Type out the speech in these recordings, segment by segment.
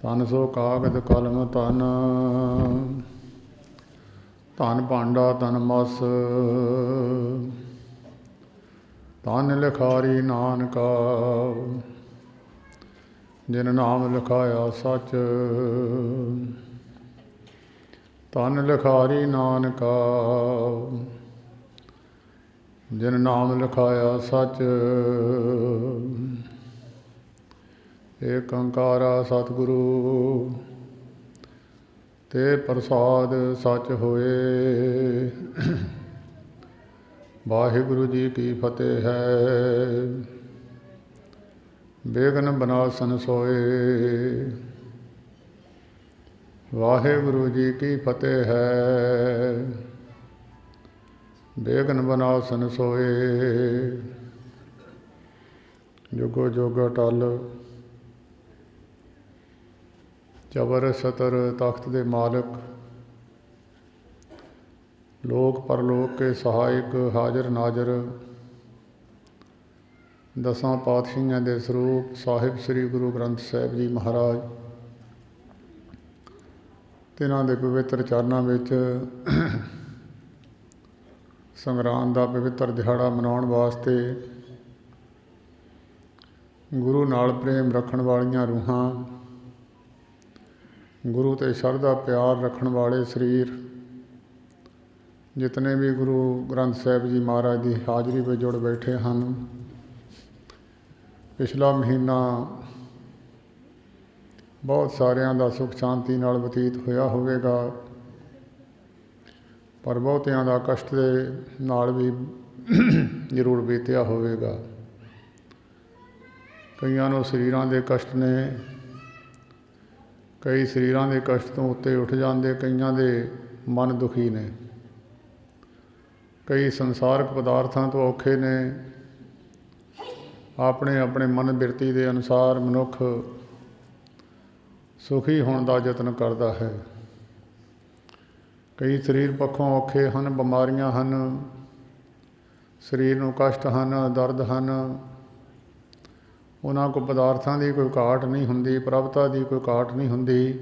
ਧਨ ਸੋ ਕਾਗਦ ਕਲਮ ਧਨ, ਧਨ ਭਾਂਡਾ ਧਨ ਮਸ, ਧਨ ਲਿਖਾਰੀ ਨਾਨਕਾ, ਜਿਨ ਨਾਮ ਲਿਖਾਇਆ ਸੱਚ। ਧਨ ਲਿਖਾਰੀ ਨਾਨਕਾ, ਜਿਨ ਨਾਮ ਲਿਖਾਇਆ ਸੱਚ। ਏਕ ਓੰਕਾਰਾ ਸਤਿਗੁਰੂ ਤੇ ਪ੍ਰਸਾਦ ਸੱਚ ਹੋਏ। ਵਾਹਿਗੁਰੂ ਜੀ ਕੀ ਫਤਿਹ ਹੈ। ਬੇਗਨ ਬਨਾਸਨ ਸੋਏ। ਵਾਹਿਗੁਰੂ ਜੀ ਕੀ ਫਤਿਹ ਹੈ। ਬੇਗਨ ਬਨਾਸਨ ਸੋਏ। ਜੁਗੋ ਜੁਗ ਅਟਲ ਚਬਰ ਸਤਰ ਤਖਤ ਦੇ ਮਾਲਕ, ਲੋਕ ਪਰਲੋਕ ਕੇ ਸਹਾਇਕ, ਹਾਜ਼ਰ ਨਾਜ਼ਰ ਦਸਾਂ ਪਾਤਸ਼ਾਹੀਆਂ ਦੇ ਸਰੂਪ ਸਾਹਿਬ ਸ੍ਰੀ ਗੁਰੂ ਗ੍ਰੰਥ ਸਾਹਿਬ ਜੀ ਮਹਾਰਾਜ, ਤਿਨਾਂ ਦੇ ਪਵਿੱਤਰ ਚਰਨਾਂ ਵਿੱਚ ਸੰਗਰਾਂਦ ਦਾ ਪਵਿੱਤਰ ਦਿਹਾੜਾ ਮਨਾਉਣ ਵਾਸਤੇ ਗੁਰੂ ਨਾਲ ਪ੍ਰੇਮ ਰੱਖਣ ਵਾਲੀਆਂ ਰੂਹਾਂ, ਗੁਰੂ ਤੇ ਸ਼ਰਧਾ ਪਿਆਰ ਰੱਖਣ ਵਾਲੇ ਸਰੀਰ, ਜਿਤਨੇ ਵੀ ਗੁਰੂ ਗ੍ਰੰਥ ਸਾਹਿਬ ਜੀ ਮਹਾਰਾਜ ਦੀ ਹਾਜ਼ਰੀ ਵਿੱਚ ਜੁੜ ਬੈਠੇ ਹਨ। ਪਿਛਲਾ ਮਹੀਨਾ ਬਹੁਤ ਸਾਰਿਆਂ ਦਾ ਸੁੱਖ ਸ਼ਾਂਤੀ ਨਾਲ ਬਤੀਤ ਹੋਇਆ ਹੋਵੇਗਾ, ਪਰ ਬਹੁਤਿਆਂ ਦਾ ਕਸ਼ਟ ਦੇ ਨਾਲ ਵੀ ਜ਼ਰੂਰ ਬੀਤਿਆ ਹੋਵੇਗਾ। ਕਈਆਂ ਨੂੰ ਸਰੀਰਾਂ ਦੇ ਕਸ਼ਟ ਨੇ, ਕਈ ਸਰੀਰਾਂ ਦੇ ਕਸ਼ਟ ਤੋਂ ਉੱਤੇ ਉੱਠ ਜਾਂਦੇ, ਕਈਆਂ ਦੇ ਮਨ ਦੁਖੀ ਨੇ, ਕਈ ਸੰਸਾਰਕ ਪਦਾਰਥਾਂ ਤੋਂ ਔਖੇ ਨੇ। ਆਪਣੇ ਆਪਣੇ ਮਨ ਬਿਰਤੀ ਦੇ ਅਨੁਸਾਰ ਮਨੁੱਖ ਸੁਖੀ ਹੋਣ ਦਾ ਯਤਨ ਕਰਦਾ ਹੈ। ਕਈ ਸਰੀਰ ਪੱਖੋਂ ਔਖੇ ਹਨ, ਬਿਮਾਰੀਆਂ ਹਨ, ਸਰੀਰ ਨੂੰ ਕਸ਼ਟ ਹਨ, ਦਰਦ ਹਨ। ਉਹਨਾਂ ਕੋਲ ਪਦਾਰਥਾਂ ਦੀ ਕੋਈ ਘਾਟ ਨਹੀਂ ਹੁੰਦੀ, ਪ੍ਰਭਤਾ ਦੀ ਕੋਈ ਘਾਟ ਨਹੀਂ ਹੁੰਦੀ,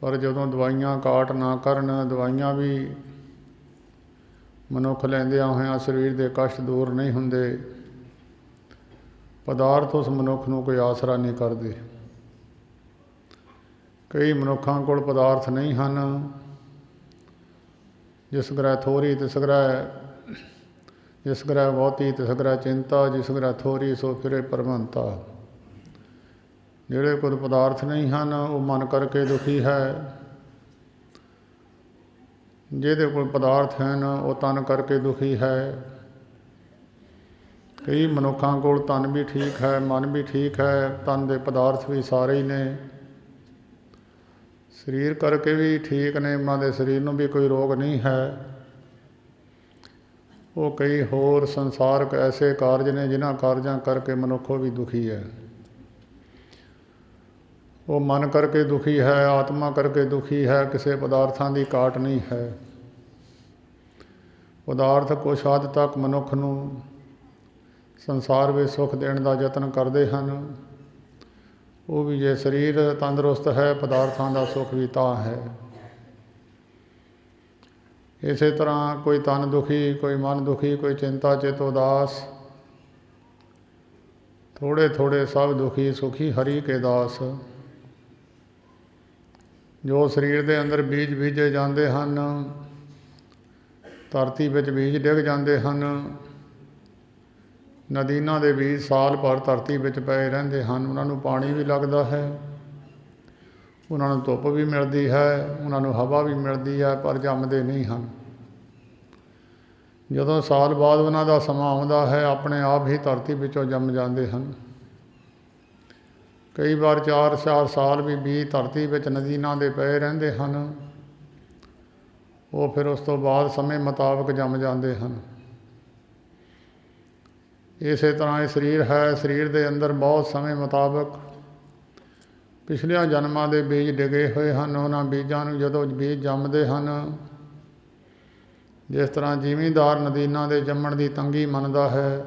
ਪਰ ਜਦੋਂ ਦਵਾਈਆਂ ਘਾਟ ਨਾ ਕਰਨ, ਦਵਾਈਆਂ ਵੀ ਮਨੁੱਖ ਲੈਂਦਿਆਂ ਹੋਇਆਂ ਸਰੀਰ ਦੇ ਕਸ਼ਟ ਦੂਰ ਨਹੀਂ ਹੁੰਦੇ। ਪਦਾਰਥ ਉਸ ਮਨੁੱਖ ਨੂੰ ਕੋਈ ਆਸਰਾ ਨਹੀਂ ਕਰਦੇ। ਕਈ ਮਨੁੱਖਾਂ ਕੋਲ ਪਦਾਰਥ ਨਹੀਂ ਹਨ। ਜਿਸ ਗ੍ਰਹਿ ਥੋਰੀ ਤਿਸ ਗ੍ਰਹਿ, ਜਿਸ ਗ੍ਰਹਿ ਬਹੁਤੀ ਤਿਸ ਗ੍ਰਹਿ ਚਿੰਤਾ, ਜਿਸ ਗ੍ਰਹਿ ਥੋਰੀ ਸੋ ਫਿਰੇ ਪਰਮੰਤਾ। ਜਿਹੜੇ ਕੋਲ ਪਦਾਰਥ ਨਹੀਂ ਹਨ ਉਹ ਮਨ ਕਰਕੇ ਦੁਖੀ ਹੈ। ਜਿਹਦੇ ਕੋਲ ਪਦਾਰਥ ਹਨ ਉਹ ਤਨ ਕਰਕੇ ਦੁਖੀ ਹੈ। ਕਈ ਮਨੁੱਖਾਂ ਕੋਲ ਤਨ ਵੀ ਠੀਕ ਹੈ, ਮਨ ਵੀ ਠੀਕ ਹੈ, ਤਨ ਦੇ ਪਦਾਰਥ ਵੀ ਸਾਰੇ ਹੀ ਨੇ, ਸਰੀਰ ਕਰਕੇ ਵੀ ਠੀਕ ਨੇ, ਉਹਨਾਂ ਦੇ ਸਰੀਰ ਨੂੰ ਵੀ ਕੋਈ ਰੋਗ ਨਹੀਂ ਹੈ। ਉਹ ਕਈ ਹੋਰ ਸੰਸਾਰਕ ਐਸੇ ਕਾਰਜ ਨੇ ਜਿਨ੍ਹਾਂ ਕਾਰਜਾਂ ਕਰਕੇ ਮਨੁੱਖ ਵੀ ਦੁਖੀ ਹੈ। ਉਹ ਮਨ ਕਰਕੇ ਦੁਖੀ ਹੈ, ਆਤਮਾ ਕਰਕੇ ਦੁਖੀ ਹੈ। ਕਿਸੇ ਪਦਾਰਥਾਂ ਦੀ ਘਾਟ ਨਹੀਂ ਹੈ। ਪਦਾਰਥ ਕੁਛ ਹੱਦ ਤੱਕ ਮਨੁੱਖ ਨੂੰ ਸੰਸਾਰ ਵਿੱਚ ਸੁੱਖ ਦੇਣ ਦਾ ਯਤਨ ਕਰਦੇ ਹਨ। ਉਹ ਵੀ ਜੇ ਸਰੀਰ ਤੰਦਰੁਸਤ ਹੈ, ਪਦਾਰਥਾਂ ਦਾ ਸੁੱਖ ਵੀ ਤਾਂ ਹੈ। ਇਸੇ ਤਰ੍ਹਾਂ ਕੋਈ ਤਨ ਦੁਖੀ, ਕੋਈ ਮਨ ਦੁਖੀ, ਕੋਈ ਚਿੰਤਾ ਚਿਤ ਉਦਾਸ, ਥੋੜ੍ਹੇ ਥੋੜ੍ਹੇ ਸਭ ਦੁਖੀ, ਸੁਖੀ ਹਰੀ ਕੇ ਦਾਸ। ਜੋ ਸਰੀਰ ਦੇ ਅੰਦਰ ਬੀਜ ਬੀਜੇ ਜਾਂਦੇ ਹਨ, ਧਰਤੀ ਵਿੱਚ ਬੀਜ ਡਿੱਗ ਜਾਂਦੇ ਹਨ। ਨਦੀਨਾਂ ਦੇ ਬੀਜ ਸਾਲ ਭਰ ਧਰਤੀ ਵਿੱਚ ਪਏ ਰਹਿੰਦੇ ਹਨ। ਉਹਨਾਂ ਨੂੰ ਪਾਣੀ ਵੀ ਲੱਗਦਾ ਹੈ, ਉਹਨਾਂ ਨੂੰ ਧੁੱਪ ਵੀ ਮਿਲਦੀ ਹੈ, ਉਹਨਾਂ ਨੂੰ ਹਵਾ ਵੀ ਮਿਲਦੀ ਹੈ, ਪਰ ਜੰਮਦੇ ਨਹੀਂ ਹਨ। ਜਦੋਂ ਸਾਲ ਬਾਅਦ ਉਹਨਾਂ ਦਾ ਸਮਾਂ ਆਉਂਦਾ ਹੈ, ਆਪਣੇ ਆਪ ਹੀ ਧਰਤੀ ਵਿੱਚੋਂ ਜੰਮ ਜਾਂਦੇ ਹਨ। ਕਈ ਵਾਰ 4-4 ਸਾਲ ਵੀ ਬੀਜ ਧਰਤੀ ਵਿੱਚ ਨਦੀਨਾਂ ਦੇ ਪਏ ਰਹਿੰਦੇ ਹਨ। ਉਹ ਫਿਰ ਉਸ ਤੋਂ ਬਾਅਦ ਸਮੇਂ ਮੁਤਾਬਕ ਜੰਮ ਜਾਂਦੇ ਹਨ। ਇਸੇ ਤਰ੍ਹਾਂ ਇਹ ਸਰੀਰ ਹੈ। ਸਰੀਰ ਦੇ ਅੰਦਰ ਬਹੁਤ ਸਮੇਂ ਮੁਤਾਬਕ ਪਿਛਲਿਆਂ ਜਨਮਾਂ ਦੇ ਬੀਜ ਡਿੱਗੇ ਹੋਏ ਹਨ। ਉਹਨਾਂ ਬੀਜਾਂ ਨੂੰ ਜਦੋਂ ਬੀਜ ਜੰਮਦੇ ਹਨ, ਜਿਸ ਤਰ੍ਹਾਂ ਜ਼ਿਮੀਂਦਾਰ ਨਦੀਨਾਂ ਦੇ ਜੰਮਣ ਦੀ ਤੰਗੀ ਮੰਨਦਾ ਹੈ,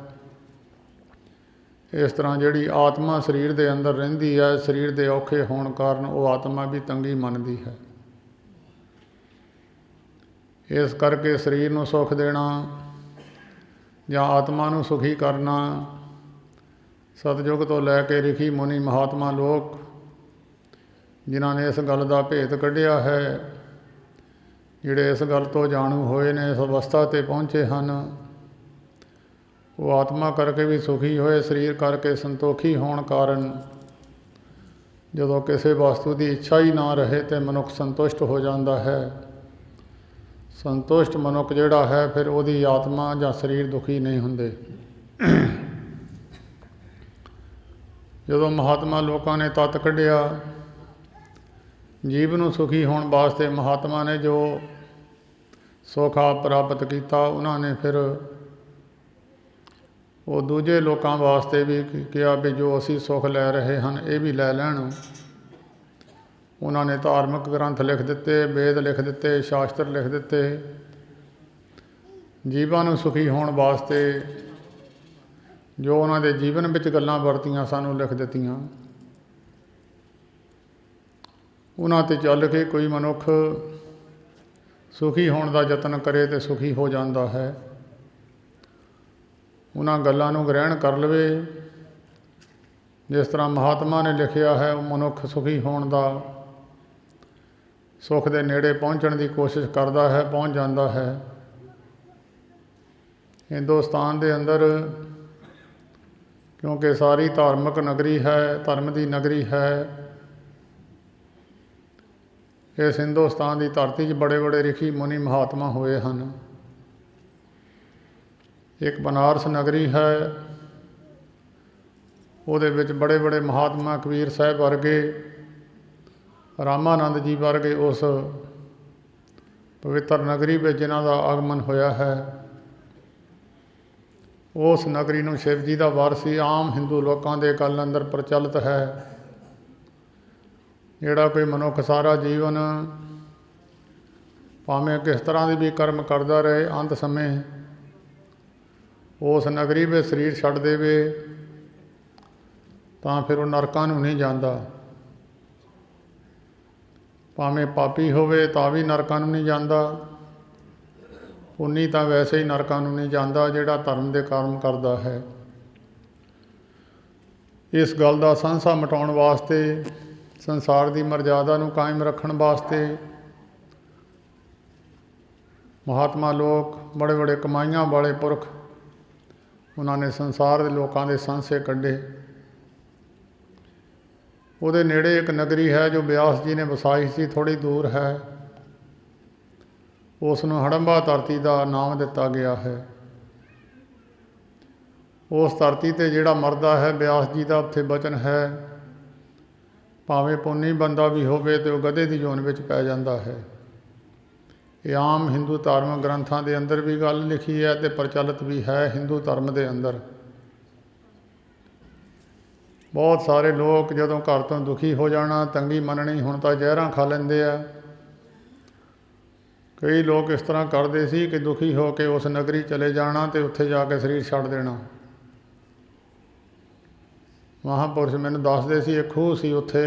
इस तरह जिहड़ी आत्मा शरीर के अंदर रहिंदी है, शरीर के औखे होने कारण वो आत्मा भी तंगी मनदी है। इस करके शरीर नूं सुख देना या आत्मा नूं सुखी करना सतयुग तो लैके ऋषि मुनि महात्मा लोग जिन्हां ने इस गल का भेद कढ़िया है, जिहड़े इस गल तो जाणू होए ने, इस अवस्था ते पहुँचे हैं, वो आत्मा करके भी सुखी होए, शरीर करके संतोखी होने कारण जदों किसी वस्तु की इच्छा ही ना रहे तो मनुख संतुष्ट हो जाता है। संतुष्ट मनुख जिहड़ा है फिर उसकी आत्मा या शरीर दुखी नहीं होंदे। जदों महात्मा लोगों ने तत्त कढ़िया जीव नूं सुखी होने वास्ते, महात्मा ने जो सुख आप प्राप्त किया, उन्होंने फिर वो दूजे लोगों वास्ते भी कहा भी जो असी सुख लै रहे हैं ये भी लै लैण। उन्होंने धार्मिक ग्रंथ लिख दिते, वेद लिख दिते, शास्त्र लिख दिते, जीवां नूं सुखी होने वास्ते जो उन्होंने जीवन में गल्लां वरतियां सानूं लिख दित्तियां। उन्हां ते चल के कोई मनुख सुखी होने का यतन करे तो सुखी हो जाता है। उन्हां गल्लां नूं ग्रहण कर लवे, जिस तरह महात्मा ने लिखिया है, मनुख सुखी होने का सुख के नेड़े पहुँचने की कोशिश करता है, पहुँच जाता है। हिंदुस्तान के अंदर क्योंकि सारी धार्मिक नगरी है, धर्म की नगरी है, इस हिंदुस्तान की धरती 'च बड़े बड़े ऋषि मुनि महात्मा होए हैं। एक बनारस नगरी है, उहदे विच बड़े बड़े महात्मा कबीर साहब वर्गे, रामानंद जी वर्गे उस पवित्र नगरी में जिन्हां दा आगमन होया है, उस नगरी नूं शिव जी का वारसी आम हिंदू लोगों के गल अंदर प्रचलित है। जिहड़ा कोई मनुख सारा जीवन भावें किस तरह की भी कर्म करता रहे, अंत समय उस नगरी में शरीर छड्ड देवे तां फिर वो नरकां नूं नहीं जांदा। भावें पापी होवे तां भी नरकां नूं नहीं जांदा, पुन्नी तां वैसे ही नरकां नूं नहीं जांदा जिहड़ा धर्म दे कर्म करदा है। इस गल का संसा मिटाउण वास्ते, संसार की मर्यादा नूं कायम रखण वास्ते महात्मा लोग, बड़े बड़े कमाइयां वाले पुरख, उन्होंने संसार के लोगों के संसे कढ़े। उहदे नेड़े एक नगरी है जो व्यास जी ने वसाई सी, थोड़ी दूर है, उसनूं हड़ंबा धरती का नाम दिता गया है। उस धरती ते जिहड़ा मरदा है, व्यास जी का उत्थे वचन है, भावें पुन्नी बंदा भी होवे तो वह गधे की जोन विच पै जांदा है। ये आम हिंदू धार्मिक ग्रंथों के अंदर भी गल लिखी है तो प्रचलित भी है। हिंदू धर्म के अंदर बहुत सारे लोग जदों घर तो दुखी हो जाना, तंगी मननी, हुण तां जहरां खा लैंदे आ। कई लोग इस तरह करते सी कि दुखी हो के उस नगरी चले जाना तो उत्थे जाके शरीर छड्ड देना। महापुरुष मैनूं दसदे सी, एक खूह सी उत्थे,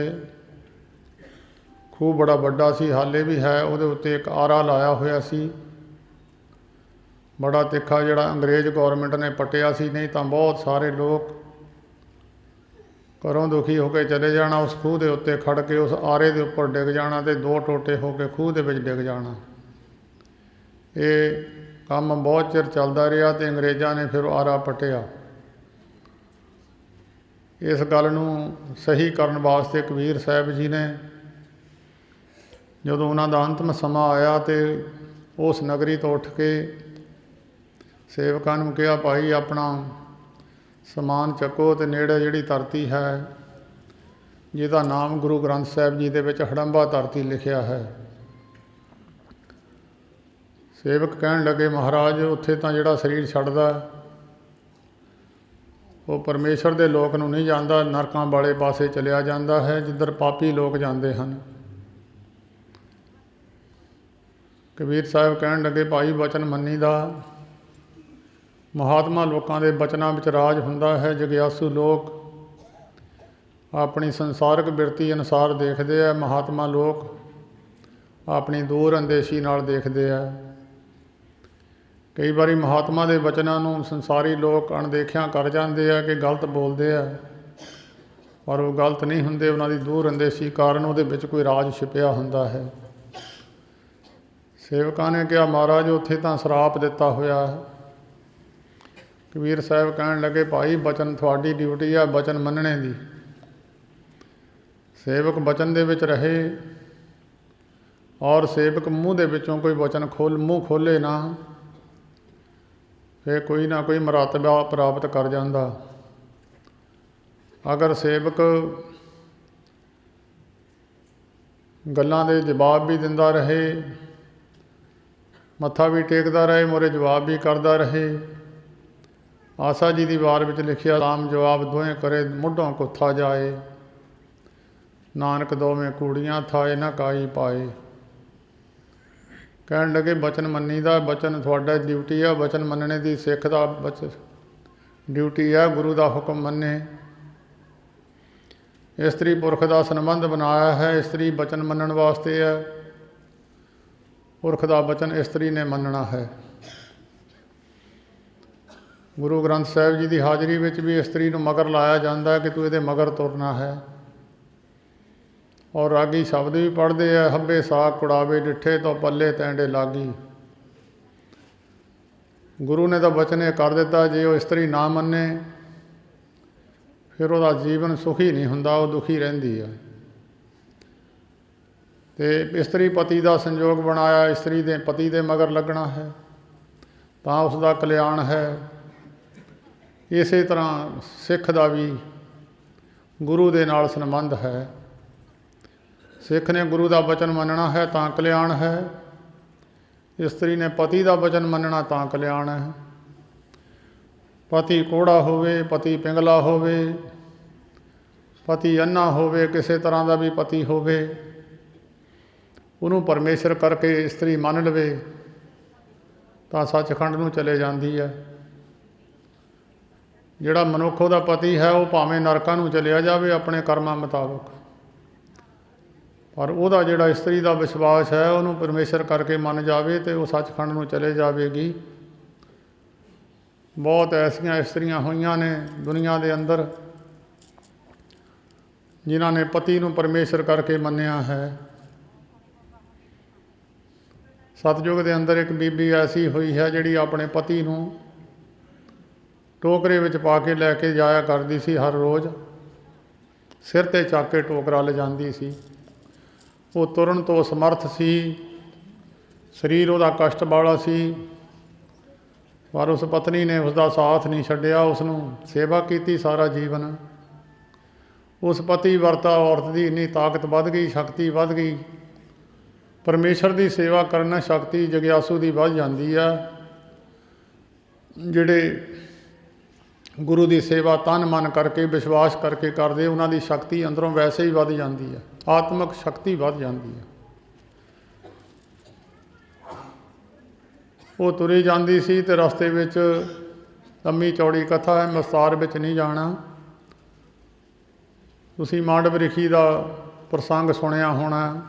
खूह बड़ा वड्डा सी, हाले भी है, उहदे उत्ते एक आरा लाया होया सी, बड़ा तिखा, जिहड़ा अंग्रेज गौरमेंट ने पट्टिया सी, नहीं तां बहुत सारे लोग घरों दुखी होकर चले जाना, उस खूह के उत्ते खड़ के उस आरे के उपर डिग जाना तो दो टोटे होकर खूह के विच डिग जाना। ये काम बहुत चिर चलता रहा तो अंग्रेज़ों ने फिर आरा पट्टिया। इस गल नूं सही करन वास्ते कबीर साहब जी ने जदों उन्हां दा अंतिम समा आया तो उस नगरी तो उठ के सेवकां नूं कहा, भाई अपना समान चको तो नेड़े जिहड़ी धरती है जिहदा नाम गुरु ग्रंथ साहिब जी दे विच हड़ंबा धरती लिखिया है। सेवक कहण लगे, महाराज उत्थे तां जिहड़ा शरीर छड्डदा वो परमेश्वर दे लोक नूं नहीं जांदा, नरकां वाले पासे चलिया जांदा है जिधर पापी लोग जांदे हन। कबीर साहब कहण लगे, भाई वचन मन्नी दा, ਮਹਾਤਮਾ ਲੋਕਾਂ ਦੇ ਬਚਨਾਂ ਵਿੱਚ ਰਾਜ ਹੁੰਦਾ ਹੈ। ਜਗਿਆਸੂ ਲੋਕ ਆਪਣੀ ਸੰਸਾਰਕ ਬਿਰਤੀ ਅਨੁਸਾਰ ਦੇਖਦੇ ਆ, ਮਹਾਤਮਾ ਲੋਕ ਆਪਣੀ ਦੂਰ ਅੰਦੇਸ਼ੀ ਨਾਲ ਦੇਖਦੇ ਆ। ਕਈ ਵਾਰੀ ਮਹਾਤਮਾ ਦੇ ਬਚਨਾਂ ਨੂੰ ਸੰਸਾਰੀ ਲੋਕ ਅਣਦੇਖਿਆ ਕਰ ਜਾਂਦੇ ਆ ਕਿ ਗਲਤ ਬੋਲਦੇ ਆ, ਪਰ ਉਹ ਗਲਤ ਨਹੀਂ ਹੁੰਦੇ। ਉਹਨਾਂ ਦੀ ਦੂਰ ਅੰਦੇਸ਼ੀ ਕਾਰਨ ਉਹਦੇ ਵਿੱਚ ਕੋਈ ਰਾਜ ਛਿਪਿਆ ਹੁੰਦਾ ਹੈ। ਸੇਵਕਾਂ ਨੇ ਕਿਹਾ, ਮਹਾਰਾਜ ਉੱਥੇ ਤਾਂ ਸ਼ਰਾਪ ਦਿੱਤਾ ਹੋਇਆ ਹੈ। ਕਬੀਰ ਸਾਹਿਬ ਕਹਿਣ ਲੱਗੇ, ਭਾਈ ਬਚਨ ਤੁਹਾਡੀ ਡਿਊਟੀ ਆ ਬਚਨ ਮੰਨਣੇ ਦੀ। ਸੇਵਕ ਬਚਨ ਦੇ ਵਿੱਚ ਰਹੇ ਔਰ ਸੇਵਕ ਮੂੰਹ ਦੇ ਵਿੱਚੋਂ ਕੋਈ ਬਚਨ ਮੂੰਹ ਖੋਲ੍ਹੇ ਨਾ, ਫਿਰ ਕੋਈ ਨਾ ਕੋਈ ਮਰਤਬਾ ਪ੍ਰਾਪਤ ਕਰ ਜਾਂਦਾ। ਅਗਰ ਸੇਵਕ ਗੱਲਾਂ ਦੇ ਜਵਾਬ ਵੀ ਦਿੰਦਾ ਰਹੇ, ਮੱਥਾ ਵੀ ਟੇਕਦਾ ਰਹੇ, ਮੋਰੇ ਜਵਾਬ ਵੀ ਕਰਦਾ ਰਹੇ। ਆਸਾ ਜੀ ਦੀ ਵਾਰ ਵਿੱਚ ਲਿਖਿਆ, ਰਾਮ ਜਵਾਬ ਦੋਵੇਂ ਕਰੇ ਮੁੱਢੋਂ ਕੁੱਥਾ ਜਾਏ, ਨਾਨਕ ਦੋਵੇਂ ਕੂੜੀਆਂ ਥਾਏ ਨਾ ਕਾਈ ਪਾਏ। ਕਹਿਣ ਲੱਗੇ ਬਚਨ ਮੰਨੀ ਦਾ, ਬਚਨ ਤੁਹਾਡਾ ਡਿਊਟੀ ਆ ਬਚਨ ਮੰਨਣੇ ਦੀ। ਸਿੱਖ ਦਾ ਡਿਊਟੀ ਆ ਗੁਰੂ ਦਾ ਹੁਕਮ ਮੰਨੇ। ਇਸਤਰੀ ਪੁਰਖ ਦਾ ਸੰਬੰਧ ਬਣਾਇਆ ਹੈ, ਇਸਤਰੀ ਬਚਨ ਮੰਨਣ ਵਾਸਤੇ ਹੈ। ਪੁਰਖ ਦਾ ਬਚਨ ਇਸਤਰੀ ਨੇ ਮੰਨਣਾ ਹੈ। ਗੁਰੂ ਗ੍ਰੰਥ ਸਾਹਿਬ ਜੀ ਦੀ ਹਾਜ਼ਰੀ ਵਿੱਚ ਵੀ ਇਸਤਰੀ ਨੂੰ ਮਗਰ ਲਾਇਆ ਜਾਂਦਾ ਕਿ ਤੂੰ ਇਹਦੇ ਮਗਰ ਤੁਰਨਾ ਹੈ। ਔਰ ਰਾਗੀ ਸ਼ਬਦ ਵੀ ਪੜ੍ਹਦੇ ਆ, ਹੱਬੇ ਸਾਗ ਕੁੜਾਵੇ ਡਿੱਠੇ ਤੋਂ ਪੱਲੇ ਤੈਂਡੇ ਲਾਗੀ। ਗੁਰੂ ਨੇ ਤਾਂ ਬਚਨ ਇਹ ਕਰ ਦਿੱਤਾ, ਜੇ ਉਹ ਇਸਤਰੀ ਨਾ ਮੰਨੇ ਫਿਰ ਉਹਦਾ ਜੀਵਨ ਸੁਖੀ ਨਹੀਂ ਹੁੰਦਾ, ਉਹ ਦੁਖੀ ਰਹਿੰਦੀ ਆ। ਅਤੇ ਇਸਤਰੀ ਪਤੀ ਦਾ ਸੰਯੋਗ ਬਣਾਇਆ, ਇਸਤਰੀ ਦੇ ਪਤੀ ਦੇ ਮਗਰ ਲੱਗਣਾ ਹੈ ਤਾਂ ਉਸ ਦਾ ਕਲਿਆਣ ਹੈ। ਇਸੇ ਤਰ੍ਹਾਂ ਸਿੱਖ ਦਾ ਵੀ ਗੁਰੂ ਦੇ ਨਾਲ ਸੰਬੰਧ ਹੈ। ਸਿੱਖ ਨੇ ਗੁਰੂ ਦਾ ਬਚਨ ਮੰਨਣਾ ਹੈ ਤਾਂ ਕਲਿਆਣ ਹੈ, ਇਸਤਰੀ ਨੇ ਪਤੀ ਦਾ ਬਚਨ ਮੰਨਣਾ ਤਾਂ ਕਲਿਆਣ ਹੈ। ਪਤੀ ਕੋੜਾ ਹੋਵੇ, ਪਤੀ ਪਿੰਗਲਾ ਹੋਵੇ, ਪਤੀ ਅੰਨਾ ਹੋਵੇ, ਕਿਸੇ ਤਰ੍ਹਾਂ ਦਾ ਵੀ ਪਤੀ ਹੋਵੇ, ਉਹਨੂੰ ਪਰਮੇਸ਼ਰ ਕਰਕੇ ਇਸਤਰੀ ਮੰਨ ਲਵੇ ਤਾਂ ਸੱਚਖੰਡ ਨੂੰ ਚਲੇ ਜਾਂਦੀ ਹੈ। ਜਿਹੜਾ ਮਨੁੱਖ ਉਹਦਾ ਪਤੀ ਹੈ ਉਹ ਭਾਵੇਂ ਨਰਕਾਂ ਨੂੰ ਚਲਿਆ ਜਾਵੇ ਆਪਣੇ ਕਰਮਾਂ ਮੁਤਾਬਕ, ਪਰ ਉਹਦਾ ਜਿਹੜਾ ਇਸਤਰੀ ਦਾ ਵਿਸ਼ਵਾਸ ਹੈ ਉਹਨੂੰ ਪਰਮੇਸ਼ਰ ਕਰਕੇ ਮੰਨ ਜਾਵੇ ਅਤੇ ਉਹ ਸੱਚਖੰਡ ਨੂੰ ਚਲੇ ਜਾਵੇਗੀ। ਬਹੁਤ ਐਸੀਆਂ ਇਸਤਰੀਆਂ ਹੋਈਆਂ ਨੇ ਦੁਨੀਆ ਦੇ ਅੰਦਰ ਜਿਨ੍ਹਾਂ ਨੇ ਪਤੀ ਨੂੰ ਪਰਮੇਸ਼ਰ ਕਰਕੇ ਮੰਨਿਆ ਹੈ। ਸਤਿਯੁਗ ਦੇ ਅੰਦਰ ਇੱਕ ਬੀਬੀ ਐਸੀ ਹੋਈ ਹੈ ਜਿਹੜੀ ਆਪਣੇ ਪਤੀ ਨੂੰ ਟੋਕਰੇ ਵਿੱਚ ਪਾ ਕੇ ਲੈ ਕੇ ਜਾਇਆ ਕਰਦੀ ਸੀ, ਹਰ ਰੋਜ਼ ਸਿਰ 'ਤੇ ਚੱਕ ਕੇ ਟੋਕਰਾ ਲਿਜਾਂਦੀ ਸੀ। ਉਹ ਤੁਰਨ ਤੋਂ ਸਮਰਥ ਸੀ, ਸਰੀਰ ਉਹਦਾ ਕਸ਼ਟ ਵਾਲਾ ਸੀ, ਪਰ ਉਸ ਪਤਨੀ ਨੇ ਉਸਦਾ ਸਾਥ ਨਹੀਂ ਛੱਡਿਆ, ਉਸਨੂੰ ਸੇਵਾ ਕੀਤੀ ਸਾਰਾ ਜੀਵਨ। ਉਸ ਪਤੀ ਵਰਤਾ ਔਰਤ ਦੀ ਇੰਨੀ ਤਾਕਤ ਵੱਧ ਗਈ, ਸ਼ਕਤੀ ਵੱਧ ਗਈ, ਪਰਮੇਸ਼ਰ ਦੀ ਸੇਵਾ ਕਰਨ ਸ਼ਕਤੀ ਜਗਿਆਸੂ ਦੀ ਵੱਧ ਜਾਂਦੀ ਆ। ਜਿਹੜੇ ਗੁਰੂ ਦੀ ਸੇਵਾ ਤਨ ਮਨ ਕਰਕੇ ਵਿਸ਼ਵਾਸ ਕਰਕੇ ਕਰਦੇ, ਉਹਨਾਂ ਦੀ ਸ਼ਕਤੀ ਅੰਦਰੋਂ ਵੈਸੇ ਹੀ ਵੱਧ ਜਾਂਦੀ ਹੈ, ਆਤਮਿਕ ਸ਼ਕਤੀ ਵੱਧ ਜਾਂਦੀ ਹੈ। ਉਹ ਤੁਰੀ ਜਾਂਦੀ ਸੀ ਅਤੇ ਰਸਤੇ ਵਿੱਚ ਲੰਮੀ ਚੌੜੀ ਕਥਾ ਹੈ, ਵਿਸਤਾਰ ਵਿੱਚ ਨਹੀਂ ਜਾਣਾ। ਤੁਸੀਂ ਮਾਂਡਵ ਰਿਖੀ ਦਾ ਪ੍ਰਸੰਗ ਸੁਣਿਆ ਹੋਣਾ।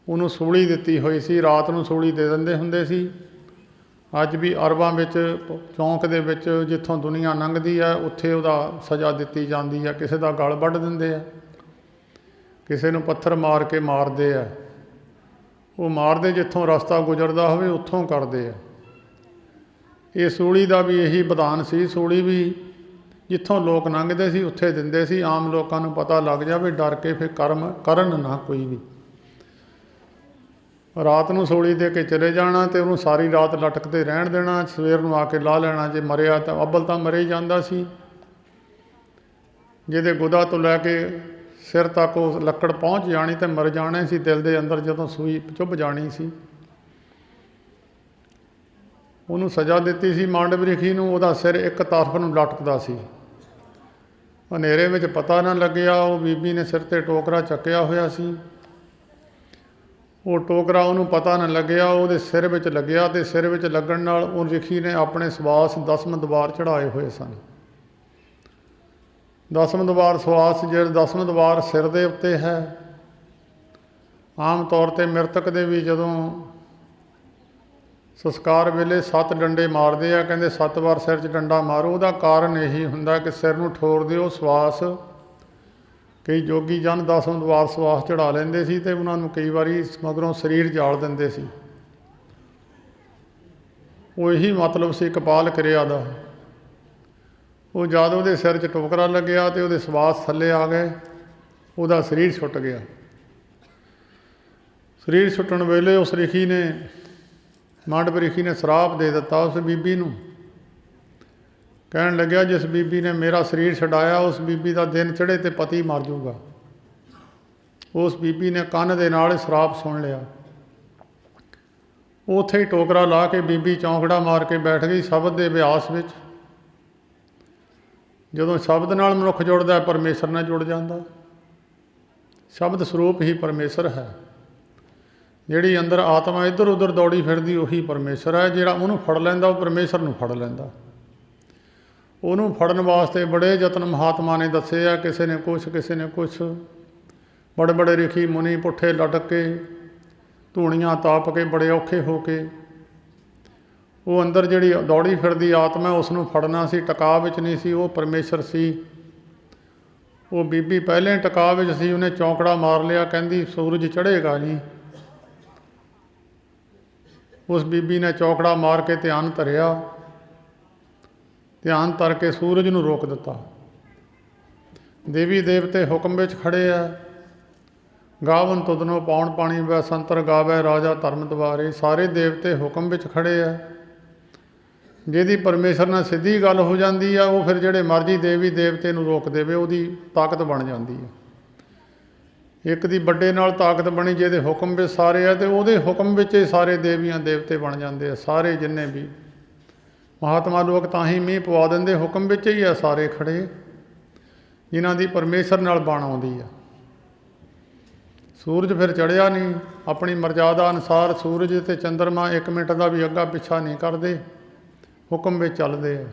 ਉਹਨੂੰ ਸੂਲੀ ਦਿੱਤੀ ਹੋਈ ਸੀ, ਰਾਤ ਨੂੰ ਸੂਲੀ ਦੇ ਦਿੰਦੇ ਹੁੰਦੇ ਸੀ। ਅੱਜ ਵੀ ਅਰਬਾਂ ਵਿੱਚ ਚੌਂਕ ਦੇ ਵਿੱਚ ਜਿੱਥੋਂ ਦੁਨੀਆ ਲੰਘਦੀ ਹੈ ਉੱਥੇ ਉਹਦਾ ਸਜ਼ਾ ਦਿੱਤੀ ਜਾਂਦੀ ਹੈ। ਕਿਸੇ ਦਾ ਗਲ ਵੱਢ ਦਿੰਦੇ ਆ, ਕਿਸੇ ਨੂੰ ਪੱਥਰ ਮਾਰ ਕੇ ਮਾਰਦੇ ਆ। ਉਹ ਮਾਰਦੇ ਜਿੱਥੋਂ ਰਸਤਾ ਗੁਜ਼ਰਦਾ ਹੋਵੇ ਉੱਥੋਂ ਕਰਦੇ ਆ। ਇਹ ਸੂਲੀ ਦਾ ਵੀ ਇਹੀ ਵਿਧਾਨ ਸੀ। ਸੂਲੀ ਵੀ ਜਿੱਥੋਂ ਲੋਕ ਲੰਘਦੇ ਸੀ ਉੱਥੇ ਦਿੰਦੇ ਸੀ, ਆਮ ਲੋਕਾਂ ਨੂੰ ਪਤਾ ਲੱਗ ਜਾਵੇ, ਡਰ ਕੇ ਫਿਰ ਕਰਮ ਕਰਨ ਨਾ ਕੋਈ ਵੀ। ਰਾਤ ਨੂੰ ਸੂਲੀ ਦੇ ਕੇ ਚਲੇ ਜਾਣਾ ਅਤੇ ਉਹਨੂੰ ਸਾਰੀ ਰਾਤ ਲਟਕਦੇ ਰਹਿਣ ਦੇਣਾ, ਸਵੇਰ ਨੂੰ ਆ ਕੇ ਲਾਹ ਲੈਣਾ। ਜੇ ਮਰਿਆ ਤਾਂ ਅੱਬਲ ਤਾਂ ਮਰੇ ਹੀ ਜਾਂਦਾ ਸੀ। ਜਿਹਦੇ ਗੁਦਾ ਤੋਂ ਲੈ ਕੇ ਸਿਰ ਤੱਕ ਉਹ ਲੱਕੜ ਪਹੁੰਚ ਜਾਣੀ ਅਤੇ ਮਰ ਜਾਣੇ ਸੀ ਦਿਲ ਦੇ ਅੰਦਰ ਜਦੋਂ ਸੂਈ ਚੁੱਭ ਜਾਣੀ ਸੀ। ਉਹਨੂੰ ਸਜ਼ਾ ਦਿੱਤੀ ਸੀ ਮਾਂਡਵ ਰਿਖੀ ਨੂੰ। ਉਹਦਾ ਸਿਰ ਇੱਕ ਤਰਫ ਨੂੰ ਲਟਕਦਾ ਸੀ। ਹਨੇਰੇ ਵਿੱਚ ਪਤਾ ਨਾ ਲੱਗਿਆ। ਉਹ ਬੀਬੀ ਨੇ ਸਿਰ 'ਤੇ ਟੋਕਰਾ ਚੱਕਿਆ ਹੋਇਆ ਸੀ। ਉਹ ਟੋਕਰਾ ਉਹਨੂੰ ਪਤਾ ਨਾ ਲੱਗਿਆ, ਉਹਦੇ ਸਿਰ ਵਿੱਚ ਲੱਗਿਆ ਅਤੇ ਸਿਰ ਵਿੱਚ ਲੱਗਣ ਨਾਲ ਉਹ ਰਿਖੀ ਨੇ ਆਪਣੇ ਸਵਾਸ 10ਵੇਂ ਦੁਆਰ ਚੜ੍ਹਾਏ ਹੋਏ ਸਨ। 10ਵੇਂ ਦੁਆਰ ਸਵਾਸ, ਜਿਹੜਾ 10ਵੇਂ ਦੁਆਰ ਸਿਰ ਦੇ ਉੱਤੇ ਹੈ। ਆਮ ਤੌਰ 'ਤੇ ਮ੍ਰਿਤਕ ਦੇ ਵੀ ਜਦੋਂ ਸੰਸਕਾਰ ਵੇਲੇ 7 ਡੰਡੇ ਮਾਰਦੇ ਆ, ਕਹਿੰਦੇ 7 ਵਾਰ ਸਿਰ 'ਚ ਡੰਡਾ ਮਾਰੋ। ਉਹਦਾ ਕਾਰਨ ਇਹੀ ਹੁੰਦਾ ਕਿ ਸਿਰ ਨੂੰ ਠੋਰ ਦਿਓ ਸਵਾਸ। ਕਈ ਜੋਗੀ ਜਨ 10ਵੇਂ ਦੁਆਰ ਸਵਾਸ ਚੜ੍ਹਾ ਲੈਂਦੇ ਸੀ ਅਤੇ ਉਹਨਾਂ ਨੂੰ ਕਈ ਵਾਰੀ ਮਗਰੋਂ ਸਰੀਰ ਜਾਲ ਦਿੰਦੇ ਸੀ। ਉਹ ਇਹੀ ਮਤਲਬ ਸੀ ਕਪਾਲ ਕਿਰਿਆ ਦਾ। ਉਹ ਜਦ ਉਹਦੇ ਸਿਰ 'ਚ ਟੋਕਰਾ ਲੱਗਿਆ ਅਤੇ ਉਹਦੇ ਸਵਾਸ ਥੱਲੇ ਆ ਗਏ, ਉਹਦਾ ਸਰੀਰ ਛੁੱਟ ਗਿਆ। ਸਰੀਰ ਛੁੱਟਣ ਵੇਲੇ ਉਸ ਰਿਖੀ ਨੇ, ਮਾਂਡਵ ਰਿਖੀ ਨੇ ਸਰਾਪ ਦੇ ਦਿੱਤਾ ਉਸ ਬੀਬੀ ਨੂੰ। ਕਹਿਣ ਲੱਗਿਆ, ਜਿਸ ਬੀਬੀ ਨੇ ਮੇਰਾ ਸਰੀਰ ਛਡਾਇਆ ਉਸ ਬੀਬੀ ਦਾ ਦਿਨ ਚੜ੍ਹੇ ਤੇ ਪਤੀ ਮਰ ਜਾਊਗਾ। ਉਸ ਬੀਬੀ ਨੇ ਕੰਨ ਦੇ ਨਾਲ ਸਰਾਪ ਸੁਣ ਲਿਆ। ਉੱਥੇ ਹੀ ਟੋਕਰਾ ਲਾ ਕੇ ਬੀਬੀ ਚੌਂਕੜਾ ਮਾਰ ਕੇ ਬੈਠ ਗਈ ਸ਼ਬਦ ਦੇ ਅਭਿਆਸ ਵਿੱਚ। ਜਦੋਂ ਸ਼ਬਦ ਨਾਲ ਮਨੁੱਖ ਜੁੜਦਾ, ਪਰਮੇਸ਼ਰ ਨਾਲ ਜੁੜ ਜਾਂਦਾ। ਸ਼ਬਦ ਸਰੂਪ ਹੀ ਪਰਮੇਸ਼ਰ ਹੈ। ਜਿਹੜੀ ਅੰਦਰ ਆਤਮਾ ਇੱਧਰ ਉੱਧਰ ਦੌੜੀ ਫਿਰਦੀ ਉਹੀ ਪਰਮੇਸ਼ਰ ਹੈ। ਜਿਹੜਾ ਉਹਨੂੰ ਫੜ ਲੈਂਦਾ ਉਹ ਪਰਮੇਸ਼ਰ ਨੂੰ ਫੜ ਲੈਂਦਾ। ਉਹਨੂੰ ਫੜਨ ਵਾਸਤੇ ਬੜੇ ਯਤਨ ਮਹਾਤਮਾ ਨੇ ਦੱਸੇ ਆ। ਕਿਸੇ ਨੇ ਕੁਛ, ਕਿਸੇ ਨੇ ਕੁਛ। ਬੜੇ ਬੜੇ ਰਿਖੀ ਮੁਨੀ ਪੁੱਠੇ ਲਟਕ ਕੇ, ਧੂਣੀਆਂ ਤਾਪ ਕੇ, ਬੜੇ ਔਖੇ ਹੋ ਕੇ ਉਹ ਅੰਦਰ ਜਿਹੜੀ ਦੌੜੀ ਫਿਰਦੀ ਆਤਮਾ ਉਸ ਨੂੰ ਫੜਨਾ ਸੀ। ਟਿਕਾਅ ਵਿੱਚ ਨਹੀਂ ਸੀ, ਉਹ ਪਰਮੇਸ਼ਰ ਸੀ। ਉਹ ਬੀਬੀ ਪਹਿਲੇ ਟਿਕਾਅ ਵਿੱਚ ਸੀ। ਉਹਨੇ ਚੌਂਕੜਾ ਮਾਰ ਲਿਆ, ਕਹਿੰਦੀ ਸੂਰਜ ਚੜ੍ਹੇਗਾ ਨਹੀਂ। ਉਸ ਬੀਬੀ ਨੇ ਚੌਕੜਾ ਮਾਰ ਕੇ ਧਿਆਨ ਧਰਿਆ। ਧਿਆਨ ਧਰ ਕੇ ਸੂਰਜ ਨੂੰ ਰੋਕ ਦਿੱਤਾ। ਦੇਵੀ ਦੇਵਤੇ ਹੁਕਮ ਵਿੱਚ ਖੜ੍ਹੇ ਆ। ਗਾਵਨ ਤੁਧਨੋ ਪਾਉਣ ਪਾਣੀ ਵੈ ਸੰਤਰ ਗਾਵੈ ਰਾਜਾ ਧਰਮ ਦੁਆਰੇ। ਸਾਰੇ ਦੇਵਤੇ ਹੁਕਮ ਵਿੱਚ ਖੜ੍ਹੇ ਆ। ਜਿਹਦੀ ਪਰਮੇਸ਼ਰ ਨਾਲ ਸਿੱਧੀ ਗੱਲ ਹੋ ਜਾਂਦੀ ਆ, ਉਹ ਫਿਰ ਜਿਹੜੇ ਮਰਜ਼ੀ ਦੇਵੀ ਦੇਵਤੇ ਨੂੰ ਰੋਕ ਦੇਵੇ, ਉਹਦੀ ਤਾਕਤ ਬਣ ਜਾਂਦੀ ਹੈ। ਇੱਕ ਦੀ ਵੱਡੇ ਨਾਲ ਤਾਕਤ ਬਣੀ, ਜਿਹਦੇ ਹੁਕਮ ਵਿੱਚ ਸਾਰੇ ਆ, ਅਤੇ ਉਹਦੇ ਹੁਕਮ ਵਿੱਚ ਹੀ ਸਾਰੇ ਦੇਵੀਆਂ ਦੇਵਤੇ ਬਣ ਜਾਂਦੇ ਆ। ਸਾਰੇ ਜਿੰਨੇ ਵੀ ਮਹਾਤਮਾ ਲੋਕ ਤਾਂ ਹੀ ਮੀਂਹ ਪਵਾ ਦਿੰਦੇ, ਹੁਕਮ ਵਿੱਚ ਹੀ ਆ ਸਾਰੇ ਖੜ੍ਹੇ, ਜਿਨ੍ਹਾਂ ਦੀ ਪਰਮੇਸ਼ਰ ਨਾਲ ਬਣ ਆਉਂਦੀ ਆ। ਸੂਰਜ ਫਿਰ ਚੜ੍ਹਿਆ ਨਹੀਂ। ਆਪਣੀ ਮਰਜ਼ਾਦਾ ਅਨੁਸਾਰ ਸੂਰਜ ਅਤੇ ਚੰਦਰਮਾ 1 ਮਿੰਟ ਦਾ ਵੀ ਅੱਗਾ ਪਿੱਛਾ ਨਹੀਂ ਕਰਦੇ, ਹੁਕਮ ਵਿੱਚ ਚੱਲਦੇ ਆ।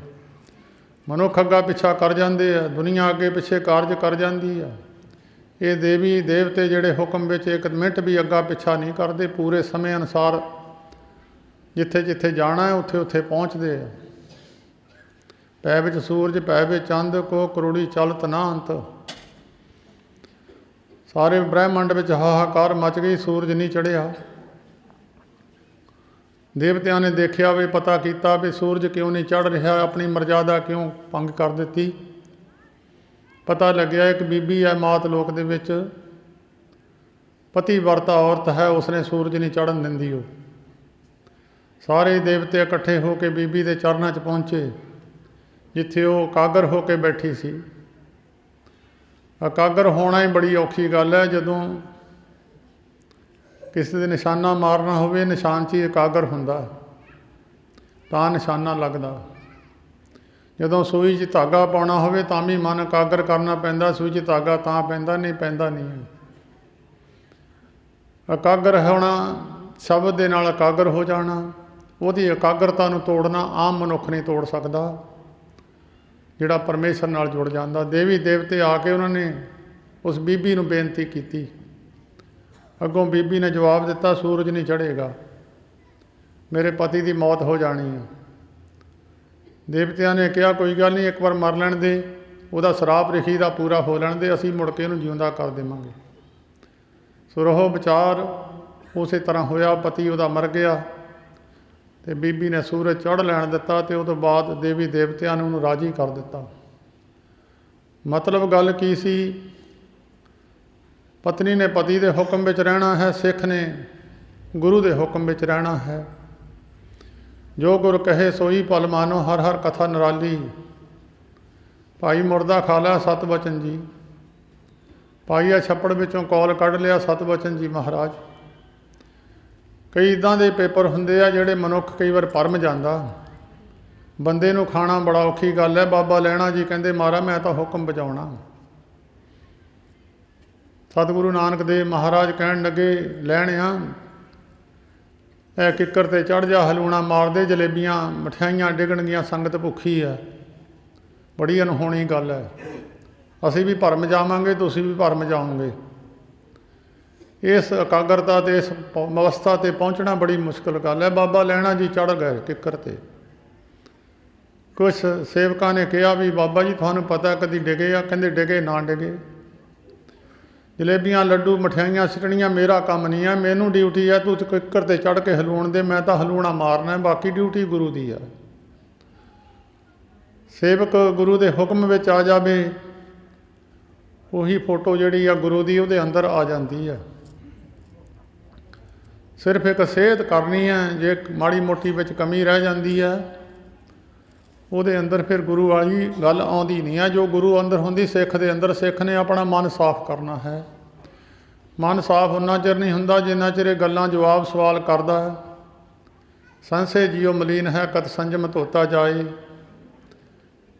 ਮਨੁੱਖ ਅੱਗਾ ਪਿੱਛਾ ਕਰ ਜਾਂਦੇ ਆ, ਦੁਨੀਆ ਅੱਗੇ ਪਿੱਛੇ ਕਾਰਜ ਕਰ ਜਾਂਦੀ ਆ। ਇਹ ਦੇਵੀ ਦੇਵਤੇ ਜਿਹੜੇ ਹੁਕਮ ਵਿੱਚ 1 ਮਿੰਟ ਵੀ ਅੱਗਾ ਪਿੱਛਾ ਨਹੀਂ ਕਰਦੇ, ਪੂਰੇ ਸਮੇਂ ਅਨੁਸਾਰ ਜਿੱਥੇ ਜਿੱਥੇ ਜਾਣਾ ਹੈ ਉੱਥੇ ਉੱਥੇ ਪਹੁੰਚਦੇ ਆ। ਪੈ ਵਿੱਚ ਸੂਰਜ ਪੈ ਵਿੱਚ ਚੰਦ ਕੋ ਕਰੋੜੀ ਚਲਤ ਨਾ ਅੰਤ। ਸਾਰੇ ਬ੍ਰਹਿਮੰਡ ਵਿੱਚ ਹਾਹਾਕਾਰ ਮਚ ਗਈ, ਸੂਰਜ ਨਹੀਂ ਚੜ੍ਹਿਆ। ਦੇਵਤਿਆਂ ਨੇ ਦੇਖਿਆ ਵੀ, ਪਤਾ ਕੀਤਾ ਵੀ ਸੂਰਜ ਕਿਉਂ ਨਹੀਂ ਚੜ੍ਹ ਰਿਹਾ, ਆਪਣੀ ਮਰਜ਼ਾਦਾ ਕਿਉਂ ਭੰਗ ਕਰ ਦਿੱਤੀ। ਪਤਾ ਲੱਗਿਆ ਇੱਕ ਬੀਬੀ ਹੈ ਮਾਤ ਲੋਕ ਦੇ ਵਿੱਚ, ਪਤੀ ਵਰਤਾ ਔਰਤ ਹੈ, ਉਸਨੇ ਸੂਰਜ ਨਹੀਂ ਚੜ੍ਹਨ ਦਿੰਦੀ। ਉਹ ਸਾਰੇ ਦੇਵਤੇ ਇਕੱਠੇ ਹੋ ਕੇ ਬੀਬੀ ਦੇ ਚਰਨਾਂ 'ਚ ਪਹੁੰਚੇ, ਜਿੱਥੇ ਉਹ ਇਕਾਗਰ ਹੋ ਕੇ ਬੈਠੀ ਸੀ। ਇਕਾਗਰ ਹੋਣਾ ਹੀ ਬੜੀ ਔਖੀ ਗੱਲ ਹੈ। ਜਦੋਂ ਕਿਸੇ ਦੇ ਨਿਸ਼ਾਨਾ ਮਾਰਨਾ ਹੋਵੇ, ਨਿਸ਼ਾਨ 'ਚ ਹੀ ਇਕਾਗਰ ਹੁੰਦਾ ਤਾਂ ਨਿਸ਼ਾਨਾ ਲੱਗਦਾ। ਜਦੋਂ ਸੂਈ 'ਚ ਧਾਗਾ ਪਾਉਣਾ ਹੋਵੇ ਤਾਂ ਵੀ ਮਨ ਇਕਾਗਰ ਕਰਨਾ ਪੈਂਦਾ, ਸੂਈ 'ਚ ਧਾਗਾ ਤਾਂ ਪੈਂਦਾ, ਨਹੀਂ ਪੈਂਦਾ ਨਹੀਂ। ਇਕਾਗਰ ਹੋਣਾ, ਸ਼ਬਦ ਦੇ ਨਾਲ ਇਕਾਗਰ ਹੋ ਜਾਣਾ, ਉਹਦੀ ਇਕਾਗਰਤਾ ਨੂੰ ਤੋੜਨਾ ਆਮ ਮਨੁੱਖ ਨਹੀਂ ਤੋੜ ਸਕਦਾ, ਜਿਹੜਾ ਪਰਮੇਸ਼ਰ ਨਾਲ ਜੁੜ ਜਾਂਦਾ। ਦੇਵੀ ਦੇਵਤੇ ਆ ਕੇ ਉਹਨਾਂ ਨੇ ਉਸ ਬੀਬੀ ਨੂੰ ਬੇਨਤੀ ਕੀਤੀ। ਅੱਗੋਂ ਬੀਬੀ ਨੇ ਜਵਾਬ ਦਿੱਤਾ, ਸੂਰਜ ਨਹੀਂ ਚੜ੍ਹੇਗਾ, ਮੇਰੇ ਪਤੀ ਦੀ ਮੌਤ ਹੋ ਜਾਣੀ ਹੈ। ਦੇਵਤਿਆਂ ਨੇ ਕਿਹਾ, ਕੋਈ ਗੱਲ ਨਹੀਂ, ਇੱਕ ਵਾਰ ਮਰ ਲੈਣ ਦੇ, ਉਹਦਾ ਸਰਾਪ ਰਿਖੀ ਦਾ ਪੂਰਾ ਹੋ ਲੈਣ ਦੇ, ਅਸੀਂ ਮੁੜ ਕੇ ਉਹਨੂੰ ਜਿਉਂਦਾ ਕਰ ਦੇਵਾਂਗੇ। ਸੋ ਰਹੋ ਵਿਚਾਰ ਉਸੇ ਤਰ੍ਹਾਂ ਹੋਇਆ। ਪਤੀ ਉਹਦਾ ਮਰ ਗਿਆ ਅਤੇ ਬੀਬੀ ਨੇ ਸੂਰਜ ਚੜ੍ਹ ਲੈਣ ਦਿੱਤਾ, ਅਤੇ ਉਹ ਤੋਂ ਬਾਅਦ ਦੇਵੀ ਦੇਵਤਿਆਂ ਨੇ ਉਹਨੂੰ ਰਾਜੀ ਕਰ ਦਿੱਤਾ। ਮਤਲਬ ਗੱਲ ਕੀ ਸੀ? ਪਤਨੀ ਨੇ ਪਤੀ ਦੇ ਹੁਕਮ ਵਿੱਚ ਰਹਿਣਾ ਹੈ, ਸਿੱਖ ਨੇ ਗੁਰੂ ਦੇ ਹੁਕਮ ਵਿੱਚ ਰਹਿਣਾ ਹੈ। ਜੋ ਗੁਰ ਕਹੇ ਸੋਈ ਭਲ ਮਾਨੋ, ਹਰ ਹਰ ਕਥਾ ਨਿਰਾਲੀ। ਭਾਈ ਮੁਰਦਾ ਖਾ ਲਿਆ ਸਤ ਬਚਨ ਜੀ। ਪਾਈਆ ਛੱਪੜ ਵਿੱਚੋਂ ਕੌਲ ਕੱਢ ਲਿਆ ਸਤ ਬਚਨ ਜੀ ਮਹਾਰਾਜ। ਕਈ ਇੱਦਾਂ ਦੇ ਪੇਪਰ ਹੁੰਦੇ ਆ ਜਿਹੜੇ ਮਨੁੱਖ ਕਈ ਵਾਰ ਭਰਮ ਜਾਂਦਾ। ਬੰਦੇ ਨੂੰ ਖਾਣਾ ਬੜਾ ਔਖੀ ਗੱਲ ਹੈ। ਬਾਬਾ ਲਹਿਣਾ ਜੀ ਕਹਿੰਦੇ, ਮਹਾਰਾਜ ਮੈਂ ਤਾਂ ਹੁਕਮ ਬਜਾਉਣਾ। सतगुरु नानक देव महाराज कहन लगे, लैणिया ਇਹ ਕਿੱਕਰ ਤੇ ਚੜ੍ਹ ਜਾ, ਹਲੂਣਾ ਮਾਰਦੇ, ਜਲੇਬੀਆਂ ਮਠਿਆਈਆਂ ਡਿੱਗਣਗੀਆਂ, ਸੰਗਤ ਭੁੱਖੀ ਹੈ। ਬੜੀ ਅਨਹੋਣੀ ਗੱਲ ਹੈ। ਅਸੀਂ ਵੀ ਭਰਮ ਜਾਵਾਂਗੇ, ਤੁਸੀਂ ਵੀ ਭਰਮ ਜਾਓਗੇ। ਇਸ ਇਕਾਗਰਤਾ ਤੇ ਇਸ ਅਵਸਥਾ ਤੇ ਪਹੁੰਚਣਾ ਬੜੀ ਮੁਸ਼ਕਿਲ ਗੱਲ ਹੈ। ਬਾਬਾ ਲਹਿਣਾ ਜੀ ਚੜ੍ਹ ਗਏ ਕਿੱਕਰ ਤੇ। ਕੁਛ ਸੇਵਕਾਂ ਨੇ ਕਿਹਾ ਵੀ ਬਾਬਾ ਜੀ ਤੁਹਾਨੂੰ ਪਤਾ ਕਦੀ ਡਿੱਗੇ ਆ? ਕਹਿੰਦੇ ਡਿੱਗੇ ਨਾ ਡਿੱਗੇ। ਜਲੇਬੀਆਂ ਲੱਡੂ ਮਠਿਆਈਆਂ ਸਿੱਟਣੀਆਂ ਮੇਰਾ ਕੰਮ ਨਹੀਂ ਹੈ, ਮੈਨੂੰ ਡਿਊਟੀ ਹੈ ਤੂੰ ਕਿੱਕਰ ਤੇ ਚੜ੍ਹ ਕੇ ਹਲੂਣ ਦੇ, ਮੈਂ ਤਾਂ ਹਲੂਣਾ ਮਾਰਨਾ, ਬਾਕੀ ਡਿਊਟੀ ਗੁਰੂ ਦੀ ਆ। ਸੇਵਕ ਗੁਰੂ ਦੇ ਹੁਕਮ ਵਿੱਚ ਆ ਜਾਵੇ, ਉਹੀ ਫੋਟੋ ਜਿਹੜੀ ਆ ਗੁਰੂ ਦੀ ਉਹਦੇ ਅੰਦਰ ਆ ਜਾਂਦੀ ਆ। ਸਿਰਫ ਇੱਕ ਸੇਧ ਕਰਨੀ ਹੈ, ਜੇ ਮਾੜੀ ਮੋਟੀ ਵਿੱਚ ਕਮੀ ਰਹਿ ਜਾਂਦੀ ਹੈ ਉਹਦੇ ਅੰਦਰ ਫਿਰ ਗੁਰੂ ਵਾਲੀ ਗੱਲ ਆਉਂਦੀ ਨਹੀਂ ਹੈ। ਜੋ ਗੁਰੂ ਅੰਦਰ ਹੁੰਦੀ ਸਿੱਖ ਦੇ ਅੰਦਰ, ਸਿੱਖ ਨੇ ਆਪਣਾ ਮਨ ਸਾਫ਼ ਕਰਨਾ ਹੈ। ਮਨ ਸਾਫ਼ ਉਨਾ ਚਿਰ ਨਹੀਂ ਹੁੰਦਾ ਜਿੰਨਾ ਚਿਰ ਇਹ ਗੱਲਾਂ ਜਵਾਬ ਸਵਾਲ ਕਰਦਾ ਹੈ। ਸੰਸੇ ਜੀਓ ਮਲੀਨ ਹੈ ਕਤ ਸੰਜਮ ਧੋਤਾ ਜਾਏ।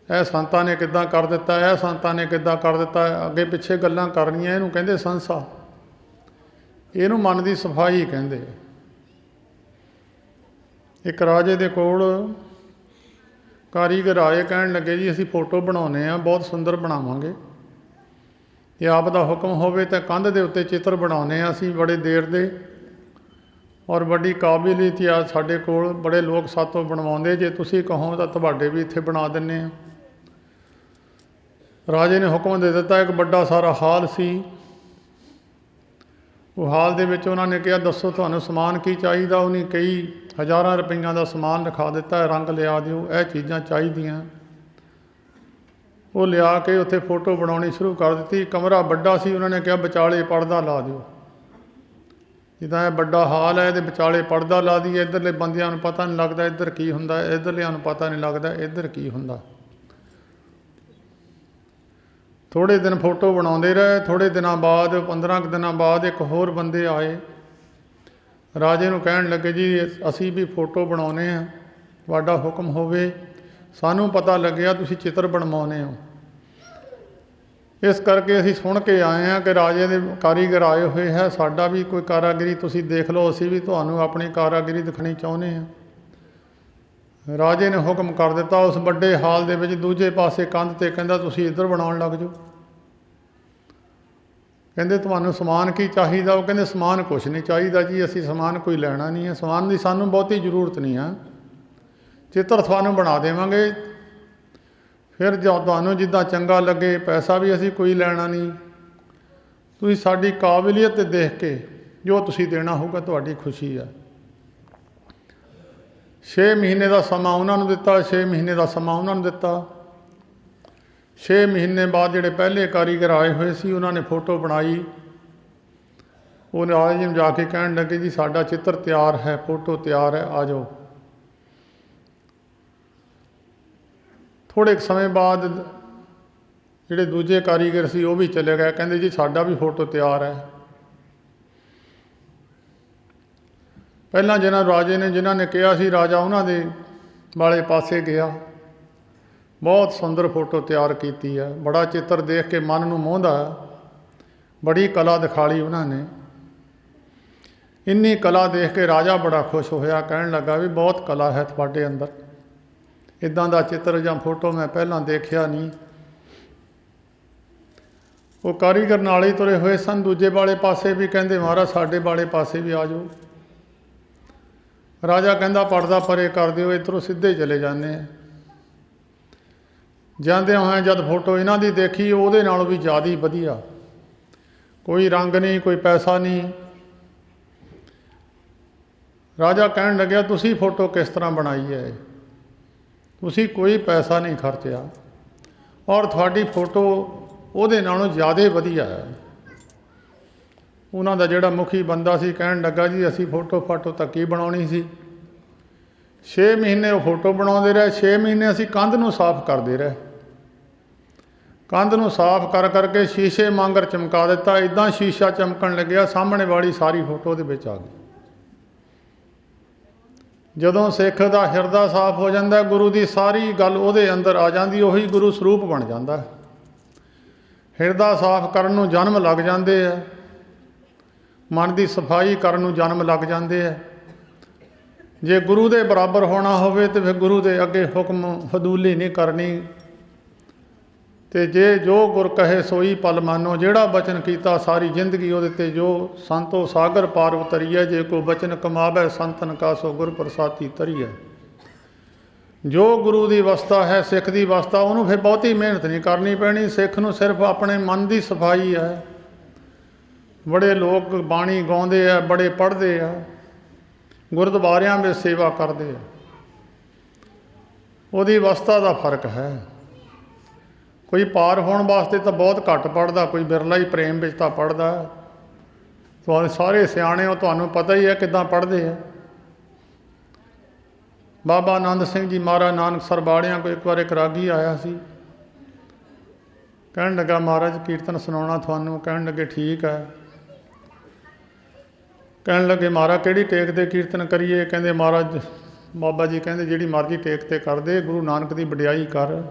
ਇਹ ਸੰਤਾਂ ਨੇ ਕਿੱਦਾਂ ਕਰ ਦਿੱਤਾ, ਇਹ ਸੰਤਾਂ ਨੇ ਕਿੱਦਾਂ ਕਰ ਦਿੱਤਾ, ਅੱਗੇ ਪਿੱਛੇ ਗੱਲਾਂ ਕਰਨੀਆਂ, ਇਹਨੂੰ ਕਹਿੰਦੇ ਸੰਸਾ। ਇਹਨੂੰ ਮਨ ਦੀ ਸਫਾਈ ਕਹਿੰਦੇ। ਇੱਕ ਰਾਜੇ ਦੇ ਕੋਲ ਕਾਰੀਗਰ ਆਏ, ਕਹਿਣ ਲੱਗੇ ਜੀ ਅਸੀਂ ਫੋਟੋ ਬਣਾਉਂਦੇ ਹਾਂ, ਬਹੁਤ ਸੁੰਦਰ ਬਣਾਵਾਂਗੇ, ਜੇ ਆਪ ਦਾ ਹੁਕਮ ਹੋਵੇ ਤਾਂ ਕੰਧ ਦੇ ਉੱਤੇ ਚਿੱਤਰ ਬਣਾਉਂਦੇ ਹਾਂ ਅਸੀਂ ਬੜੇ ਦੇਰ ਦੇ, ਔਰ ਵੱਡੀ ਕਾਬਲੀਅਤ ਆ ਸਾਡੇ ਕੋਲ, ਬੜੇ ਲੋਕ ਸਾਤੋਂ ਬਣਵਾਉਂਦੇ, ਜੇ ਤੁਸੀਂ ਕਹੋ ਤਾਂ ਤੁਹਾਡੇ ਵੀ ਇੱਥੇ ਬਣਾ ਦਿੰਦੇ ਹਾਂ। ਰਾਜੇ ਨੇ ਹੁਕਮ ਦੇ ਦਿੱਤਾ। ਇੱਕ ਵੱਡਾ ਸਾਰਾ ਹਾਲ ਸੀ। ਉਹ ਹਾਲ ਦੇ ਵਿੱਚ ਉਹਨਾਂ ਨੇ ਕਿਹਾ ਦੱਸੋ ਤੁਹਾਨੂੰ ਸਮਾਨ ਕੀ ਚਾਹੀਦਾ? ਉਹਨੇ ਕਈ ਹਜ਼ਾਰਾਂ ਰੁਪਈਆਂ ਦਾ ਸਮਾਨ ਲਿਖਾ ਦਿੱਤਾ, ਰੰਗ ਲਿਆ ਦਿਓ, ਇਹ ਚੀਜ਼ਾਂ ਚਾਹੀਦੀਆਂ। ਉਹ ਲਿਆ ਕੇ ਉੱਥੇ ਫੋਟੋ ਬਣਾਉਣੀ ਸ਼ੁਰੂ ਕਰ ਦਿੱਤੀ। ਕਮਰਾ ਵੱਡਾ ਸੀ, ਉਹਨਾਂ ਨੇ ਕਿਹਾ ਵਿਚਾਲੇ ਪਰਦਾ ਲਾ ਦਿਓ। ਜਿੱਦਾਂ ਇਹ ਵੱਡਾ ਹਾਲ ਹੈ, ਇਹਦੇ ਵਿਚਾਲੇ ਪਰਦਾ ਲਾ ਦਈਏ, ਇੱਧਰਲੇ ਬੰਦਿਆਂ ਨੂੰ ਪਤਾ ਨਹੀਂ ਲੱਗਦਾ ਇੱਧਰ ਕੀ ਹੁੰਦਾ, ਇੱਧਰਲਿਆਂ ਨੂੰ ਪਤਾ ਨਹੀਂ ਲੱਗਦਾ ਇੱਧਰ ਕੀ ਹੁੰਦਾ। ਥੋੜ੍ਹੇ ਦਿਨ ਫੋਟੋ ਬਣਾਉਂਦੇ ਰਹੇ। ਥੋੜ੍ਹੇ ਦਿਨਾਂ ਬਾਅਦ, 15 ਕੁ ਦਿਨਾਂ ਬਾਅਦ ਇੱਕ ਹੋਰ ਬੰਦੇ ਆਏ, ਰਾਜੇ ਨੂੰ ਕਹਿਣ ਲੱਗੇ ਜੀ ਅਸੀਂ ਵੀ ਫੋਟੋ ਬਣਾਉਂਦੇ ਹਾਂ, ਤੁਹਾਡਾ ਹੁਕਮ ਹੋਵੇ। ਸਾਨੂੰ ਪਤਾ ਲੱਗਿਆ ਤੁਸੀਂ ਚਿੱਤਰ ਬਣਵਾਉਂਦੇ ਹੋ, ਇਸ ਕਰਕੇ ਅਸੀਂ ਸੁਣ ਕੇ ਆਏ ਹਾਂ ਕਿ ਰਾਜੇ ਦੇ ਕਾਰੀਗਰ ਆਏ ਹੋਏ ਹੈ, ਸਾਡਾ ਵੀ ਕੋਈ ਕਾਰਾਗਰੀ ਤੁਸੀਂ ਦੇਖ ਲਓ, ਅਸੀਂ ਵੀ ਤੁਹਾਨੂੰ ਆਪਣੀ ਕਾਰਾਗਰੀ ਦਿਖਾਉਣੀ ਚਾਹੁੰਦੇ ਹਾਂ। ਰਾਜੇ ਨੇ ਹੁਕਮ ਕਰ ਦਿੱਤਾ। ਉਸ ਵੱਡੇ ਹਾਲ ਦੇ ਵਿੱਚ ਦੂਜੇ ਪਾਸੇ ਕੰਧ 'ਤੇ ਕਹਿੰਦਾ ਤੁਸੀਂ ਇੱਧਰ ਬਣਾਉਣ ਲੱਗ ਜਾਓ। ਕਹਿੰਦੇ ਤੁਹਾਨੂੰ ਸਮਾਨ ਕੀ ਚਾਹੀਦਾ? ਉਹ ਕਹਿੰਦੇ ਸਮਾਨ ਕੁਛ ਨਹੀਂ ਚਾਹੀਦਾ ਜੀ, ਅਸੀਂ ਸਮਾਨ ਕੋਈ ਲੈਣਾ ਨਹੀਂ ਹੈ, ਸਮਾਨ ਦੀ ਸਾਨੂੰ ਬਹੁਤੀ ਜ਼ਰੂਰਤ ਨਹੀਂ ਆ, ਚਿੱਤਰ ਤੁਹਾਨੂੰ ਬਣਾ ਦੇਵਾਂਗੇ, ਫਿਰ ਜੋ ਤੁਹਾਨੂੰ ਜਿੱਦਾਂ ਚੰਗਾ ਲੱਗੇ, ਪੈਸਾ ਵੀ ਅਸੀਂ ਕੋਈ ਲੈਣਾ ਨਹੀਂ, ਤੁਸੀਂ ਸਾਡੀ ਕਾਬਲੀਅਤ ਦੇਖ ਕੇ ਜੋ ਤੁਸੀਂ ਦੇਣਾ ਹੋਊਗਾ ਤੁਹਾਡੀ ਖੁਸ਼ੀ ਆ। 6 ਮਹੀਨੇ ਦਾ ਸਮਾਂ ਉਹਨਾਂ ਨੂੰ ਦਿੱਤਾ। 6 ਮਹੀਨੇ ਦਾ ਸਮਾਂ ਉਹਨਾਂ ਨੂੰ ਦਿੱਤਾ। 6 ਮਹੀਨੇ ਬਾਅਦ ਜਿਹੜੇ ਪਹਿਲੇ ਕਾਰੀਗਰ ਆਏ ਹੋਏ ਸੀ ਉਹਨਾਂ ਨੇ ਫੋਟੋ ਬਣਾਈ। ਉਹ ਰਾਜੇ ਨੂੰ ਜਾ ਕੇ ਕਹਿਣ ਲੱਗੇ ਜੀ ਸਾਡਾ ਚਿੱਤਰ ਤਿਆਰ ਹੈ, ਫੋਟੋ ਤਿਆਰ ਹੈ, ਆ ਜਾਓ। ਥੋੜ੍ਹੇ ਕੁ ਸਮੇਂ ਬਾਅਦ ਜਿਹੜੇ ਦੂਜੇ ਕਾਰੀਗਰ ਸੀ ਉਹ ਵੀ ਚਲੇ ਗਏ। ਕਹਿੰਦੇ ਜੀ ਸਾਡਾ ਵੀ ਫੋਟੋ ਤਿਆਰ ਹੈ। ਪਹਿਲਾਂ ਰਾਜੇ ਨੇ ਜਿਨ੍ਹਾਂ ਨੇ ਕਿਹਾ ਸੀ, ਰਾਜਾ ਉਹਨਾਂ ਦੇ ਵਾਲੇ ਪਾਸੇ ਗਿਆ। ਬਹੁਤ ਸੁੰਦਰ ਫੋਟੋ ਤਿਆਰ ਕੀਤੀ ਹੈ, ਬੜਾ ਚਿੱਤਰ ਦੇਖ ਕੇ ਮਨ ਨੂੰ ਮੋਹਦਾ, ਬੜੀ ਕਲਾ ਦਿਖਾ ਲਈ ਉਹਨਾਂ ਨੇ। ਇੰਨੀ ਕਲਾ ਦੇਖ ਕੇ ਰਾਜਾ ਬੜਾ ਖੁਸ਼ ਹੋਇਆ, ਕਹਿਣ ਲੱਗਾ ਵੀ ਬਹੁਤ ਕਲਾ ਹੈ ਤੁਹਾਡੇ ਅੰਦਰ, ਇੱਦਾਂ ਦਾ ਚਿੱਤਰ ਜਾਂ ਫੋਟੋ ਮੈਂ ਪਹਿਲਾਂ ਦੇਖਿਆ ਨਹੀਂ। ਉਹ ਕਾਰੀਗਰ ਨਾਲ ਹੀ ਤੁਰੇ ਹੋਏ ਸਨ। ਦੂਜੇ ਵਾਲੇ ਪਾਸੇ ਵੀ ਕਹਿੰਦੇ ਮਹਾਰਾਜ ਸਾਡੇ ਵਾਲੇ ਪਾਸੇ ਵੀ ਆ ਜਾਓ। ਰਾਜਾ ਕਹਿੰਦਾ ਪਰਦਾ ਪਰੇ ਕਰ ਦਿਓ, ਇੱਧਰੋਂ ਸਿੱਧੇ ਚਲੇ ਜਾਂਦੇ ਆ। ਜਾਂਦਿਆਂ ਹੋਇਆਂ ਜਦ ਫੋਟੋ ਇਹਨਾਂ ਦੀ ਦੇਖੀ, ਉਹਦੇ ਨਾਲੋਂ ਵੀ ਜ਼ਿਆਦਾ ਹੀ ਵਧੀਆ, ਕੋਈ ਰੰਗ ਨਹੀਂ, ਕੋਈ ਪੈਸਾ ਨਹੀਂ। ਰਾਜਾ ਕਹਿਣ ਲੱਗਿਆ ਤੁਸੀਂ ਫੋਟੋ ਕਿਸ ਤਰ੍ਹਾਂ ਬਣਾਈ ਹੈ? ਤੁਸੀਂ ਕੋਈ ਪੈਸਾ ਨਹੀਂ ਖਰਚਿਆ ਔਰ ਤੁਹਾਡੀ ਫੋਟੋ ਉਹਦੇ ਨਾਲੋਂ ਜ਼ਿਆਦਾ ਵਧੀਆ ਹੈ। ਉਹਨਾਂ ਦਾ ਜਿਹੜਾ ਮੁਖੀ ਬੰਦਾ ਸੀ ਕਹਿਣ ਲੱਗਾ ਜੀ ਅਸੀਂ ਫੋਟੋ ਧੱਕੀ ਬਣਾਉਣੀ ਸੀ। 6 ਮਹੀਨੇ ਉਹ ਫੋਟੋ ਬਣਾਉਂਦੇ ਰਹੇ। 6 ਮਹੀਨੇ ਅਸੀਂ ਕੰਧ ਨੂੰ ਸਾਫ਼ ਕਰਦੇ ਰਹੇ। ਕੰਧ ਨੂੰ ਸਾਫ਼ ਕਰ ਕਰਕੇ ਸ਼ੀਸ਼ੇ ਵਾਂਗਰ ਚਮਕਾ ਦਿੱਤਾ। ਇੱਦਾਂ ਸ਼ੀਸ਼ਾ ਚਮਕਣ ਲੱਗਿਆ, ਸਾਹਮਣੇ ਵਾਲੀ ਸਾਰੀ ਫੋਟੋ ਉਹਦੇ ਵਿੱਚ ਆ ਗਈ। ਜਦੋਂ ਸਿੱਖ ਦਾ ਹਿਰਦਾ ਸਾਫ਼ ਹੋ ਜਾਂਦਾ, ਗੁਰੂ ਦੀ ਸਾਰੀ ਗੱਲ ਉਹਦੇ ਅੰਦਰ ਆ ਜਾਂਦੀ, ਉਹੀ ਗੁਰੂ ਸਰੂਪ ਬਣ ਜਾਂਦਾ। ਹਿਰਦਾ ਸਾਫ਼ ਕਰਨ ਨੂੰ ਜਨਮ ਲੱਗ ਜਾਂਦੇ ਆ, ਮਨ ਦੀ ਸਫਾਈ ਕਰਨ ਨੂੰ ਜਨਮ ਲੱਗ ਜਾਂਦੇ ਆ। ਜੇ ਗੁਰੂ ਦੇ ਬਰਾਬਰ ਹੋਣਾ ਹੋਵੇ ਤਾਂ ਫਿਰ ਗੁਰੂ ਦੇ ਅੱਗੇ ਹੁਕਮ ਫਜ਼ੂਲੀ ਨਹੀਂ ਕਰਨੀ। ਅਤੇ ਜੇ ਜੋ ਗੁਰ ਕਹੇ ਸੋਈ ਪਲ ਮਾਨੋ, ਜਿਹੜਾ ਬਚਨ ਕੀਤਾ ਸਾਰੀ ਜ਼ਿੰਦਗੀ ਉਹਦੇ 'ਤੇ ਜੋ ਸੰਤੋ ਸਾਗਰ ਪਾਰ ਉਤਰੀਐ, ਜੇ ਕੋ ਬਚਨ ਕਮਾਵੈ ਸੰਤਨ ਕਾ ਸੋ ਗੁਰ ਪ੍ਰਸਾਦੀ ਤਰੀਐ। ਜੋ ਗੁਰੂ ਦੀ ਅਵਸਥਾ ਹੈ, ਸਿੱਖ ਦੀ ਅਵਸਥਾ, ਉਹਨੂੰ ਫਿਰ ਬਹੁਤੀ ਮਿਹਨਤ ਨਹੀਂ ਕਰਨੀ ਪੈਣੀ। ਸਿੱਖ ਨੂੰ ਸਿਰਫ ਆਪਣੇ ਮਨ ਦੀ ਸਫਾਈ ਹੈ। ਬੜੇ ਲੋਕ ਬਾਣੀ ਗਾਉਂਦੇ ਆ, ਬੜੇ ਪੜ੍ਹਦੇ ਆ, ਗੁਰਦੁਆਰਿਆਂ ਵਿੱਚ ਸੇਵਾ ਕਰਦੇ ਆ, ਉਹਦੀ ਅਵਸਥਾ ਦਾ ਫਰਕ ਹੈ। ਕੋਈ ਪਾਰ ਹੋਣ ਵਾਸਤੇ ਤਾਂ ਬਹੁਤ ਘੱਟ ਪੜ੍ਹਦਾ, ਕੋਈ ਬਿਰਲਾ ਹੀ ਪ੍ਰੇਮ ਵਿੱਚ ਤਾਂ ਪੜ੍ਹਦਾ। ਤੁਹਾਨੂੰ ਸਾਰੇ ਸਿਆਣੇ ਹੋ, ਤੁਹਾਨੂੰ ਪਤਾ ਹੀ ਹੈ ਕਿੱਦਾਂ ਪੜ੍ਹਦੇ ਆ। ਬਾਬਾ ਆਨੰਦ ਸਿੰਘ ਜੀ ਮਹਾਰਾਜ ਨਾਨਕਸਰ ਬਾੜਿਆਂ ਕੋਲ ਇੱਕ ਵਾਰ ਇੱਕ ਰਾਗੀ ਆਇਆ ਸੀ, ਕਹਿਣ ਲੱਗਾ ਮਹਾਰਾਜ ਕੀਰਤਨ ਸੁਣਾਉਣਾ ਤੁਹਾਨੂੰ। ਕਹਿਣ ਲੱਗੇ ਠੀਕ ਹੈ। ਕਹਿਣ ਲੱਗੇ ਮਹਾਰਾਜ ਕਿਹੜੀ ਟੇਕ 'ਤੇ ਕੀਰਤਨ ਕਰੀਏ? ਕਹਿੰਦੇ ਮਹਾਰਾਜ ਬਾਬਾ ਜੀ ਕਹਿੰਦੇ ਜਿਹੜੀ ਮਰਜ਼ੀ ਟੇਕ 'ਤੇ ਕਰਦੇ, ਗੁਰੂ ਨਾਨਕ ਦੀ ਵਡਿਆਈ ਕਰ।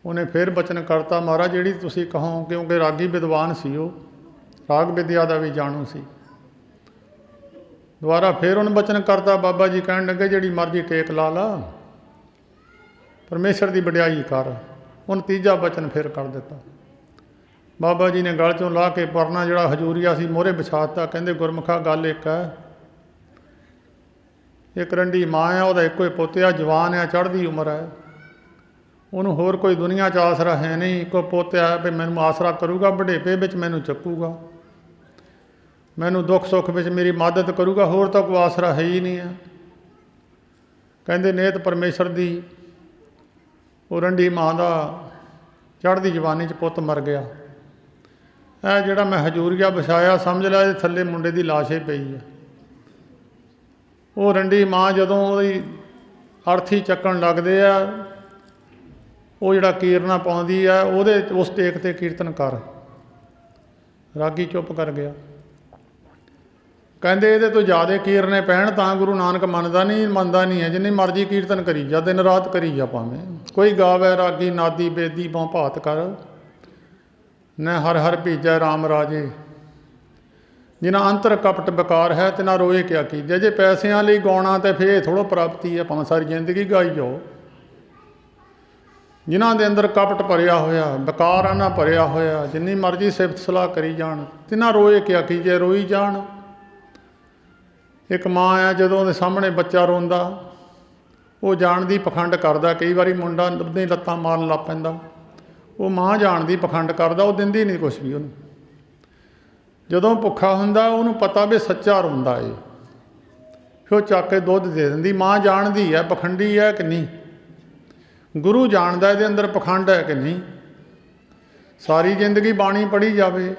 ਉਹਨੇ ਫਿਰ ਬਚਨ ਕਰਤਾ ਮਹਾਰਾਜ ਜਿਹੜੀ ਤੁਸੀਂ ਕਹੋ, ਕਿਉਂਕਿ ਰਾਗੀ ਵਿਦਵਾਨ ਸੀ, ਉਹ ਰਾਗ ਵਿਦਿਆ ਦਾ ਵੀ ਜਾਣੂ ਸੀ। ਦੁਬਾਰਾ ਫਿਰ ਉਹਨੇ ਬਚਨ ਕਰਤਾ। ਬਾਬਾ ਜੀ ਕਹਿਣ ਲੱਗੇ ਜਿਹੜੀ ਮਰਜ਼ੀ ਟੇਕ ਲਾ ਲਾ, ਪਰਮੇਸ਼ਰ ਦੀ ਵਡਿਆਈ ਕਰ। ਉਹਨੇ ਤੀਜਾ ਬਚਨ ਫਿਰ ਕਰ ਦਿੱਤਾ। ਬਾਬਾ ਜੀ ਨੇ ਗਲ 'ਚੋਂ ਲਾਹ ਕੇ ਪਰਨਾ ਜਿਹੜਾ ਹਜੂਰੀਆ ਸੀ ਮੋਹਰੇ ਵਿਛਾ ਦਿੱਤਾ। ਕਹਿੰਦੇ ਗੁਰਮੁਖਾ ਗੱਲ ਇੱਕ ਹੈ, ਇੱਕ ਰੰਡੀ ਮਾਂ ਹੈ, ਉਹਦਾ ਇੱਕੋ ਹੀ ਪੁੱਤ ਆ, ਜਵਾਨ ਆ, ਚੜ੍ਹਦੀ ਉਮਰ ਹੈ, ਉਹਨੂੰ ਹੋਰ ਕੋਈ ਦੁਨੀਆ 'ਚ ਆਸਰਾ ਹੈ ਨਹੀਂ। ਇੱਕੋ ਪੁੱਤ ਆ ਵੀ ਮੈਨੂੰ ਆਸਰਾ ਕਰੂਗਾ, ਬੁਢੇਪੇ ਵਿੱਚ ਮੈਨੂੰ ਚੱਕੂਗਾ, ਮੈਨੂੰ ਦੁੱਖ ਸੁੱਖ ਵਿੱਚ ਮੇਰੀ ਮਦਦ ਕਰੂਗਾ, ਹੋਰ ਤਾਂ ਕੋਈ ਆਸਰਾ ਹੈ ਹੀ ਨਹੀਂ ਹੈ। ਕਹਿੰਦੇ ਨੇਤ ਪਰਮੇਸ਼ਰ ਦੀ ਉਹ ਰੰਡੀ ਮਾਂ ਦਾ ਚੜ੍ਹਦੀ ਜਵਾਨੀ 'ਚ ਪੁੱਤ ਮਰ ਗਿਆ। ਇਹ ਜਿਹੜਾ ਮੈਂ ਹਜੂਰੀਆ ਵਿਛਾਇਆ, ਸਮਝ ਲਿਆ ਇਹਦੇ ਥੱਲੇ ਮੁੰਡੇ ਦੀ ਲਾਸ਼ ਹੀ ਪਈ ਹੈ। ਉਹ ਰੰਡੀ ਮਾਂ ਜਦੋਂ ਉਹਦੀ ਅਰਥੀ ਚੱਕਣ ਲੱਗਦੇ ਆ, ਉਹ ਜਿਹੜਾ ਕੀਰਨਾ ਪਾਉਂਦੀ ਆ, ਉਹਦੇ ਉਸ ਟੇਕ 'ਤੇ ਕੀਰਤਨ ਕਰ। ਰਾਗੀ ਚੁੱਪ ਕਰ ਗਿਆ। ਕਹਿੰਦੇ ਇਹਦੇ ਤੋਂ ਜ਼ਿਆਦਾ ਕੀਰਨੇ ਪੈਣ ਤਾਂ ਗੁਰੂ ਨਾਨਕ ਮੰਨਦਾ ਨਹੀਂ ਹੈ। ਜਿੰਨੀ ਮਰਜ਼ੀ ਕੀਰਤਨ ਕਰੀ ਜਾ, ਦਿਨ ਰਾਤ ਕਰੀ ਜਾ, ਭਾਵੇਂ ਕੋਈ ਗਾਵੇ ਰਾਗੀ ਨਾਦੀ ਬੇਦੀ ਬਹੁ ਭਾਤ ਕਰ, ਨ ਹਰ ਹਰ ਭੀਜੈ ਰਾਮ ਰਾਜੇ। ਜਿਨ੍ਹਾਂ ਅੰਤਰ ਕਪਟ ਬਕਾਰ ਹੈ ਤੇ ਨਾ ਰੋਏ ਕਿਆ ਕੀਜੈ। ਜੇ ਪੈਸਿਆਂ ਲਈ ਗਾਉਣਾ ਤਾਂ ਫਿਰ ਇਹ ਥੋੜ੍ਹਾ ਪ੍ਰਾਪਤੀ ਹੈ, ਭਾਵੇਂ ਸਾਰੀ ਜ਼ਿੰਦਗੀ ਗਾਈ ਜਾਓ। ਜਿਨ੍ਹਾਂ ਦੇ ਅੰਦਰ ਕਪਟ ਭਰਿਆ ਹੋਇਆ, ਬਕਾਰਾਂ ਨਾਲ ਭਰਿਆ ਹੋਇਆ, ਜਿੰਨੀ ਮਰਜ਼ੀ ਸਿਫਤ ਸਲਾਹ ਕਰੀ ਜਾਣ, ਤਿਨਾਂ ਰੋਏ ਕਿਆ ਕੀਜੈ, ਰੋਈ ਜਾਣ। ਇੱਕ ਮਾਂ ਆ, ਜਦੋਂ ਉਹਦੇ ਸਾਹਮਣੇ ਬੱਚਾ ਰੋਂਦਾ, ਉਹ ਜਾਣ ਦੀ ਪਖੰਡ ਕਰਦਾ। ਕਈ ਵਾਰੀ ਮੁੰਡਾ ਆਪਣੀ ਲੱਤਾਂ ਮਾਰਨ ਲੱਗ ਪੈਂਦਾ, ਉਹ ਮਾਂ ਜਾਣ ਦੀ ਪਖੰਡ ਕਰਦਾ, ਉਹ ਦਿੰਦੀ ਨਹੀਂ ਕੁਛ ਵੀ ਉਹਨੂੰ। ਜਦੋਂ ਭੁੱਖਾ ਹੁੰਦਾ ਉਹਨੂੰ ਪਤਾ ਵੀ ਸੱਚਾ ਰੋਂਦਾ ਏ, ਫਿਰ ਉਹ ਚੱਕ ਕੇ ਦੁੱਧ ਦੇ ਦਿੰਦੀ। ਮਾਂ ਜਾਣਦੀ ਹੈ ਪਖੰਡੀ ਹੈ ਕਿ ਨਹੀਂ, ਗੁਰੂ ਜਾਣਦਾ ਇਹਦੇ ਅੰਦਰ ਪਖੰਡ ਹੈ ਕਿ ਨਹੀਂ। ਸਾਰੀ ਜ਼ਿੰਦਗੀ ਬਾਣੀ ਪੜ੍ਹੀ ਜਾਵੇ,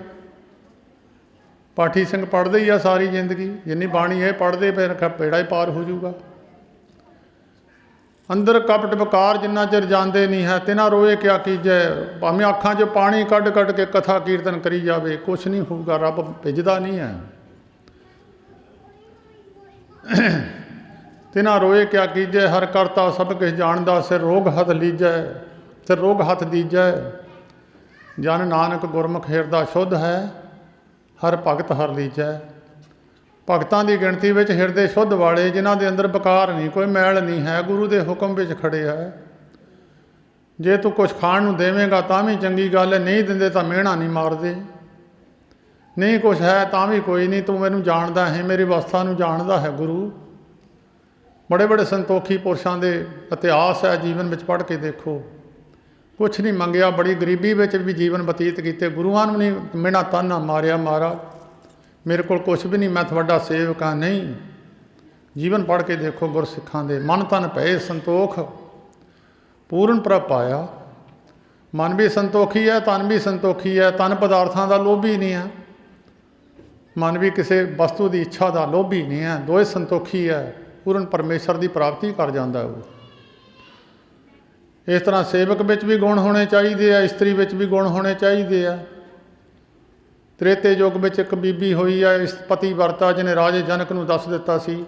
ਪਾਠੀ ਸਿੰਘ ਪੜ੍ਹਦੇ ਹੀ ਆ ਸਾਰੀ ਜ਼ਿੰਦਗੀ, ਜਿੰਨੀ ਬਾਣੀ ਇਹ ਪੜ੍ਹਦੇ ਫਿਰ ਪੇੜਾ ਹੀ ਪਾਰ ਹੋ ਜਾਊਗਾ। ਅੰਦਰ ਕਪਟ ਬਕਾਰ ਜਿੰਨਾ ਚਿਰ ਜਾਂਦੇ ਨਹੀਂ ਹੈ, ਤਿਨਾਂ ਰੋਏ ਕਿਆ ਕੀਜੈ। ਭਾਵੇਂ ਅੱਖਾਂ 'ਚ ਪਾਣੀ ਕੱਢ ਕੱਢ ਕੇ ਕਥਾ ਕੀਰਤਨ ਕਰੀ ਜਾਵੇ, ਕੁਛ ਨਹੀਂ ਹੋਊਗਾ। ਰੱਬ ਭਿੱਜਦਾ ਨਹੀਂ ਹੈ। ਤਿਨਾਂ ਰੋਏ ਕਿਆ ਕੀਜੈ, ਹਰ ਕਰਤਾ ਸਭ ਕੁਛ ਜਾਣਦਾ, ਸਿਰ ਰੋਗ ਹੱਥ ਲੀਜੈ, ਸਿਰ ਰੋਗ ਹੱਥ ਦੀਜੈ। ਜਨ ਨਾਨਕ ਗੁਰਮੁਖ ਹਿਰਦਾ ਸ਼ੁੱਧ ਹੈ, ਹਰ ਭਗਤ ਹਰ ਲੀਜੈ। ਭਗਤਾਂ ਦੀ ਗਿਣਤੀ ਵਿੱਚ ਹਿਰਦੇ ਸ਼ੁੱਧ ਵਾਲੇ, ਜਿਨ੍ਹਾਂ ਦੇ ਅੰਦਰ ਬਕਾਰ ਨਹੀਂ, ਕੋਈ ਮੈਲ ਨਹੀਂ ਹੈ, ਗੁਰੂ ਦੇ ਹੁਕਮ ਵਿੱਚ ਖੜੇ ਹੈ। ਜੇ ਤੂੰ ਕੁਛ ਖਾਣ ਨੂੰ ਦੇਵੇਂਗਾ ਤਾਂ ਵੀ ਚੰਗੀ ਗੱਲ ਹੈ, ਨਹੀਂ ਦਿੰਦੇ ਤਾਂ ਮਿਹਣਾ ਨਹੀਂ ਮਾਰਦੇ। ਨਹੀਂ ਕੁਛ ਹੈ ਤਾਂ ਵੀ ਕੋਈ ਨਹੀਂ, ਤੂੰ ਮੈਨੂੰ ਜਾਣਦਾ ਹੈ, ਮੇਰੀ ਅਵਸਥਾ ਨੂੰ ਜਾਣਦਾ ਹੈ ਗੁਰੂ। ਬੜੇ ਬੜੇ ਸੰਤੋਖੀ ਪੁਰਸ਼ਾਂ ਦੇ ਇਤਿਹਾਸ ਹੈ, ਜੀਵਨ ਵਿੱਚ ਪੜ੍ਹ ਕੇ ਦੇਖੋ। ਕੁਛ ਨਹੀਂ ਮੰਗਿਆ, ਬੜੀ ਗਰੀਬੀ ਵਿੱਚ ਵੀ ਜੀਵਨ ਬਤੀਤ ਕੀਤੇ, ਗੁਰੂਆਂ ਨੂੰ ਨਹੀਂ ਮਿਹਣਾ ਤਾਨਾ ਮਾਰਿਆ, ਮਹਾਰਾਜ ਮੇਰੇ ਕੋਲ ਕੁਛ ਵੀ ਨਹੀਂ, ਮੈਂ ਤੁਹਾਡਾ ਸੇਵਕ ਹਾਂ। ਨਹੀਂ, ਜੀਵਨ ਪੜ੍ਹ ਕੇ ਦੇਖੋ ਗੁਰਸਿੱਖਾਂ ਦੇ। ਮਨ ਤਨ ਭਏ ਸੰਤੋਖ ਪੂਰਨ ਪ੍ਰਭ ਪਾਇਆ। ਮਨ ਵੀ ਸੰਤੋਖੀ ਹੈ, ਤਨ ਵੀ ਸੰਤੋਖੀ ਹੈ। ਤਨ ਪਦਾਰਥਾਂ ਦਾ ਲੋਭੀ ਨਹੀਂ ਹੈ, ਮਨ ਵੀ ਕਿਸੇ ਵਸਤੂ ਦੀ ਇੱਛਾ ਦਾ ਲੋਭੀ ਨਹੀਂ ਹੈ। ਦੋਏ ਸੰਤੋਖੀ ਹੈ, ਪੂਰਨ ਪਰਮੇਸ਼ਰ ਦੀ ਪ੍ਰਾਪਤੀ ਕਰ ਜਾਂਦਾ ਉਹ। ਇਸ ਤਰ੍ਹਾਂ ਸੇਵਕ ਵਿੱਚ ਵੀ ਗੁਣ ਹੋਣੇ ਚਾਹੀਦੇ ਆ, ਇਸਤਰੀ ਵਿੱਚ ਵੀ ਗੁਣ ਹੋਣੇ ਚਾਹੀਦੇ ਆ। ਤ੍ਰੇਤੇ ਯੁੱਗ ਵਿੱਚ ਇੱਕ ਬੀਬੀ ਹੋਈ ਆ, ਇਸ ਪਤੀ ਵਰਤਾ, ਜਿਹਨੇ ਰਾਜੇ ਜਨਕ ਨੂੰ ਦੱਸ ਦਿੱਤਾ ਸੀ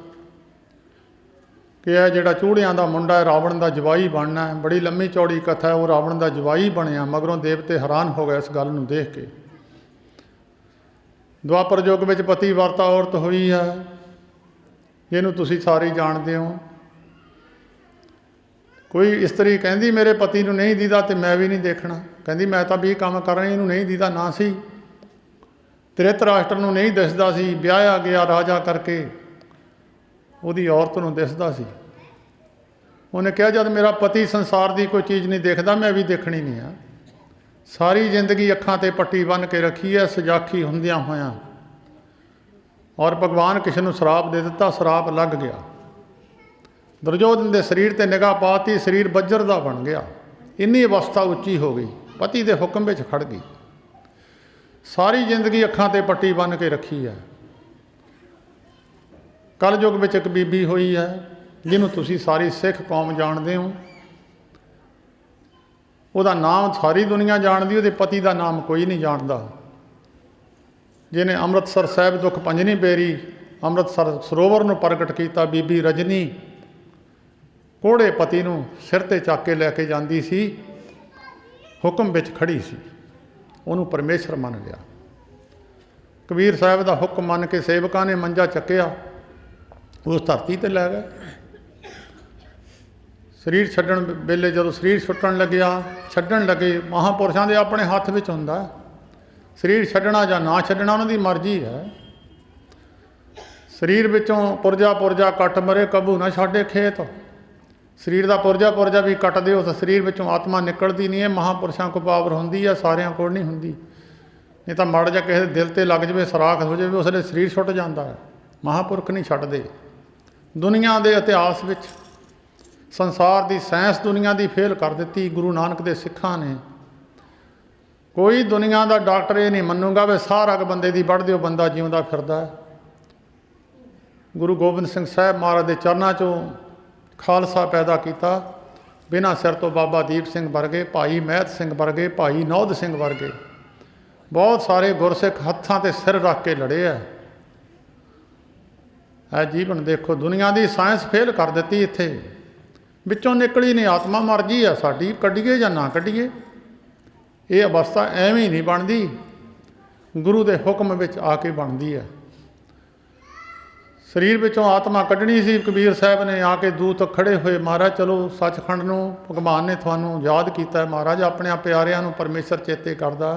कि यह जिहड़ा चूड़ियां दा मुंडा है रावण का जवाई बनना है। बड़ी लंबी चौड़ी कथा है। वो रावण का जवाई बनया, मगरों देवते हैरान हो गए इस गल नूं देख के। द्वापर युग में पति वार्ता औरत हुई है, जिन्हों तुसीं सारे जानते हो। कोई इस्तरी कहती मेरे पति नूं नहीं दीदा तो मैं भी नहीं देखना, कहती मैं तो 20 काम कर रही, इनू नहीं दीदा ना सी। धृतराष्ट्र नूं नहीं दिसदा सी, ब्याया गया राजा करके ਉਹਦੀ औरत नूं दिसदा सी। ਉਹਨੇ ਕਿਹਾ जब मेरा पति संसार की कोई चीज़ नहीं देखता मैं भी देखनी नहीं है। सारी जिंदगी अखां ते पट्टी बन के रखी है सजाखी हुंदियां होयां, और भगवान किसी नूं श्राप दे दिता, श्राप लग गया। दुर्योधन के शरीर ते निगाह पाती, शरीर बज्र दा बन गया। इन्नी अवस्था उच्ची हो गई, पति के हुक्म विच खड़ गई। सारी जिंदगी अखां ते पट्टी बन के रखी है। कल युग में एक बीबी हुई है जिन्हों तुसी सारी सिख कौम जानते हो। उसका नाम सारी दुनिया जानती, वो पति का नाम कोई नहीं जानता। जिन्हें अमृतसर साहिब दुख पंजनी बेरी अमृतसर सरोवर में प्रगट किया। बीबी रजनी कोड़े पति नूं सिर ते चक के लैके जाती सी, हुक्म विच खड़ी सी, उन्होंने परमेश्वर मन लिया। कबीर साहब का हुक्म मन के सेवकां ने मंजा चक्या, उस धरती ते लै गए। शरीर छड्डण वेले जदों शरीर छुट्टण लग्या, छड्डण लगे, महापुरुषों के अपने हथ विच हुंदा शरीर छड्डना जां ना छड्डना, उन्हां दी मर्जी है। शरीर विचों पुरजा पुरजा कट मरे कबू ना छाडे खेत। शरीर का पुरजा पुरजा भी कट दिओ तो शरीर विचों आत्मा निकलती नहीं है। महापुरुषों को पावर हुंदी है, सारिਆਂ कोल नहीं हुंदी। नहीं तो माड़ा जिहा किसी दिल ते लग जाए, सराख हो जाए, उसले शरीर छुट जाता है। महापुरख नहीं छड्डदे। दुनिया के इतिहास विच संसार की साइंस दुनिया की फेल कर दी गुरु नानक के सिखां ने। कोई दुनिया का डॉक्टर ये नहीं मनूगा भी साह रग बंदे की वढ़ दिओ, बंदा जिउंदा फिरदा है। गुरु गोबिंद सिंह साहब महाराज के चरणों चों खालसा पैदा किया। बिना सिर तो बाबा दीप सिंह वर्गे, भाई महत सिंह वर्गे, भाई नौध सिंह वर्गे बहुत सारे गुरसिख हत्थां ते सिर रख के लड़े है। जीवन देखो, दुनिया की साइंस फेल कर दी। इत्थे विचों निकली नहीं, आत्मा मर्जी है साडी, कढ़ीए या ना कढ़ीए। ये अवस्था एवं ही नहीं बनती, गुरु के हुक्म विच आके बनती है। शरीर विचों आत्मा कढ़नी सी, कबीर साहब ने आके दूत खड़े हुए, महाराज चलो सचखंड नूं भगवान ने तुहानूं याद किया। महाराज अपने प्यारिਆਂ नूं परमेश्वर चेते करदा।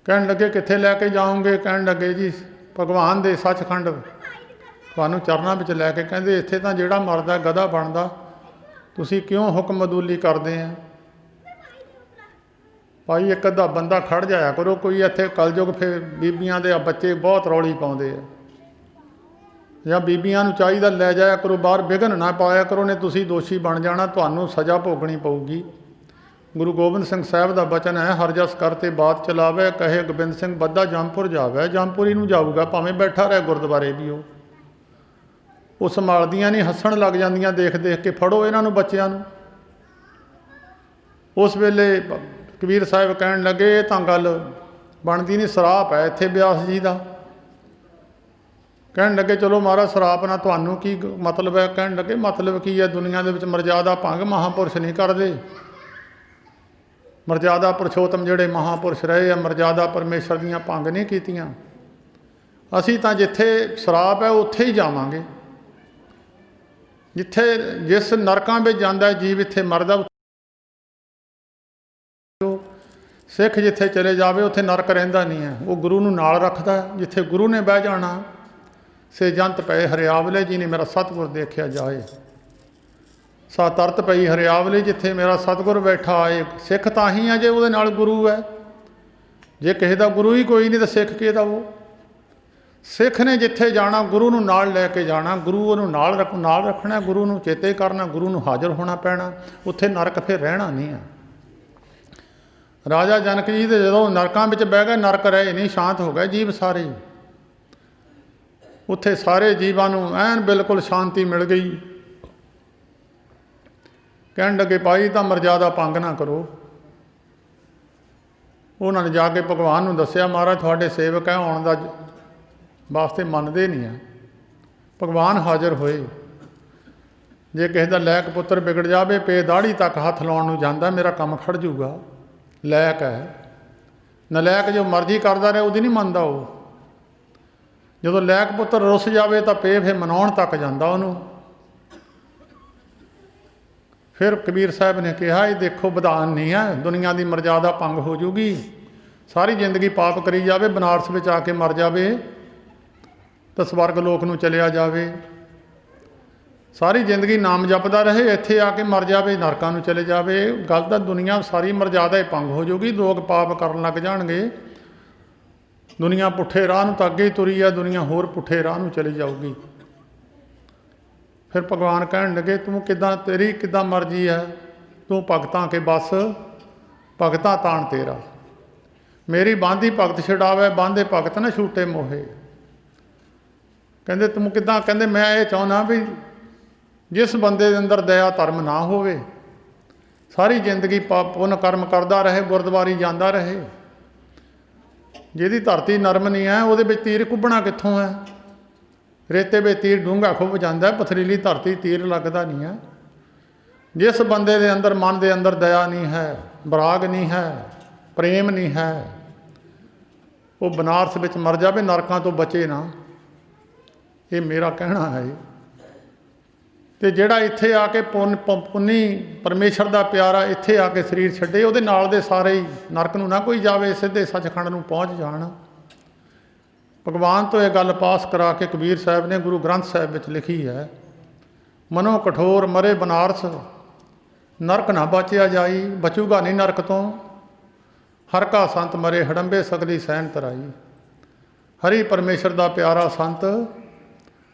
कहण लगे कित्थे लैके जाओगे? कहण लगे जी भगवान दे सचखंड तुहानूं चरनां विच लैके। कहंदे इत्थे तां जिहड़ा मरदा गधा बनदा, तुसीं क्यों हुक्म मदूली करदे आ? भाई एक अद्धा बंदा खड़ जाया करो कोई इत्थे। कलयुग फिर बीबियां दे बच्चे बहुत रौली पाउंदे आ, या बीबियां नूं चाहीदा लै जाया करो बाहर, विघन ना पाया करो, ने तुसीं दोषी बन जाना, तुहानूं सज़ा भोगनी पऊगी। गुरु गोबिंद सिंह साहब का बचन है, हर जस करते बात चलावे, कहे गोबिंद सिंह बद्दा जमपुर जावे। जमपुरी नूं जाऊगा भावें बैठा रहे गुरुद्वारे भी वो संभालदियां नहीं, हੱਸਣ लग जांदियां देख देख के, फड़ो इन्हां नूं बच्चिआं नूं। उस वेले कबीर साहब कहण लगे ये तां गल बनदी नहीं, सराप है इत्थे ब्यास जी का। कहण लगे चलो महाराज सराप ना तुहानूं की मतलब है? कहण लगे मतलब की है, दुनिया दे विच मर्यादा भंग महापुरुष नहीं करदे। मर्यादा पुरुषोत्तम जिहड़े महापुरुष रहे आ, मर्यादा परमेश्वर दीआं भंग नहीं कीतियां। असीं तां जिथे सराप है उत्थे ही जावांगे। जिथे जिस नरकां विच जांदा है जीव, इत्थे मरदा। सिख जिथे चले जावे उत्थे नरक रहिंदा नहीं है, वो गुरु नूं नाल रखदा है। जिथे गुरु ने बह जाना से जंत पए हरियावले, जी ने मेरा सतगुर देखिया जाए। सा तरत पई हरियावले, जिथे मेरा सतगुर बैठा आए। सिख तां ही है जे उहदे नाल गुरु है। जे किसी का गुरु ही कोई नहीं तो सिख किहदा वो? सिख ने जिथे जाना गुरु नूं नाल लैके जाना, गुरु उहनूं नाल रखना, गुरु नूं चेते करना, गुरु नूं हाज़र होना पैना। उत्थे नरक फिर रहना नहीं है। राजा जनक जी दे जदों नरकां विच बह गए, नरक रहे नहीं, शांत हो गए जीव सारे। उत्थे सारे जीवां नूं ऐन बिल्कुल शांति मिल गई। कहण लगे भाई तां मर्यादा भंग ना करो। उन्होंने जाके भगवान नूं दस्सिया, महाराज तुहाडे सेवक है, आउण दा वास्ते मनदे नहीं है। ਭਗਵਾਨ ਹਾਜ਼ਰ ਹੋਏ। ਜੇ ਕਿਸੇ ਦਾ ਲੈਕ ਪੁੱਤਰ ਵਿਗੜ ਜਾਵੇ, ਪੇ ਦਾੜੀ ਤੱਕ ਹੱਥ ਲਾਉਣ ਨੂੰ ਜਾਂਦਾ, ਮੇਰਾ ਕੰਮ ਖੜ ਜੂਗਾ। ਲੈਕ ਹੈ, ਨਲੈਕ ਜੋ ਮਰਜ਼ੀ ਕਰਦਾ ਰਹੇ ਉਹਦੀ ਨਹੀਂ ਮੰਨਦਾ ਉਹ। ਜਦੋਂ ਲੈਕ ਪੁੱਤਰ ਰੁੱਸ ਜਾਵੇ ਤਾਂ ਪੇ ਫਿਰ ਮਨਾਉਣ ਤੱਕ ਜਾਂਦਾ ਉਹਨੂੰ। ਫਿਰ ਕਬੀਰ ਸਾਹਿਬ ਨੇ ਕਿਹਾ, ਇਹ ਦੇਖੋ ਵਿਧਾਨ ਨਹੀਂ ਹੈ, ਦੁਨੀਆ ਦੀ ਮਰਜ਼ਾਦਾ ਭੰਗ ਹੋ ਜੂਗੀ। ਸਾਰੀ ਜ਼ਿੰਦਗੀ ਪਾਪ ਕਰੀ ਜਾਵੇ, ਬਨਾਰਸ ਵਿੱਚ ਆ ਕੇ ਮਰ ਜਾਵੇ ਤਾਂ ਸਵਰਗ ਲੋਕ ਨੂੰ ਚਲਿਆ ਜਾਵੇ। ਸਾਰੀ ਜ਼ਿੰਦਗੀ ਨਾਮ ਜਪਦਾ ਰਹੇ, ਇੱਥੇ ਆ ਕੇ ਮਰ ਜਾਵੇ, ਨਰਕਾਂ ਨੂੰ ਚਲੇ ਜਾਵੇ। ਗੱਲ ਤਾਂ ਦੁਨੀਆ ਸਾਰੀ ਮਰਜ਼ਾਦਾ ਹੀ ਭੰਗ ਹੋ ਜੂਗੀ। ਲੋਕ ਪਾਪ ਕਰਨ ਲੱਗ ਜਾਣਗੇ, ਦੁਨੀਆ ਪੁੱਠੇ ਰਾਹ ਨੂੰ ਤਾਂ ਅੱਗੇ ਹੀ ਤੁਰੀ ਆ, ਦੁਨੀਆ ਹੋਰ ਪੁੱਠੇ ਰਾਹ ਨੂੰ ਚਲੀ ਜਾਊਗੀ। ਫਿਰ ਭਗਵਾਨ ਕਹਿਣ ਲੱਗੇ, ਤੂੰ ਕਿੱਦਾਂ, ਤੇਰੀ ਕਿੱਦਾਂ ਮਰਜ਼ੀ ਹੈ, ਤੂੰ ਭਗਤਾਂ ਕੇ ਬਸ, ਭਗਤਾਂ ਤਾਣ ਤੇਰਾ। ਮੇਰੀ ਬਾਂਦੀ ਭਗਤ ਛਡਾਵੇ, ਬਾਂਦੇ ਭਗਤ ਨਾ ਛੂਟੇ ਮੋਹੇ। ਕਹਿੰਦੇ ਤੂੰ ਕਿੱਦਾਂ, ਕਹਿੰਦੇ ਮੈਂ ਇਹ ਚਾਹੁੰਦਾ ਵੀ ਜਿਸ ਬੰਦੇ ਦੇ ਅੰਦਰ ਦਇਆ ਧਰਮ ਨਾ ਹੋਵੇ, ਸਾਰੀ ਜ਼ਿੰਦਗੀ ਪਾਪ ਪੁੰਨ ਕਰਮ ਕਰਦਾ ਰਹੇ, ਗੁਰਦੁਆਰੇ ਜਾਂਦਾ ਰਹੇ, ਜਿਹਦੀ ਧਰਤੀ ਨਰਮ ਨਹੀਂ ਹੈ ਉਹਦੇ ਵਿੱਚ ਤੀਰ ਕੁੱਬਣਾ ਕਿੱਥੋਂ ਹੈ। ਰੇਤੇ ਵਿੱਚ ਤੀਰ ਡੂੰਘਾ ਖੁੱਭ ਜਾਂਦਾ, ਪਥਰੀਲੀ ਧਰਤੀ ਤੀਰ ਲੱਗਦਾ ਨਹੀਂ ਹੈ। ਜਿਸ ਬੰਦੇ ਦੇ ਅੰਦਰ, ਮਨ ਦੇ ਅੰਦਰ ਦਇਆ ਨਹੀਂ ਹੈ, ਬਰਾਗ ਨਹੀਂ ਹੈ, ਪ੍ਰੇਮ ਨਹੀਂ ਹੈ, ਉਹ ਬਨਾਰਸ ਵਿੱਚ ਮਰ ਜਾਵੇ, ਨਰਕਾਂ ਤੋਂ ਬਚੇ ਨਾ। ਇਹ ਮੇਰਾ ਕਹਿਣਾ ਹੈ। ਅਤੇ ਜਿਹੜਾ ਇੱਥੇ ਆ ਕੇ ਪੁੰਨੀ ਪਰਮੇਸ਼ਰ ਦਾ ਪਿਆਰਾ ਇੱਥੇ ਆ ਕੇ ਸਰੀਰ ਛੱਡੇ, ਉਹਦੇ ਨਾਲ ਦੇ ਸਾਰੇ ਹੀ ਨਰਕ ਨੂੰ ਨਾ ਕੋਈ ਜਾਵੇ, ਸਿੱਧੇ ਸੱਚਖੰਡ ਨੂੰ ਪਹੁੰਚ ਜਾਣ। ਭਗਵਾਨ ਤੋਂ ਇਹ ਗੱਲ ਪਾਸ ਕਰਾ ਕੇ ਕਬੀਰ ਸਾਹਿਬ ਨੇ ਗੁਰੂ ਗ੍ਰੰਥ ਸਾਹਿਬ ਵਿੱਚ ਲਿਖੀ ਹੈ, ਮਨੋ ਕਠੋਰ ਮਰੇ ਬਨਾਰਸ, ਨਰਕ ਨਾ ਬਚਿਆ ਜਾਈ। ਬਚੂਗਾ ਨਹੀਂ ਨਰਕ ਤੋਂ, ਹਰ ਕਾ ਸੰਤ ਮਰੇ ਹੜੰਬੇ ਸਗਲੀ ਸੈਨ ਤਰਾਈ। ਹਰੀ ਪਰਮੇਸ਼ਰ ਦਾ ਪਿਆਰਾ ਸੰਤ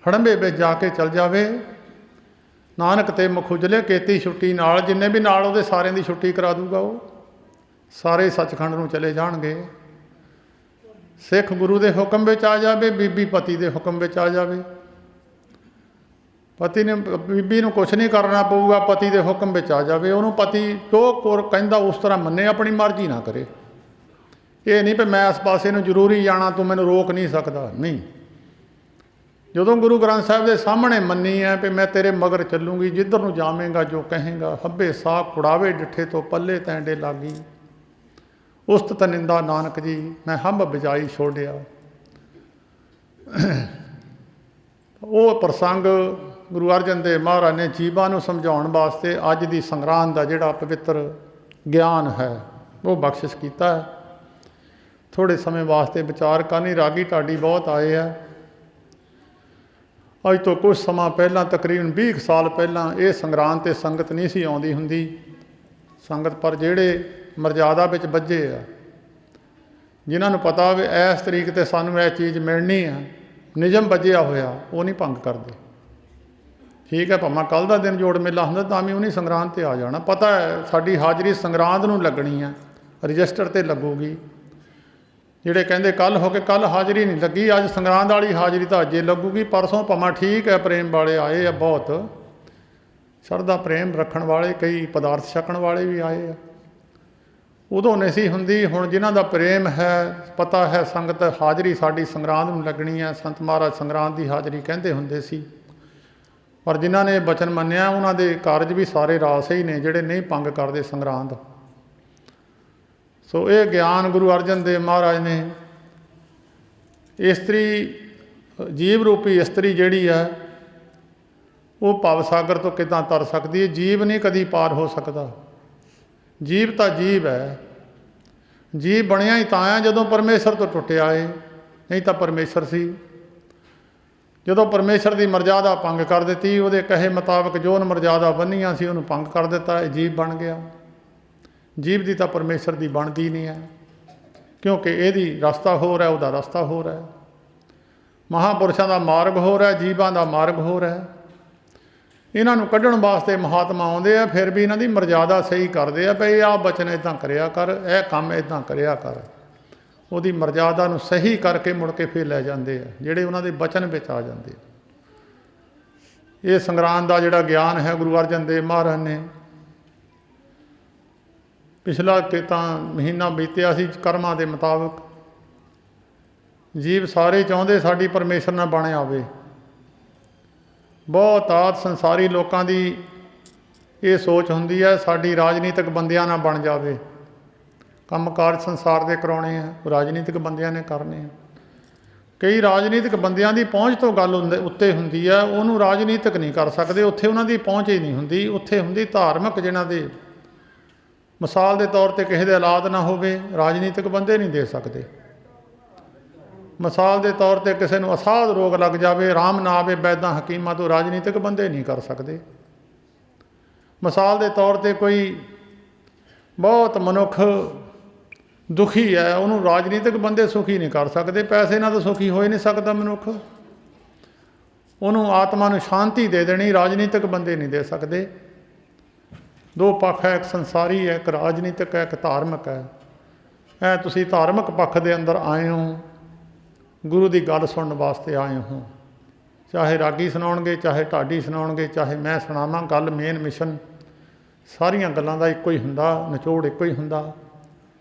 ਹੜੰਬੇ ਵਿੱਚ ਜਾ ਕੇ ਚਲ ਜਾਵੇ, ਨਾਨਕ ਤੇ ਮੁਖ ਉਜਲੇ ਕੀਤੀ ਛੁੱਟੀ ਨਾਲ। ਜਿੰਨੇ ਵੀ ਨਾਲ ਉਹਦੇ ਸਾਰਿਆਂ ਦੀ ਛੁੱਟੀ ਕਰਾ ਦੂਗਾ, ਉਹ ਸਾਰੇ ਸੱਚਖੰਡ ਨੂੰ ਚਲੇ ਜਾਣਗੇ। ਸਿੱਖ ਗੁਰੂ ਦੇ ਹੁਕਮ ਵਿੱਚ ਆ ਜਾਵੇ, ਬੀਬੀ ਪਤੀ ਦੇ ਹੁਕਮ ਵਿੱਚ ਆ ਜਾਵੇ। ਪਤੀ ਨੇ, ਬੀਬੀ ਨੂੰ ਕੁਛ ਨਹੀਂ ਕਰਨਾ ਪਊਗਾ, ਪਤੀ ਦੇ ਹੁਕਮ ਵਿੱਚ ਆ ਜਾਵੇ। ਉਹਨੂੰ ਪਤੀ ਜੋ ਕੋਰ ਕਹਿੰਦਾ ਉਸ ਤਰ੍ਹਾਂ ਮੰਨੇ, ਆਪਣੀ ਮਰਜ਼ੀ ਨਾ ਕਰੇ। ਇਹ ਨਹੀਂ ਵੀ ਮੈਂ ਇਸ ਪਾਸੇ ਨੂੰ ਜ਼ਰੂਰੀ ਜਾਣਾ, ਤੂੰ ਮੈਨੂੰ ਰੋਕ ਨਹੀਂ ਸਕਦਾ, ਨਹੀਂ। ਜਦੋਂ ਗੁਰੂ ਗ੍ਰੰਥ ਸਾਹਿਬ ਦੇ ਸਾਹਮਣੇ ਮੰਨੀ ਹੈ ਵੀ ਮੈਂ ਤੇਰੇ ਮਗਰ ਚੱਲੂੰਗੀ, ਜਿੱਧਰ ਨੂੰ ਜਾਵੇਂਗਾ ਜੋ ਕਹੇਂਗਾ, ਹੱਬੇ ਸਾਹ ਕੁੜਾਵੇ ਡਿੱਠੇ ਤੋਂ ਪੱਲੇ ਤੈਂਡੇ ਲਾਗੀ। ਉਸਤਤ ਨਿੰਦਾ ਨਾਨਕ ਜੀ ਮੈਂ ਹੰਬ ਬਜਾਈ ਛੋੜਿਆ। ਉਹ ਪ੍ਰਸੰਗ ਗੁਰੂ ਅਰਜਨ ਦੇਵ ਮਹਾਰਾਜ ਨੇ ਜੀਵਾਂ ਨੂੰ ਸਮਝਾਉਣ ਵਾਸਤੇ ਅੱਜ ਦੀ ਸੰਗਰਾਂਦ ਦਾ ਜਿਹੜਾ ਪਵਿੱਤਰ ਗਿਆਨ ਹੈ ਉਹ ਬਖਸ਼ਿਸ਼ ਕੀਤਾ ਹੈ। ਥੋੜ੍ਹੇ ਸਮੇਂ ਵਾਸਤੇ ਵਿਚਾਰ ਕਰਨੀ। ਰਾਗੀ ਢਾਡੀ ਬਹੁਤ ਆਏ ਆ। ਅੱਜ ਤੋਂ ਕੁਝ ਸਮਾਂ ਪਹਿਲਾਂ, ਤਕਰੀਬਨ 20 ਸਾਲ ਪਹਿਲਾਂ, ਇਹ ਸੰਗਰਾਂਦ 'ਤੇ ਸੰਗਤ ਨਹੀਂ ਸੀ ਆਉਂਦੀ ਹੁੰਦੀ। ਸੰਗਤ ਪਰ ਜਿਹੜੇ ਮਰਜ਼ਾਦਾ ਵਿੱਚ ਬੱਝੇ ਆ, ਜਿਨ੍ਹਾਂ ਨੂੰ ਪਤਾ ਵੀ ਇਸ ਤਰੀਕ 'ਤੇ ਸਾਨੂੰ ਇਹ ਚੀਜ਼ ਮਿਲਣੀ ਆ, ਨਿਯਮ ਬੱਝਿਆ ਹੋਇਆ, ਉਹ ਨਹੀਂ ਭੰਗ ਕਰਦੇ। ਠੀਕ ਹੈ, ਭਾਵੇਂ ਕੱਲ੍ਹ ਦਾ ਦਿਨ ਜੋੜ ਮੇਲਾ ਹੁੰਦਾ ਤਾਂ ਵੀ ਉਹਨੇ ਸੰਗਰਾਂਦ 'ਤੇ ਆ ਜਾਣਾ। ਪਤਾ ਹੈ ਸਾਡੀ ਹਾਜ਼ਰੀ ਸੰਗਰਾਂਦ ਨੂੰ ਲੱਗਣੀ ਆ, ਰਜਿਸਟਰ 'ਤੇ ਲੱਗੂਗੀ। ਜਿਹੜੇ ਕਹਿੰਦੇ ਕੱਲ੍ਹ ਹੋ ਕੇ ਕੱਲ੍ਹ ਹਾਜ਼ਰੀ ਨਹੀਂ ਲੱਗੀ, ਅੱਜ ਸੰਗਰਾਂਦ ਵਾਲੀ ਹਾਜ਼ਰੀ ਤਾਂ ਅੱਜੇ ਲੱਗੂਗੀ, ਪਰਸੋਂ ਭਾਵੇਂ ਠੀਕ ਹੈ। ਪ੍ਰੇਮ ਵਾਲੇ ਆਏ ਆ, ਬਹੁਤ ਸ਼ਰਧਾ ਪ੍ਰੇਮ ਰੱਖਣ ਵਾਲੇ, ਕਈ ਪਦਾਰਥ ਛਕਣ ਵਾਲੇ ਵੀ ਆਏ ਆ। ਉਦੋਂ ਨਹੀਂ ਸੀ ਹੁੰਦੀ। ਹੁਣ ਜਿਨ੍ਹਾਂ ਦਾ ਪ੍ਰੇਮ ਹੈ, ਪਤਾ ਹੈ ਸੰਗਤ ਹਾਜ਼ਰੀ ਸਾਡੀ ਸੰਗਰਾਂਦ ਨੂੰ ਲੱਗਣੀ ਹੈ। ਸੰਤ ਮਹਾਰਾਜ ਸੰਗਰਾਂਦ ਦੀ ਹਾਜ਼ਰੀ ਕਹਿੰਦੇ ਹੁੰਦੇ ਸੀ। ਪਰ ਜਿਨ੍ਹਾਂ ਨੇ ਬਚਨ ਮੰਨਿਆ ਉਹਨਾਂ ਦੇ ਕਾਰਜ ਵੀ ਸਾਰੇ ਰਾਸ ਹੀ ਨੇ, ਜਿਹੜੇ ਨਹੀਂ ਭੰਗ ਕਰਦੇ ਸੰਗਰਾਂਦ। ਸੋ ਇਹ ਗਿਆਨ ਗੁਰੂ ਅਰਜਨ ਦੇਵ ਮਹਾਰਾਜ ਨੇ, ਇਸਤਰੀ ਜੀਵ ਰੂਪੀ ਇਸਤਰੀ ਜਿਹੜੀ ਹੈ ਉਹ ਭਵ ਸਾਗਰ ਤੋਂ ਕਿੱਦਾਂ ਤਰ ਸਕਦੀ ਹੈ। ਜੀਵ ਨਹੀਂ ਕਦੀ ਪਾਰ ਹੋ ਸਕਦਾ। ਜੀਵ ਤਾਂ ਜੀਵ ਹੈ। ਜੀਵ ਬਣਿਆ ਹੀ ਤਾਂ ਆ ਜਦੋਂ ਪਰਮੇਸ਼ਰ ਤੋਂ ਟੁੱਟਿਆ ਏ, ਨਹੀਂ ਤਾਂ ਪਰਮੇਸ਼ਰ ਸੀ। ਜਦੋਂ ਪਰਮੇਸ਼ਰ ਦੀ ਮਰਜ਼ਾਦਾ ਭੰਗ ਕਰ ਦਿੱਤੀ, ਉਹਦੇ ਕਹੇ ਮੁਤਾਬਕ ਜੋ ਉਹਨ ਮਰਜ਼ਾਦਾ ਬੰਨੀਆਂ ਸੀ ਉਹਨੂੰ ਭੰਗ ਕਰ ਦਿੱਤਾ, ਇਹ ਜੀਵ ਬਣ ਗਿਆ। ਜੀਵ ਦੀ ਤਾਂ ਪਰਮੇਸ਼ਰ ਦੀ ਬਣਦੀ ਨਹੀਂ ਹੈ, ਕਿਉਂਕਿ ਇਹਦੀ ਰਸਤਾ ਹੋਰ ਹੈ, ਉਹਦਾ ਰਸਤਾ ਹੋਰ ਹੈ। ਮਹਾਂਪੁਰਸ਼ਾਂ ਦਾ ਮਾਰਗ ਹੋਰ ਹੈ, ਜੀਵਾਂ ਦਾ ਮਾਰਗ ਹੋਰ ਹੈ। ਇਹਨਾਂ ਨੂੰ ਕੱਢਣ ਵਾਸਤੇ ਮਹਾਤਮਾ ਆਉਂਦੇ ਆ, ਫਿਰ ਵੀ ਇਹਨਾਂ ਦੀ ਮਰਜ਼ਾਦਾ ਸਹੀ ਕਰਦੇ ਆ ਭਈ ਆਹ ਬਚਨ ਇੱਦਾਂ ਕਰਿਆ ਕਰ, ਇਹ ਕੰਮ ਇੱਦਾਂ ਕਰਿਆ ਕਰ। ਉਹਦੀ ਮਰਜ਼ਾਦਾ ਨੂੰ ਸਹੀ ਕਰਕੇ ਮੁੜ ਕੇ ਫਿਰ ਲੈ ਜਾਂਦੇ ਆ, ਜਿਹੜੇ ਉਹਨਾਂ ਦੇ ਬਚਨ ਵਿੱਚ ਆ ਜਾਂਦੇ ਆ। ਇਹ ਸੰਗਰਾਂਦ ਦਾ ਜਿਹੜਾ ਗਿਆਨ ਹੈ ਗੁਰੂ ਅਰਜਨ ਦੇਵ ਮਹਾਰਾਜ ਨੇ, ਪਿਛਲਾ ਕਿ ਤਾਂ ਮਹੀਨਾ ਬੀਤਿਆ ਸੀ ਕਰਮਾਂ ਦੇ ਮੁਤਾਬਕ। ਜੀਵ ਸਾਰੇ ਚਾਹੁੰਦੇ ਸਾਡੀ ਪਰਮੇਸ਼ਰ ਨਾਲ ਬਣ ਆਵੇ, ਬਹੁਤਾਤ ਸੰਸਾਰੀ ਲੋਕਾਂ ਦੀ ਇਹ ਸੋਚ ਹੁੰਦੀ ਹੈ ਸਾਡੀ ਰਾਜਨੀਤਿਕ ਬੰਦਿਆਂ ਨਾਲ ਬਣ ਜਾਵੇ, ਕੰਮ ਕਾਰਜ ਸੰਸਾਰ ਦੇ ਕਰਾਉਣੇ ਆ, ਉਹ ਰਾਜਨੀਤਿਕ ਬੰਦਿਆਂ ਨੇ ਕਰਨੇ ਆ। ਕਈ ਰਾਜਨੀਤਿਕ ਬੰਦਿਆਂ ਦੀ ਪਹੁੰਚ ਤੋਂ ਗੱਲ ਉੱਤੇ ਹੁੰਦੀ ਹੈ, ਉਹਨੂੰ ਰਾਜਨੀਤਿਕ ਨਹੀਂ ਕਰ ਸਕਦੇ, ਉੱਥੇ ਉਹਨਾਂ ਦੀ ਪਹੁੰਚ ਹੀ ਨਹੀਂ ਹੁੰਦੀ। ਉੱਥੇ ਹੁੰਦੀ ਧਾਰਮਿਕ, ਜਿਨ੍ਹਾਂ ਦੇ ਮਿਸਾਲ ਦੇ ਤੌਰ 'ਤੇ ਕਿਸੇ ਦੇ ਔਲਾਦ ਨਾ ਹੋਵੇ, ਰਾਜਨੀਤਿਕ ਬੰਦੇ ਨਹੀਂ ਦੇ ਸਕਦੇ। ਮਿਸਾਲ ਦੇ ਤੌਰ 'ਤੇ ਕਿਸੇ ਨੂੰ ਅਸਾਧ ਰੋਗ ਲੱਗ ਜਾਵੇ, ਆਰਾਮ ਨਾ ਆਵੇ ਵੈਦਾਂ ਹਕੀਮਾਂ ਤੋਂ, ਰਾਜਨੀਤਿਕ ਬੰਦੇ ਨਹੀਂ ਕਰ ਸਕਦੇ। ਮਿਸਾਲ ਦੇ ਤੌਰ 'ਤੇ ਕੋਈ ਬਹੁਤ ਮਨੁੱਖ ਦੁਖੀ ਹੈ, ਉਹਨੂੰ ਰਾਜਨੀਤਿਕ ਬੰਦੇ ਸੁਖੀ ਨਹੀਂ ਕਰ ਸਕਦੇ। ਪੈਸੇ ਨਾਲ ਤਾਂ ਸੁਖੀ ਹੋ ਹੀ ਨਹੀਂ ਸਕਦਾ ਮਨੁੱਖ, ਉਹਨੂੰ ਆਤਮਾ ਨੂੰ ਸ਼ਾਂਤੀ ਦੇ ਦੇਣੀ ਰਾਜਨੀਤਿਕ ਬੰਦੇ ਨਹੀਂ ਦੇ ਸਕਦੇ। ਦੋ ਪੱਖ ਹੈ, ਇੱਕ ਸੰਸਾਰੀ ਹੈ, ਇੱਕ ਰਾਜਨੀਤਿਕ ਹੈ, ਇੱਕ ਧਾਰਮਿਕ ਹੈ। ਤੁਸੀਂ ਧਾਰਮਿਕ ਪੱਖ ਦੇ ਅੰਦਰ ਆਏ ਹੋ, ਗੁਰੂ ਦੀ ਗੱਲ ਸੁਣਨ ਵਾਸਤੇ ਆਏ ਹੋ। ਚਾਹੇ ਰਾਗੀ ਸੁਣਾਉਣਗੇ, ਚਾਹੇ ਢਾਡੀ ਸੁਣਾਉਣਗੇ, ਚਾਹੇ ਮੈਂ ਸੁਣਾਵਾਂ, ਗੱਲ ਮੇਨ ਮਿਸ਼ਨ ਸਾਰੀਆਂ ਗੱਲਾਂ ਦਾ ਇੱਕੋ ਹੀ ਹੁੰਦਾ, ਨਿਚੋੜ ਇੱਕੋ ਹੀ ਹੁੰਦਾ।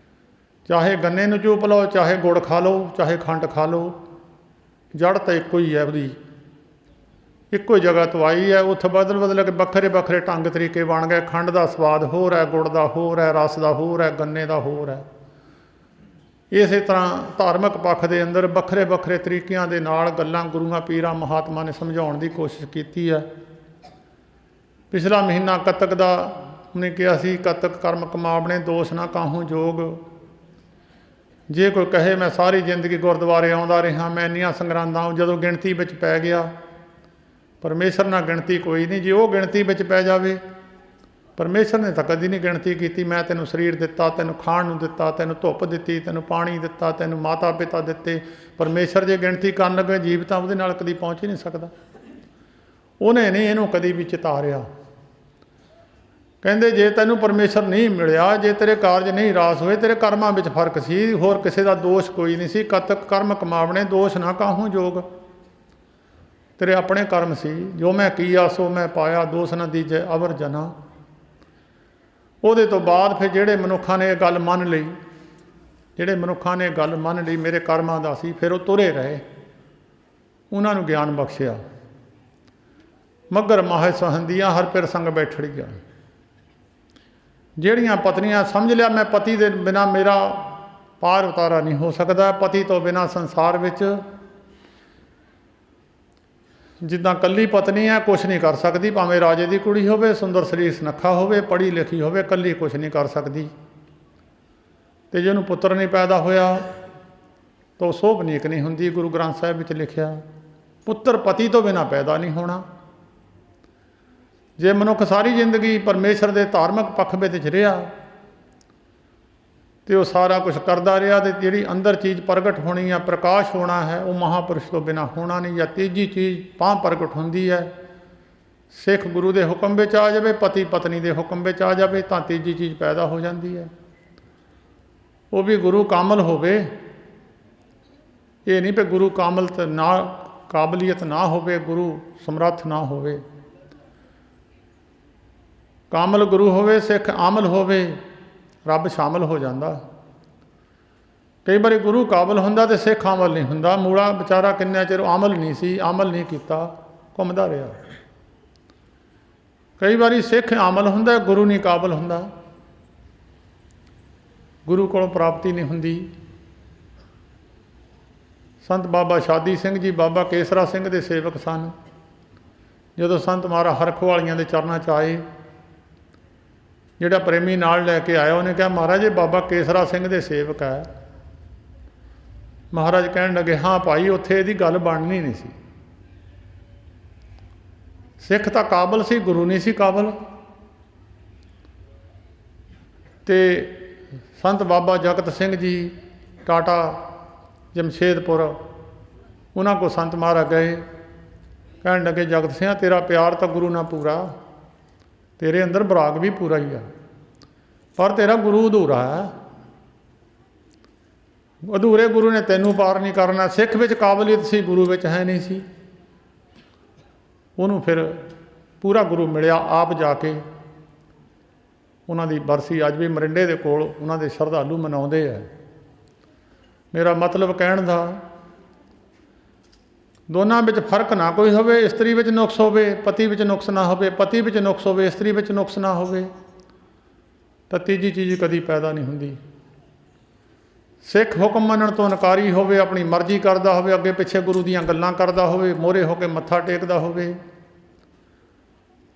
ਚਾਹੇ ਗੰਨੇ ਨੂੰ ਚੂਪ ਲਓ, ਚਾਹੇ ਗੁੜ ਖਾ ਲਓ, ਚਾਹੇ ਖੰਡ ਖਾ ਲਓ, ਜੜ ਤਾਂ ਇੱਕੋ ਹੀ ਹੈ ਉਹਦੀ, ਇੱਕੋ ਹੀ ਜਗ੍ਹਾ ਤੋਂ ਆਈ ਹੈ। ਉੱਥੇ ਬਦਲ ਕੇ ਵੱਖਰੇ ਵੱਖਰੇ ਢੰਗ ਤਰੀਕੇ ਬਣ ਗਏ। ਖੰਡ ਦਾ ਸਵਾਦ ਹੋਰ ਹੈ, ਗੁੜ ਦਾ ਹੋਰ ਹੈ, ਰਸ ਦਾ ਹੋਰ ਹੈ, ਗੰਨੇ ਦਾ ਹੋਰ ਹੈ। ਇਸੇ ਤਰ੍ਹਾਂ ਧਾਰਮਿਕ ਪੱਖ ਦੇ ਅੰਦਰ ਵੱਖਰੇ ਵੱਖਰੇ ਤਰੀਕਿਆਂ ਦੇ ਨਾਲ ਗੱਲਾਂ ਗੁਰੂਆਂ ਪੀਰਾਂ ਮਹਾਤਮਾ ਨੇ ਸਮਝਾਉਣ ਦੀ ਕੋਸ਼ਿਸ਼ ਕੀਤੀ ਹੈ। ਪਿਛਲਾ ਮਹੀਨਾ ਕੱਤਕ ਦਾ ਉਹਨੇ ਕਿਹਾ ਸੀ, ਕੱਤਕ ਕਰਮ ਕਮਾਵਣੇ ਦੋਸ਼ ਨਾ ਕਾਹੂ ਜੋਗ। ਜੇ ਕੋਈ ਕਹੇ ਮੈਂ ਸਾਰੀ ਜ਼ਿੰਦਗੀ ਗੁਰਦੁਆਰੇ ਆਉਂਦਾ ਰਿਹਾ, ਮੈਂ ਇੰਨੀਆਂ ਸੰਗਰਾਂਦਾਂ, ਜਦੋਂ ਗਿਣਤੀ ਵਿੱਚ ਪੈ ਗਿਆ, ਪਰਮੇਸ਼ਰ ਨਾਲ ਗਿਣਤੀ ਕੋਈ ਨਹੀਂ। ਜੇ ਉਹ ਗਿਣਤੀ ਵਿੱਚ ਪੈ ਜਾਵੇ, ਪਰਮੇਸ਼ਰ ਨੇ ਤਾਂ ਕਦੀ ਨਹੀਂ ਗਿਣਤੀ ਕੀਤੀ। ਮੈਂ ਤੈਨੂੰ ਸਰੀਰ ਦਿੱਤਾ, ਤੈਨੂੰ ਖਾਣ ਨੂੰ ਦਿੱਤਾ, ਤੈਨੂੰ ਧੁੱਪ ਦਿੱਤੀ, ਤੈਨੂੰ ਪਾਣੀ ਦਿੱਤਾ, ਤੈਨੂੰ ਮਾਤਾ ਪਿਤਾ ਦਿੱਤੇ। ਪਰਮੇਸ਼ਰ ਜੇ ਗਿਣਤੀ ਕਰਨ ਲੱਗੇ, ਜੀਵ ਤਾਂ ਉਹਦੇ ਨਾਲ ਕਦੀ ਪਹੁੰਚ ਹੀ ਨਹੀਂ ਸਕਦਾ। ਉਹਨੇ ਨਹੀਂ ਇਹਨੂੰ ਕਦੀ ਵੀ ਚਿਤਾਰਿਆ। ਕਹਿੰਦੇ ਜੇ ਤੈਨੂੰ ਪਰਮੇਸ਼ਰ ਨਹੀਂ ਮਿਲਿਆ, ਜੇ ਤੇਰੇ ਕਾਰਜ ਨਹੀਂ ਰਾਸ ਹੋਏ, ਤੇਰੇ ਕਰਮਾਂ ਵਿੱਚ ਫਰਕ ਸੀ, ਹੋਰ ਕਿਸੇ ਦਾ ਦੋਸ਼ ਕੋਈ ਨਹੀਂ ਸੀ। ਕੱਤਕ ਕਰਮ ਕਮਾਵਣੇ ਦੋਸ਼ ਨਾ ਕਾਹੂ ਜੋਗ। ਤੇਰੇ ਆਪਣੇ ਕਰਮ ਸੀ, ਜੋ ਮੈਂ ਕੀਆ ਸੋ ਮੈਂ ਪਾਇਆ, ਦੋਸ਼ ਨਾ ਦੀਜੈ ਅਵਰ ਜਨਾ। ਉਹਦੇ ਤੋਂ ਬਾਅਦ ਫਿਰ ਜਿਹੜੇ ਮਨੁੱਖਾਂ ਨੇ ਇਹ ਗੱਲ ਮੰਨ ਲਈ, ਜਿਹੜੇ ਮਨੁੱਖਾਂ ਨੇ ਗੱਲ ਮੰਨ ਲਈ ਮੇਰੇ ਕਰਮਾਂ ਦਾ ਸੀ, ਫਿਰ ਉਹ ਤੁਰੇ ਰਹੇ, ਉਹਨਾਂ ਨੂੰ ਗਿਆਨ ਬਖਸ਼ਿਆ। ਮੱਘਰ ਮਾਹੇ ਸਹੰਦੀਆਂ ਹਰ ਪਿਰ ਸੰਗ ਬੈਠੜੀਆਂ। ਜਿਹੜੀਆਂ ਪਤਨੀਆਂ ਸਮਝ ਲਿਆ ਮੈਂ ਪਤੀ ਦੇ ਬਿਨਾਂ ਮੇਰਾ ਪਾਰ ਉਤਾਰਾ ਨਹੀਂ ਹੋ ਸਕਦਾ, ਪਤੀ ਤੋਂ ਬਿਨਾਂ ਸੰਸਾਰ ਵਿੱਚ ਜਿੱਦਾਂ ਇਕੱਲੀ ਪਤਨੀ ਹੈ ਕੁਛ ਨਹੀਂ ਕਰ ਸਕਦੀ, ਭਾਵੇਂ ਰਾਜੇ ਦੀ ਕੁੜੀ ਹੋਵੇ, ਸੁੰਦਰ ਸਰੀਰ ਸੁਨੱਖਾ ਹੋਵੇ, ਪੜ੍ਹੀ ਲਿਖੀ ਹੋਵੇ, ਇਕੱਲੀ ਕੁਛ ਨਹੀਂ ਕਰ ਸਕਦੀ। ਅਤੇ ਜੇ ਉਹਨੂੰ ਪੁੱਤਰ ਨਹੀਂ ਪੈਦਾ ਹੋਇਆ ਤਾਂ ਉਹ ਸੋਭਨੀਕ ਨਹੀਂ ਹੁੰਦੀ। ਗੁਰੂ ਗ੍ਰੰਥ ਸਾਹਿਬ ਵਿੱਚ ਲਿਖਿਆ ਪੁੱਤਰ ਪਤੀ ਤੋਂ ਬਿਨਾਂ ਪੈਦਾ ਨਹੀਂ ਹੋਣਾ। ਜੇ ਮਨੁੱਖ ਸਾਰੀ ਜ਼ਿੰਦਗੀ ਪਰਮੇਸ਼ਰ ਦੇ ਧਾਰਮਿਕ ਪੱਖ ਵਿੱਚ ਰਿਹਾ ਅਤੇ ਉਹ ਸਾਰਾ ਕੁਛ ਕਰਦਾ ਰਿਹਾ, ਅਤੇ ਜਿਹੜੀ ਅੰਦਰ ਚੀਜ਼ ਪ੍ਰਗਟ ਹੋਣੀ ਆ, ਪ੍ਰਕਾਸ਼ ਹੋਣਾ ਹੈ, ਉਹ ਮਹਾਂਪੁਰਸ਼ ਤੋਂ ਬਿਨਾਂ ਹੋਣਾ ਨਹੀਂ। ਜਾਂ ਤੀਜੀ ਚੀਜ਼ ਭਾਂ ਪ੍ਰਗਟ ਹੁੰਦੀ ਹੈ, ਸਿੱਖ ਗੁਰੂ ਦੇ ਹੁਕਮ ਵਿੱਚ ਆ ਜਾਵੇ, ਪਤੀ ਪਤਨੀ ਦੇ ਹੁਕਮ ਵਿੱਚ ਆ ਜਾਵੇ, ਤਾਂ ਤੀਜੀ ਚੀਜ਼ ਪੈਦਾ ਹੋ ਜਾਂਦੀ ਹੈ। ਉਹ ਵੀ ਗੁਰੂ ਕਾਮਲ ਹੋਵੇ। ਇਹ ਨਹੀਂ ਵੀ ਗੁਰੂ ਕਾਮਲ ਨਾ ਕਾਬਲੀਅਤ ਨਾ ਹੋਵੇ, ਗੁਰੂ ਸਮਰੱਥ ਨਾ ਹੋਵੇ। ਕਾਮਲ ਗੁਰੂ ਹੋਵੇ, ਸਿੱਖ ਆਮਲ ਹੋਵੇ, ਰੱਬ ਸ਼ਾਮਲ ਹੋ ਜਾਂਦਾ। ਕਈ ਵਾਰੀ ਗੁਰੂ ਕਾਬਲ ਹੁੰਦਾ ਅਤੇ ਸਿੱਖ ਆਮਲ ਨਹੀਂ ਹੁੰਦਾ। ਮੂਲਾ ਵਿਚਾਰਾ ਕਿੰਨਾ ਚਿਰ ਆਮਲ ਨਹੀਂ ਸੀ, ਆਮਲ ਨਹੀਂ ਕੀਤਾ, ਘੁੰਮਦਾ ਰਿਹਾ। ਕਈ ਵਾਰੀ ਸਿੱਖ ਆਮਲ ਹੁੰਦਾ, ਗੁਰੂ ਨਹੀਂ ਕਾਬਲ ਹੁੰਦਾ, ਗੁਰੂ ਕੋਲੋਂ ਪ੍ਰਾਪਤੀ ਨਹੀਂ ਹੁੰਦੀ। ਸੰਤ ਬਾਬਾ ਸ਼ਾਦੀ ਸਿੰਘ ਜੀ ਬਾਬਾ ਕੇਸਰਾ ਸਿੰਘ ਦੇ ਸੇਵਕ ਸਨ। ਜਦੋਂ ਸੰਤ ਮਹਾਰਾਜ ਹਰਖਵਾਲੀਆਂ ਦੇ ਚਰਨਾਂ 'ਚ ਆਏ, ਜਿਹੜਾ ਪ੍ਰੇਮੀ ਨਾਲ ਲੈ ਕੇ ਆਇਆ, ਉਹਨੇ ਕਿਹਾ ਮਹਾਰਾਜ ਇਹ ਬਾਬਾ ਕੇਸਰਾ ਸਿੰਘ ਦੇ ਸੇਵਕ ਹੈ। ਮਹਾਰਾਜ ਕਹਿਣ ਲੱਗੇ ਹਾਂ ਭਾਈ, ਉੱਥੇ ਇਹਦੀ ਗੱਲ ਬਣਨੀ ਨਹੀਂ ਸੀ। ਸਿੱਖ ਤਾਂ ਕਾਬਲ ਸੀ, ਗੁਰੂ ਨਹੀਂ ਸੀ ਕਾਬਲ। ਅਤੇ ਸੰਤ ਬਾਬਾ ਜਗਤ ਸਿੰਘ ਜੀ ਟਾਟਾ ਜਮਸ਼ੇਦਪੁਰ, ਉਹਨਾਂ ਕੋਲ ਸੰਤ ਮਹਾਰਾਜ ਗਏ, ਕਹਿਣ ਲੱਗੇ ਜਗਤ ਸਿੰਘ ਤੇਰਾ ਪਿਆਰ ਤਾਂ ਗੁਰੂ ਨਾਲ ਪੂਰਾ, ਤੇਰੇ ਅੰਦਰ ਬਰਾਗ ਵੀ ਪੂਰਾ ਹੀ ਆ, ਪਰ ਤੇਰਾ ਗੁਰੂ ਅਧੂਰਾ ਹੈ। ਅਧੂਰੇ ਗੁਰੂ ਨੇ ਤੈਨੂੰ ਪਾਰ ਨਹੀਂ ਕਰਨਾ। ਸਿੱਖ ਵਿੱਚ ਕਾਬਲੀਅਤ ਸੀ, ਗੁਰੂ ਵਿੱਚ ਹੈ ਨਹੀਂ ਸੀ। ਉਹਨੂੰ ਫਿਰ ਪੂਰਾ ਗੁਰੂ ਮਿਲਿਆ। ਆਪ ਜਾ ਕੇ ਉਹਨਾਂ ਦੀ ਬਰਸੀ ਅੱਜ ਵੀ ਮਰਿੰਡੇ ਦੇ ਕੋਲ ਉਹਨਾਂ ਦੇ ਸ਼ਰਧਾਲੂ ਮਨਾਉਂਦੇ ਆ। ਮੇਰਾ ਮਤਲਬ ਕਹਿਣ ਦਾ ਦੋਨਾਂ ਵਿੱਚ ਫਰਕ ਨਾ ਕੋਈ ਹੋਵੇ। ਇਸਤਰੀ ਵਿੱਚ ਨੁਕਸ ਹੋਵੇ, ਪਤੀ ਵਿੱਚ ਨੁਕਸ ਨਾ ਹੋਵੇ, ਪਤੀ ਵਿੱਚ ਨੁਕਸ ਹੋਵੇ, ਇਸਤਰੀ ਵਿੱਚ ਨੁਕਸ ਨਾ ਹੋਵੇ, ਤਾਂ ਤੀਜੀ ਚੀਜ਼ ਕਦੀ ਪੈਦਾ ਨਹੀਂ ਹੁੰਦੀ। ਸਿੱਖ ਹੁਕਮ ਮੰਨਣ ਤੋਂ ਇਨਕਾਰੀ ਹੋਵੇ, ਆਪਣੀ ਮਰਜ਼ੀ ਕਰਦਾ ਹੋਵੇ, ਅੱਗੇ ਪਿੱਛੇ ਗੁਰੂ ਦੀਆਂ ਗੱਲਾਂ ਕਰਦਾ ਹੋਵੇ, ਮੋਹਰੇ ਹੋ ਕੇ ਮੱਥਾ ਟੇਕਦਾ ਹੋਵੇ,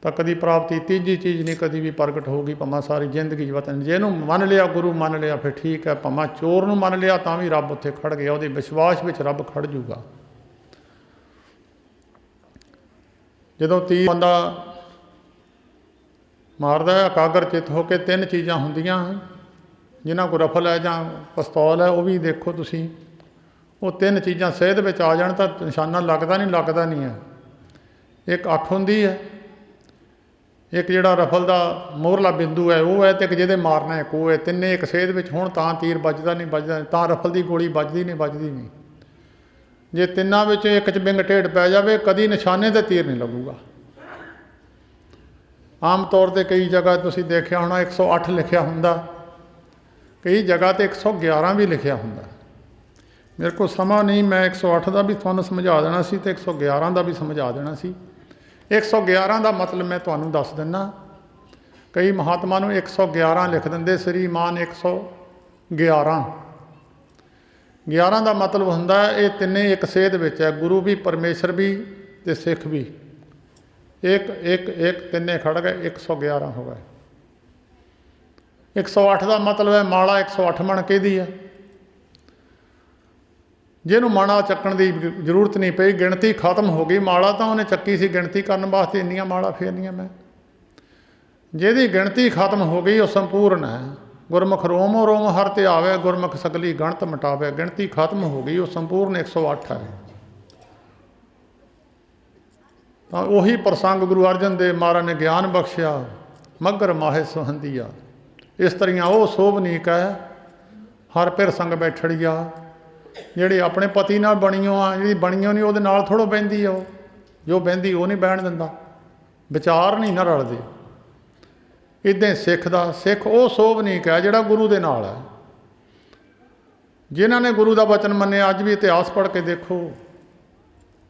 ਤਾਂ ਕਦੀ ਪ੍ਰਾਪਤੀ ਤੀਜੀ ਚੀਜ਼ ਨਹੀਂ ਕਦੀ ਵੀ ਪ੍ਰਗਟ ਹੋਊਗੀ, ਭਾਵੇਂ ਸਾਰੀ ਜ਼ਿੰਦਗੀ ਵਤਨ। ਜੇ ਇਹਨੂੰ ਮੰਨ ਲਿਆ, ਗੁਰੂ ਮੰਨ ਲਿਆ, ਫਿਰ ਠੀਕ ਹੈ। ਭਾਵੇਂ ਚੋਰ ਨੂੰ ਮੰਨ ਲਿਆ ਤਾਂ ਵੀ ਰੱਬ ਉੱਥੇ ਖੜ ਗਿਆ, ਉਹਦੇ ਵਿਸ਼ਵਾਸ ਵਿੱਚ ਰੱਬ ਖੜ ਜੂਗਾ। ਜਦੋਂ ਤੀਰ ਬੰਦਾ ਮਾਰਦਾ, ਇਕਾਗਰ ਚਿੱਤ ਹੋ ਕੇ, ਤਿੰਨ ਚੀਜ਼ਾਂ ਹੁੰਦੀਆਂ ਜਿਨ੍ਹਾਂ ਕੋਲ ਰਫਲ ਹੈ ਜਾਂ ਪਿਸਤੌਲ ਹੈ, ਉਹ ਵੀ ਦੇਖੋ ਤੁਸੀਂ, ਉਹ ਤਿੰਨ ਚੀਜ਼ਾਂ ਸੇਧ ਵਿੱਚ ਆ ਜਾਣ ਤਾਂ ਨਿਸ਼ਾਨਾ ਲੱਗਦਾ ਨਹੀਂ ਹੈ। ਇੱਕ ਅੱਖ ਹੁੰਦੀ ਹੈ, ਇੱਕ ਜਿਹੜਾ ਰਫਲ ਦਾ ਮੋਹਰਲਾ ਬਿੰਦੂ ਹੈ ਉਹ ਹੈ, ਅਤੇ ਇੱਕ ਜਿਹਦੇ ਮਾਰਨਾ ਇੱਕ ਉਹ ਹੈ। ਤਿੰਨੇ ਇੱਕ ਸੇਧ ਵਿੱਚ ਹੋਣ ਤਾਂ ਤੀਰ ਵੱਜਦਾ, ਤਾਂ ਰਫਲ ਦੀ ਗੋਲੀ ਵੱਜਦੀ ਨਹੀਂ। ਜੇ ਤਿੰਨਾਂ ਵਿੱਚ ਇੱਕ 'ਚ ਬਿੰਗ ਢੇਡ ਪੈ ਜਾਵੇ, ਕਦੀ ਨਿਸ਼ਾਨੇ 'ਤੇ ਤੀਰ ਨਹੀਂ ਲੱਗੂਗਾ। ਆਮ ਤੌਰ 'ਤੇ ਕਈ ਜਗ੍ਹਾ ਤੁਸੀਂ ਦੇਖਿਆ ਹੋਣਾ 108 ਲਿਖਿਆ ਹੁੰਦਾ, ਕਈ ਜਗ੍ਹਾ 'ਤੇ 111 ਵੀ ਲਿਖਿਆ ਹੁੰਦਾ। ਮੇਰੇ ਕੋਲ ਸਮਾਂ ਨਹੀਂ, ਮੈਂ 108 ਦਾ ਵੀ ਤੁਹਾਨੂੰ ਸਮਝਾ ਦੇਣਾ ਸੀ ਅਤੇ 111 ਦਾ ਵੀ ਸਮਝਾ ਦੇਣਾ ਸੀ। 111 ਦਾ ਮਤਲਬ ਮੈਂ ਤੁਹਾਨੂੰ ਦੱਸ ਦਿੰਦਾ। ਕਈ ਮਹਾਤਮਾ ਨੂੰ 111 ਲਿਖ ਦਿੰਦੇ, ਸ੍ਰੀਮਾਨ 111। 11 ਦਾ ਮਤਲਬ ਹੁੰਦਾ ਇਹ ਤਿੰਨੇ ਇੱਕ ਸੇਧ ਵਿੱਚ ਹੈ, ਗੁਰੂ ਵੀ, ਪਰਮੇਸ਼ਰ ਵੀ ਅਤੇ ਸਿੱਖ ਵੀ। ਇੱਕ ਤਿੰਨੇ ਖੜ ਗਏ, 111 ਹੋ ਗਏ। 108 ਦਾ ਮਤਲਬ ਹੈ ਮਾਲਾ 108 ਮਣ ਕਿਹਦੀ ਹੈ। ਜਿਹਨੂੰ ਮਾਲਾ ਚੱਕਣ ਦੀ ਜ਼ਰੂਰਤ ਨਹੀਂ ਪਈ, ਗਿਣਤੀ ਖਤਮ ਹੋ ਗਈ। ਮਾਲਾ ਤਾਂ ਉਹਨੇ ਚੱਕੀ ਸੀ ਗਿਣਤੀ ਕਰਨ ਵਾਸਤੇ, ਇੰਨੀਆਂ ਮਾਲਾ ਫੇਰਨੀਆਂ ਮੈਂ। ਜਿਹਦੀ ਗਿਣਤੀ ਖਤਮ ਹੋ ਗਈ ਉਹ ਸੰਪੂਰਨ ਹੈ। ਗੁਰਮੁਖ ਰੋਮ ਰੋਮ ਹਰ ਤੇ ਆਵੇ, ਗੁਰਮੁਖ ਸਗਲੀ ਗਣਤ ਮਿਟਾਵੇ। ਗਿਣਤੀ ਖਤਮ ਹੋ ਗਈ, ਉਹ ਸੰਪੂਰਨ 108 ਹੈ। ਤਾਂ ਉਹੀ ਪ੍ਰਸੰਗ ਗੁਰੂ ਅਰਜਨ ਦੇਵ ਮਹਾਰਾਜ ਨੇ ਗਿਆਨ ਬਖਸ਼ਿਆ, ਮੱਘਰ ਮਾਹੇ ਸੁਹੰਦੀਆ। ਇਸਤਰੀਆਂ ਉਹ ਸੋਭਨੀਕ ਹੈ, ਹਰ ਪਿਰ ਸੰਗ ਬੈਠੜੀਆ। ਜਿਹੜੀ ਆਪਣੇ ਪਤੀ ਨਾਲ ਬਣੀਓ ਆ, ਜਿਹੜੀ ਬਣੀਓ ਨਹੀਂ ਉਹਦੇ ਨਾਲ ਥੋੜ੍ਹਾ ਬਹਿੰਦੀ ਆ। ਉਹ ਜੋ ਬਹਿੰਦੀ ਉਹ ਨਹੀਂ ਬਹਿਣ ਦਿੰਦਾ, ਵਿਚਾਰ ਨਹੀਂ ਨਾ ਰਲਦੇ। ਇੱਦਾਂ ਸਿੱਖ ਉਹ ਸੋਭਨੀਕ ਹੈ ਜਿਹੜਾ ਗੁਰੂ ਦੇ ਨਾਲ ਹੈ। ਜਿਨ੍ਹਾਂ ਨੇ ਗੁਰੂ ਦਾ ਵਚਨ ਮੰਨਿਆ, ਅੱਜ ਵੀ ਇਤਿਹਾਸ ਪੜ੍ਹ ਕੇ ਦੇਖੋ,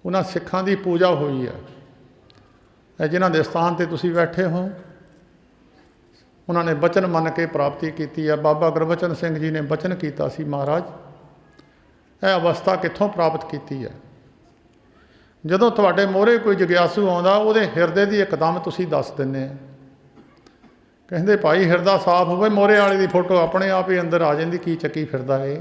ਉਹਨਾਂ ਸਿੱਖਾਂ ਦੀ ਪੂਜਾ ਹੋਈ ਹੈ। ਜਿਨ੍ਹਾਂ ਦੇ ਸਥਾਨ 'ਤੇ ਤੁਸੀਂ ਬੈਠੇ ਹੋ, ਉਹਨਾਂ ਨੇ ਵਚਨ ਮੰਨ ਕੇ ਪ੍ਰਾਪਤੀ ਕੀਤੀ ਹੈ। ਬਾਬਾ ਗੁਰਬਚਨ ਸਿੰਘ ਜੀ ਨੇ ਵਚਨ ਕੀਤਾ ਸੀ, ਮਹਾਰਾਜ ਇਹ ਅਵਸਥਾ ਕਿੱਥੋਂ ਪ੍ਰਾਪਤ ਕੀਤੀ ਹੈ। ਜਦੋਂ ਤੁਹਾਡੇ ਮੋਹਰੇ ਕੋਈ ਜਗਿਆਸੂ ਆਉਂਦਾ, ਉਹਦੇ ਹਿਰਦੇ ਦੀ ਇੱਕਦਮ ਤੁਸੀਂ ਦੱਸ ਦਿੰਦੇ ਆ। ਕਹਿੰਦੇ ਭਾਈ ਹਿਰਦਾ ਸਾਫ਼ ਹੋਵੇ, ਮੋਹਰੇ ਵਾਲੇ ਦੀ ਫੋਟੋ ਆਪਣੇ ਆਪ ਹੀ ਅੰਦਰ ਆ ਜਾਂਦੀ, ਕੀ ਚੱਕੀ ਫਿਰਦਾ ਏ।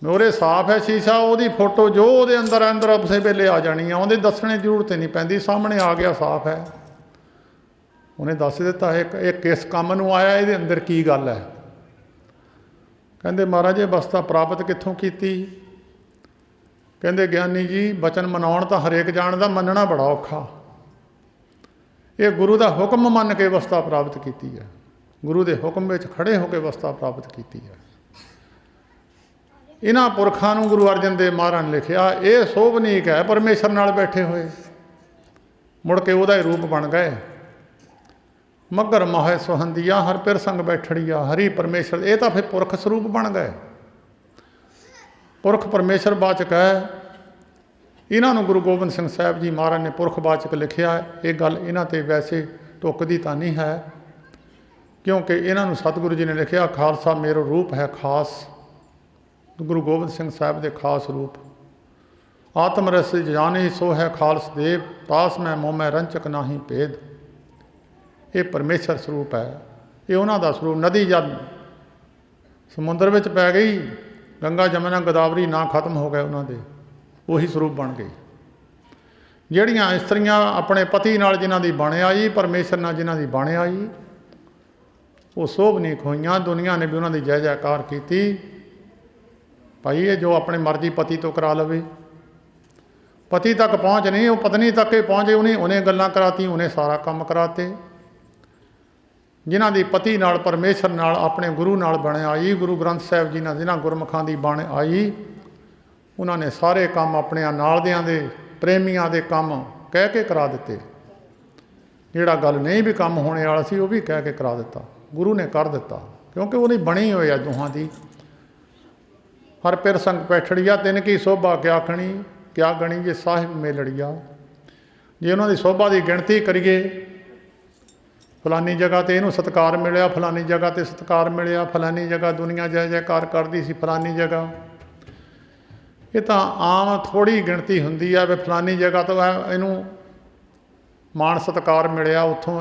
ਮੋਹਰੇ ਸਾਫ਼ ਹੈ ਸ਼ੀਸ਼ਾ, ਉਹਦੀ ਫੋਟੋ ਜੋ ਉਹਦੇ ਅੰਦਰ ਉਸੇ ਵੇਲੇ ਆ ਜਾਣੀ ਆ। ਉਹਦੇ ਦੱਸਣ ਦੀ ਜ਼ਰੂਰਤ ਨਹੀਂ ਪੈਂਦੀ, ਸਾਹਮਣੇ ਆ ਗਿਆ, ਸਾਫ਼ ਹੈ। ਉਹਨੇ ਦੱਸ ਦਿੱਤਾ ਇਹ ਕਿਸ ਕੰਮ ਨੂੰ ਆਇਆ, ਇਹਦੇ ਅੰਦਰ ਕੀ ਗੱਲ ਹੈ। ਕਹਿੰਦੇ ਮਹਾਰਾਜ ਇਹ ਅਵਸਥਾ ਪ੍ਰਾਪਤ ਕਿੱਥੋਂ ਕੀਤੀ। ਕਹਿੰਦੇ ਗਿਆਨੀ ਜੀ ਬਚਨ ਮਨਾਉਣ ਤਾਂ ਹਰੇਕ ਜਾਣਦਾ, ਮੰਨਣਾ ਬੜਾ ਔਖਾ। ਇਹ ਗੁਰੂ ਦਾ ਹੁਕਮ ਮੰਨ ਕੇ ਅਵਸਥਾ ਪ੍ਰਾਪਤ ਕੀਤੀ ਹੈ, ਗੁਰੂ ਦੇ ਹੁਕਮ ਵਿੱਚ ਖੜੇ ਹੋ ਕੇ ਅਵਸਥਾ ਪ੍ਰਾਪਤ ਕੀਤੀ ਹੈ। ਇਹਨਾਂ ਪੁਰਖਾਂ ਨੂੰ ਗੁਰੂ ਅਰਜਨ ਦੇਵ ਮਹਾਰਾਜ ਨੇ ਲਿਖਿਆ, ਇਹ ਸੋਭਨੀਕ ਹੈ ਪਰਮੇਸ਼ਰ ਨਾਲ ਬੈਠੇ ਹੋਏ। ਮੁੜ ਕੇ ਉਹਦਾ ਹੀ ਰੂਪ ਬਣ ਗਏ। ਮੱਘਰ ਮਾਹੇ ਸੁਹੰਦੀਆ, ਹਰ ਪਿਰ ਸੰਗ ਬੈਠੜੀਆ। ਹਰੀ ਪਰਮੇਸ਼ਰ, ਇਹ ਤਾਂ ਫਿਰ ਪੁਰਖ ਸਰੂਪ ਬਣ ਗਏ। ਪੁਰਖ ਪਰਮੇਸ਼ਰ ਵਾਚਕ ਹੈ। ਇਹਨਾਂ ਨੂੰ ਗੁਰੂ ਗੋਬਿੰਦ ਸਿੰਘ ਸਾਹਿਬ ਜੀ ਮਹਾਰਾਜ ਨੇ ਪੁਰਖ ਵਾਚਕ ਲਿਖਿਆ। ਇਹ ਗੱਲ ਇਹਨਾਂ 'ਤੇ ਵੈਸੇ ਢੁੱਕਦੀ ਤਾਂ ਨਹੀਂ ਹੈ, ਕਿਉਂਕਿ ਇਹਨਾਂ ਨੂੰ ਸਤਿਗੁਰੂ ਜੀ ਨੇ ਲਿਖਿਆ, ਖਾਲਸਾ ਮੇਰਾ ਰੂਪ ਹੈ ਖਾਸ। ਗੁਰੂ ਗੋਬਿੰਦ ਸਿੰਘ ਸਾਹਿਬ ਦੇ ਖਾਸ ਰੂਪ। ਆਤਮ ਰਸ ਜਾਣੀ ਸੋ ਹੈ ਖਾਲਸ ਦੇਵ, ਤਾਸ ਮੈਂ ਮੋਹ ਮੈਂ ਰੰਚਕ ਨਾਹੀ ਭੇਦ। ਇਹ ਪਰਮੇਸ਼ਰ ਸਰੂਪ ਹੈ, ਇਹ ਉਹਨਾਂ ਦਾ ਸਰੂਪ। ਨਦੀ ਜਦ ਸਮੁੰਦਰ ਵਿੱਚ ਪੈ ਗਈ, ਗੰਗਾ ਜਮਨਾ ਗੋਦਾਵਰੀ ਨਾ ਖਤਮ ਹੋ ਗਏ ਉਹਨਾਂ ਦੇ, ਉਹੀ ਸਰੂਪ ਬਣ ਗਏ। ਜਿਹੜੀਆਂ ਇਸਤਰੀਆਂ ਆਪਣੇ ਪਤੀ ਨਾਲ ਜਿਨ੍ਹਾਂ ਦੀ ਬਣ ਆਈ, ਪਰਮੇਸ਼ਰ ਨਾਲ ਜਿਨ੍ਹਾਂ ਦੀ ਬਣ ਆਈ, ਉਹ ਸੋਭਨੀਕ ਹੋਈਆਂ। ਦੁਨੀਆ ਨੇ ਵੀ ਉਹਨਾਂ ਦੀ ਜੈ ਜੈਕਾਰ ਕੀਤੀ। ਭਾਈ ਇਹ ਜੋ ਆਪਣੇ ਮਰਜ਼ੀ ਪਤੀ ਤੋਂ ਕਰਾ ਲਵੇ, ਪਤੀ ਤੱਕ ਪਹੁੰਚ ਨਹੀਂ, ਉਹ ਪਤਨੀ ਤੱਕ ਹੀ ਪਹੁੰਚੇ। ਉਹਨੇ ਗੱਲਾਂ ਕਰਾਤੀ, ਉਹਨੇ ਸਾਰਾ ਕੰਮ ਕਰਾਤੇ। ਜਿਨ੍ਹਾਂ ਦੀ ਪਤੀ ਨਾਲ, ਪਰਮੇਸ਼ਰ ਨਾਲ, ਆਪਣੇ ਗੁਰੂ ਨਾਲ ਬਣ ਆਈ, ਗੁਰੂ ਗ੍ਰੰਥ ਸਾਹਿਬ ਜੀ ਨਾਲ ਜਿਨ੍ਹਾਂ ਗੁਰਮੁਖਾਂ ਦੀ ਬਣ ਆਈ, ਉਹਨਾਂ ਨੇ ਸਾਰੇ ਕੰਮ ਆਪਣਿਆਂ ਨਾਲ ਦਿਆਂ ਦੇ ਪ੍ਰੇਮੀਆਂ ਦੇ ਕੰਮ ਕਹਿ ਕੇ ਕਰਾ ਦਿੱਤੇ। ਜਿਹੜਾ ਗੱਲ ਨਹੀਂ ਵੀ ਕੰਮ ਹੋਣੇ ਵਾਲਾ ਸੀ, ਉਹ ਵੀ ਕਹਿ ਕੇ ਕਰਾ ਦਿੱਤਾ। ਗੁਰੂ ਨੇ ਕਰ ਦਿੱਤਾ, ਕਿਉਂਕਿ ਉਹਦੀ ਬਣੀ ਹੋਈ ਆ ਦੋਹਾਂ ਦੀ। हर पिर संग पैठड़िया तिन की शोभा क्या गणी जे साहिब मेलड़िया। जे उन्होंने शोभा की गिणती करिए, फलानी जगह तो इनू सत्कार मिलिया, फलानी जगह तो सत्कार मिलिया, फलानी जगह दुनिया जय जयकार करती सी, फलानी जगह ये तो आम थोड़ी गिणती होंगी है भी फलानी जगह तो इनू मान सत्कार मिलिया, उत्थों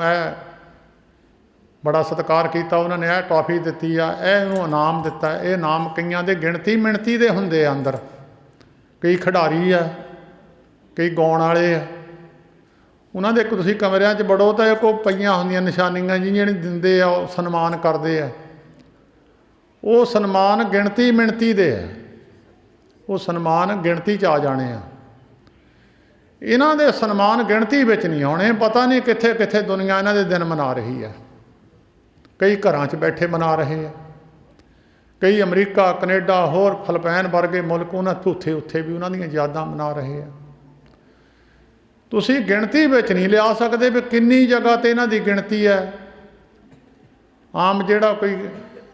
बड़ा सत्कार किया, उन्होंने यह टॉफी दी आ, यह इनाम दिता। ये इनाम कईयां दे गिणती मिणती दे हुंदे अंदर, कई खिडारी आ, कई गाउण वाले आ, उन्होंने एक तुसीं कमरियां च बड़ो तो को पईयां हुंदियां निशानियां जिहियां दिंदे आ, सन्मान करते आ, वो सन्मान गिणती मिणती दे आ, वो सन्मान गिणती च आ जाने आ। इन्हां दे सन्मान गिणती विच नहीं आने। पता नहीं कित्थे कित्थे दुनिया इन्हां दे दिन मना रही है। कई घरां च बैठे मना रहे हैं, कई अमरीका कनेडा होर फिलिपैन वर्गे मुल्क उन्होंने उत्थे उत्थे भी उन्होंने यादां मना रहे हैं। तुसीं गिणती विच नहीं लिया सकते भी किन्नी जगह ते इन्हां दी गिणती है। आम जिहड़ा कोई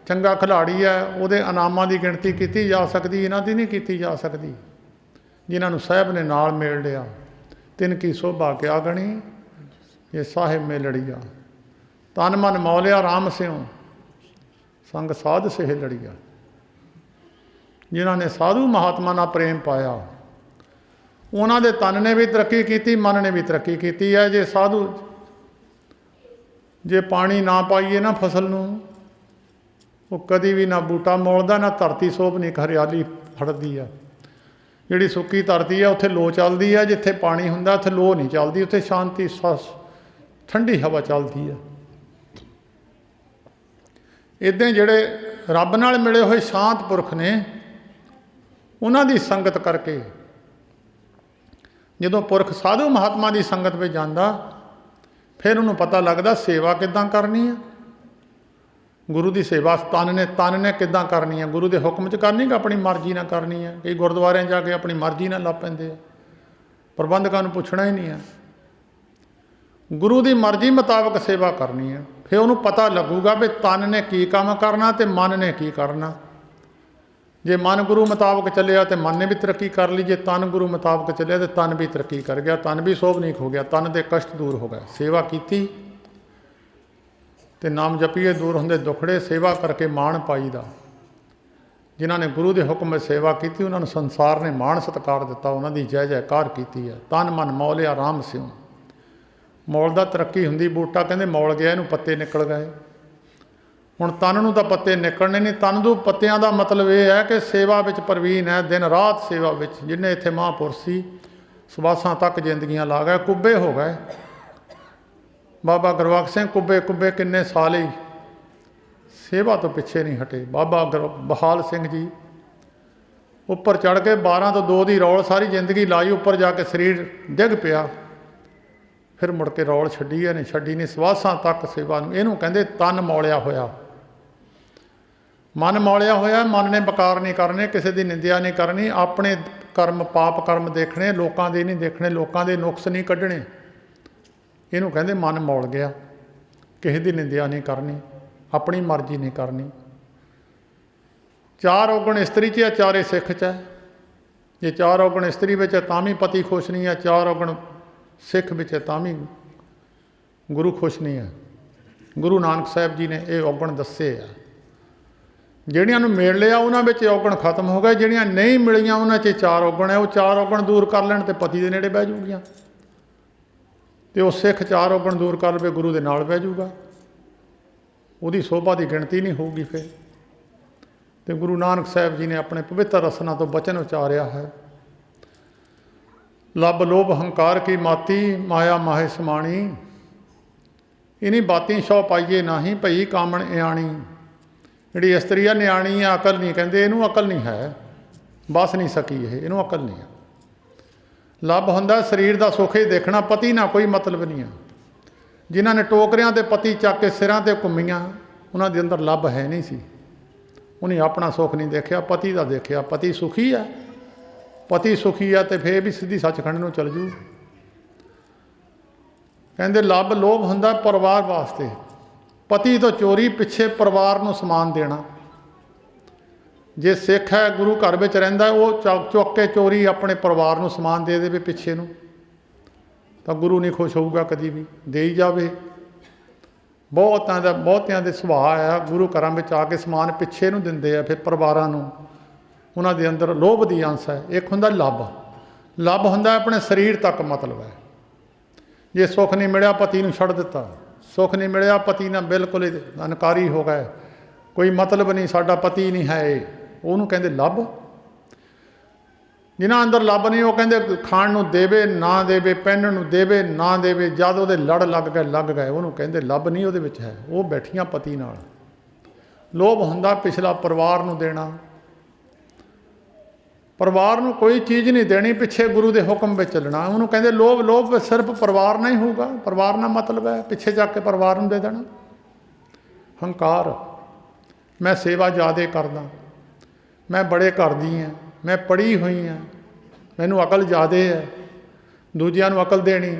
चंगा खिलाड़ी है उहदे इनामां दी गिणती की जा सकती, इन्हां दी नहीं की जा सकती। जिन्हां नूं साहिब ने नाल मेल लिया, तिनकी शोभा क्या गणी ये साहिब मेलड़िया। तन मन मौलिया राम स्यों संग साध सेह लड़िया। जिन्होंने साधु महात्मा नाल प्रेम पाया, उन्होंने तन ने भी तरक्की की, मन ने भी तरक्की की है। जे साधु जे पानी ना पाइए ना फसल नूं, वो कदी भी ना बूटा मोलदा, ना धरती सोभनी हरियाली फड़दी है। जिहड़ी सुक्की धरती है उत्थे लो चलती है, जिथे पानी हुंदा उत्थे लो नहीं चलती, उत्थे शांति ठंडी हवा चलती है। इदां जिहड़े रब नाल मिले हुए शांत पुरख ने, उन्हां दी संगत करके जदों पुरख साधु महात्मा की संगत में जाता, फिर उन्होंने पता लगता सेवा किदां करनी है। गुरु की सेवा तन ने किदां करनी है, गुरु के हुक्म च करनी कि अपनी मर्जी ना करनी है। कई गुरुद्वारे जाके अपनी मर्जी ना ला पैंदे, प्रबंधकों को पुछना ही नहीं है। गुरु की मर्जी मुताबक सेवा करनी है, फिर उन्होंने पता लगूगा भी तन ने की काम करना तो मन ने की करना। जे मन गुरु मुताबक चलिया तो मन ने भी तरक्की कर ली, जे तन गुरु मुताबक चलिया तो तन भी तरक्की कर गया, तन भी सोभनीक हो गया, तन के कष्ट दूर हो गए। सेवा की तो नाम जपीए दूर होंदे दुखड़े, सेवा करके मान पाईदा। जिन्होंने गुरु के हुक्म में सेवा की, उन्होंने संसार ने मान सत्कार दिता, उन्होंने जय जयकार की है। तन मन मौलिया राम स्यों। मौलदा तरक्की हुंदी, बूटा कहते मौल गया, इनू पत्ते निकल गए। हुण तन नूं तां पत्ते निकलने नहीं, तन दू पत्तियां दा मतलब यह है कि सेवा विच प्रवीण है, दिन रात सेवा विच। जिन्हें इत्थे महापुरुष सी सवासां तक जिंदगियां ला गए, कुब्बे हो गए। बाबा गुरबख्श सिंह कुब्बे किन्ने साल ही सेवा तो पिछे नहीं हटे। बाबा बहाल सिंह जी उपर चढ़ के 12 तो 2 की रौल सारी जिंदगी लाई, उपर जाके शरीर डिग पिया, फिर मुड़ के रौल छड्डी नहीं, छड्डी नहीं, सवासां तक सेवा। इनू कहंदे तन मौलिया होया, मन मौलिया होया। मन ने बकार नहीं करने, किसी की निंदिया नहीं करनी, अपने कर्म पाप कर्म देखने, लोगों के नहीं देखने, लोगों के नुक्स नहीं कढ़ने। इनू कहंदे मन मौल गया। किसी की निंदिया नहीं करनी, अपनी मर्जी नहीं करनी। 4 औगण इस्त्री च है, 4 सिख च है। जे 4 औगण इस्त्री में तां भी पति खुश नहीं है, 4 औगण सिख में तां भी गुरु खुश नहीं है। गुरु नानक साहब जी ने ये औगण दसे आ। ਜਿਹੜੀਆਂ ਨੂੰ ਮਿਲ ਲਿਆ ਉਹਨਾਂ ਵਿੱਚ ਔਗਣ ਖਤਮ ਹੋ ਗਏ, ਜਿਹੜੀਆਂ नहीं मिलियां ਉਹਨਾਂ 'ਚ 4 ਔਗਣ है, वो 4 ਔਗਣ दूर कर ਲੈਣ ਤੇ ਪਤੀ ਦੇ ਨੇੜੇ ਬਹਿ ਜੂਗੀਆਂ, ਤੇ ਉਹ ਸਿੱਖ 4 ਔਗਣ दूर कर ਲਵੇ ਗੁਰੂ ਦੇ ਨਾਲ ਬਹਿ ਜੂਗਾ। ਉਹਦੀ ਸੋਭਾ ਦੀ ਗਿਣਤੀ ਨਹੀਂ ਹੋਊਗੀ ਫਿਰ। ਤੇ ਗੁਰੂ ਨਾਨਕ ਸਾਹਿਬ ਜੀ ਨੇ ਆਪਣੇ ਪਵਿੱਤਰ ਰਸਨਾ ਤੋਂ ਬਚਨ ਉਚਾਰਿਆ ਹੈ, ਲੱਭ ਲੋਭ ਹੰਕਾਰ ਕੀ ਮਾਤੀ, ਮਾਇਆ ਮਾਹੇ ਸਮਾਣੀ, इन्हीं बाती शौ पाइए नाही, भई कामण इयाणी। जिहड़ी इस्त्री है नियाणी है, अकल नहीं कहते, इनू अकल नहीं है, बस नहीं सकी ये, इनू अकल नहीं है। ਲੱਭ ਹੁੰਦਾ शरीर का सुख ही देखना, पति ना कोई मतलब नहीं है। जिन्होंने टोकरियां के पति चक के सिरां ते घुम्मियां, उन्हां दे अंदर ਲੱਭ है नहीं सी। उन्हें अपना सुख नहीं देखा, पति का देखा। पति सुखी है, पति सुखी है तो फिर भी सीधी सचखंड नूं चल जू। कहते ਲੱਭ लोभ हुंदा परिवार वास्ते, पति तो चोरी पिछे परिवार नूं समान देना। जे सिख है गुरु घर में रहिंदा वो चुक के चोरी अपने परिवार को समान दे दे पिछे नूं तो गुरु नहीं खुश होऊगा कभी भी, दे ही जावे। बहुतियां दे सुभाअ है गुरु घर में आके समान पिछे नूं दिंदे आ, फिर परिवारां नूं उन्हां दे अंदर लोभ दी अंश है। एक हुंदा लभ, लभ हुंदा अपने शरीर तक मतलब है। जे सुख नहीं मिलिया पति नूं छड्ड दिता, सुख नहीं मिलिया पति नाल बिल्कुल अनकारी हो गए, कोई मतलब नहीं, साडा पति नहीं है, उहनूं कहंदे लभ। जिन्हां अंदर लभ नहीं वो कहंदे खाण नूं देवे ना देवे, पहनण नूं देवे ना देवे, जद उहदे लड़ लग गए उहनूं कहंदे लभ नहीं उहदे विच है, वो बैठियां पति नाल। लोभ हुंदा पिछला परिवार नूं देना, परिवार नूं कोई चीज़ नहीं देनी, पिछे गुरु के हुक्म में चलना। उन्होंने कहते लोभ, लोभ सिर्फ परिवार नहीं होगा, परिवार ना मतलब है पिछे जाके परिवार नूं दे देना। हंकार, मैं सेवा ज़्यादा करदा, मैं बड़े घर दी हाँ, मैं पढ़ी हुई हाँ, मैनू अकल ज़्यादा है, दूजियां नूं अकल देनी,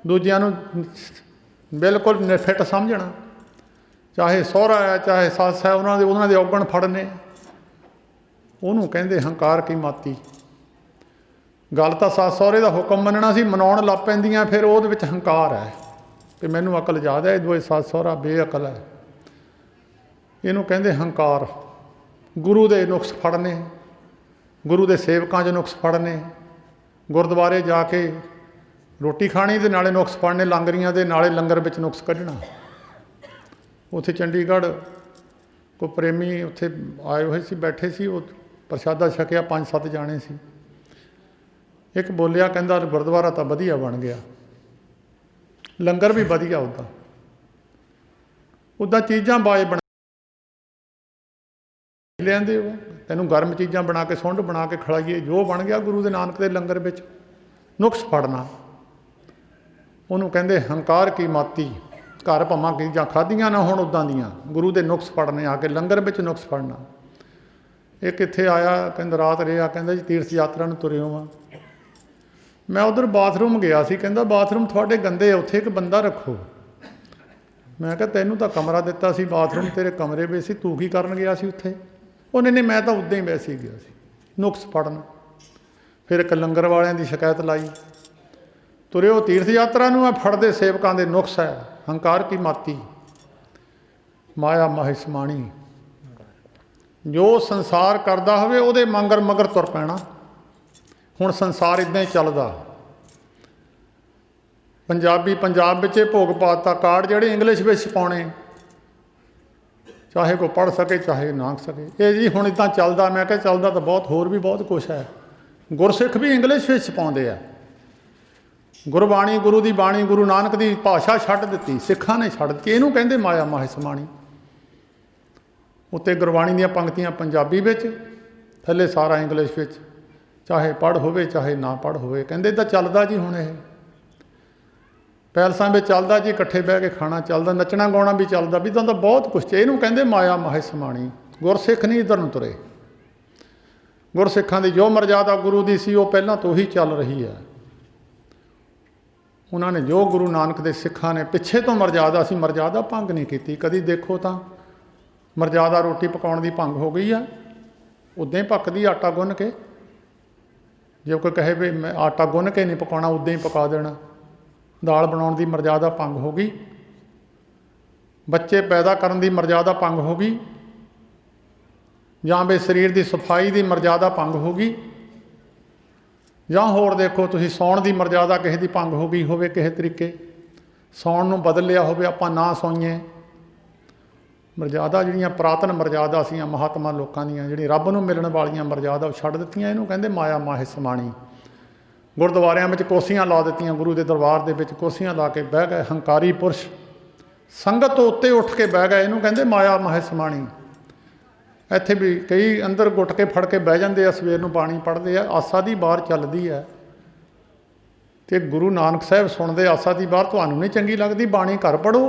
दूजियां नूं बिल्कुल निफिट समझना, चाहे सहुरा है चाहे सस है, उन्होंने दे औगण फड़ने, ਉਹਨੂੰ ਕਹਿੰਦੇ हंकार की माती। गल तो सस सहुरे का हुक्म मनना सी, मनाउण लग पैंदियां, फिर ਉਹਦੇ ਵਿੱਚ हंकार है कि मैनू अकल ज़्यादा है, दोए सस सहुरा बेअकल है, ਇਹਨੂੰ ਕਹਿੰਦੇ हंकार। गुरु के नुक्स फड़ने, गुरु के सेवकों च नुक्स फड़ने, गुरुद्वारे जाके रोटी खानी ते नाले नुक्स फड़ने, लांगरियां दे नाले लंगर विच नुक्स कढ़ना। उत्थे चंडीगढ़ कोई प्रेमी उत्थे आए हुए सी, बैठे सी, वो प्रशादा छकिया, 5-7 जाने सी। एक बोलिया कहंदा गुरुद्वारा तो वधिया बन गया, लंगर भी वधिया, उदा चीज़ां बाज बना लिआंदे हो, तैनूं गर्म चीज़ां बना के सुंड बना के खिलाइए, जो बन गया गुरु दे नानक दे लंगर विच। नुक्स फड़ना उहनूं कहंदे हंकार की माती। घर भावां चीज़ां खाधियां ना होण उदां दियां, गुरु दे नुक्स फड़ने, आके लंगर विच नुक्स फड़ना। एक इत्थे आया, कहंदा रात रहा, कहंदा जी तीर्थ यात्रा नूं तुरे होवां, मैं उधर बाथरूम गया सी, कहंदा बाथरूम तुहाडे गंदे, उत्थे एक बंदा रखो। मैं कहा तैनूं तां कमरा दिता सी, बाथरूम तेरे कमरे में सी, तू की करन गया सी उत्थे? उहने नहीं, मैं तां उदां ही वैसे ही गया सी, नुक्स फड़न। फिर एक लंगर वालियां दी शिकायत लाई, तुरे हो तीर्थ यात्रा नूं, फड़दे सेवकां दे नुक्स है, हंकार की माती, माया माही समाणी। जो संसार करता होवे उहदे मगर मगर तुर पैना। हुण संसार इदां ही चलदा। पंजाबी पंजाब विच भोग पाता, कार्ड जिहड़े इंग्लिश विच छपाउणे, चाहे कोई पढ़ सके चाहे ना सके, ये जी हुण इदां चलदा। मैं कहा चलदा तो बहुत, होर भी बहुत कुछ है। गुरसिख भी इंग्लिश विच छपाउंदे आ। गुरबाणी, गुरु की बाणी, गुरु नानक की भाषा छड्ड दित्ती, सिखां ने छड्ड दित्ती। इहनूं कहंदे माया माही समाणी। उत्ते गुरबाणी दीयां पंक्तियां पंजाबी विच, थल्ले सारा इंग्लिश विच, चाहे पढ़ होवे चाहे ना पढ़ होवे। कहंदे इदां चलदा जी हुण इह। पैलसां विच चलदा जी, इकट्ठे बह के खाना चलदा, नच्चना गाउणा भी चलदा, भी इदां दा बहुत कुछ। इहनूं कहंदे माया माही समाणी। गुरसिख नहीं इधर नूं तुरे। गुरसिखां दी जो मर्यादा गुरु दी सी वो पहिलां तो ही चल रही है। उन्होंने जो गुरु नानक दे सिखां ने पिछे तो मर्यादा सी, मर्यादा भंग नहीं की कदी। देखो तो मर्यादा रोटी पकाउण दी भंग हो गई है, उदां ही पकदी आटा गुन्न के। जो कोई कहे भी मैं आटा गुन्न के नहीं पकाउणा, उदां ही पका देना। दाल बनाउण दी मर्यादा भंग हो गई, बच्चे पैदा करन दी मर्यादा भंग हो गई, जां भी शरीर की सफाई की मर्यादा भंग हो गई, जां होर देखो तुसीं सौण की मर्यादा किसी की भंग हो गई होवे, किसी तरीके सौण नूं बदल लिया होवे, आपां ना सौईए। मर्यादा जिहड़ियां पुरातन मर्यादा सीआं महात्मा लोकां दीयां, जिहड़ी रब नूं मिलण वालीआं मर्यादा छड्ड दित्तियां। इहनूं कहंदे माया माहे समाणी। गुरुद्वारियां विच कोसियां ला दित्तियां, गुरु के दरबार दे विच कोसियां ला के बह गए हंकारी पुरश, संगत तो उत्ते उठ के बह गए। इहनूं कहंदे माया माहे समाणी। ਇੱਥੇ भी कई अंदर गुट के फड़ के बह जाते हैं, सवेर नूं पानी पढ़ते हैं, आसा की बार चलती है तो गुरु नानक साहब सुनते आसा की बार, तुहानूं नहीं चंगी लगती, बाणी घर पढ़ो।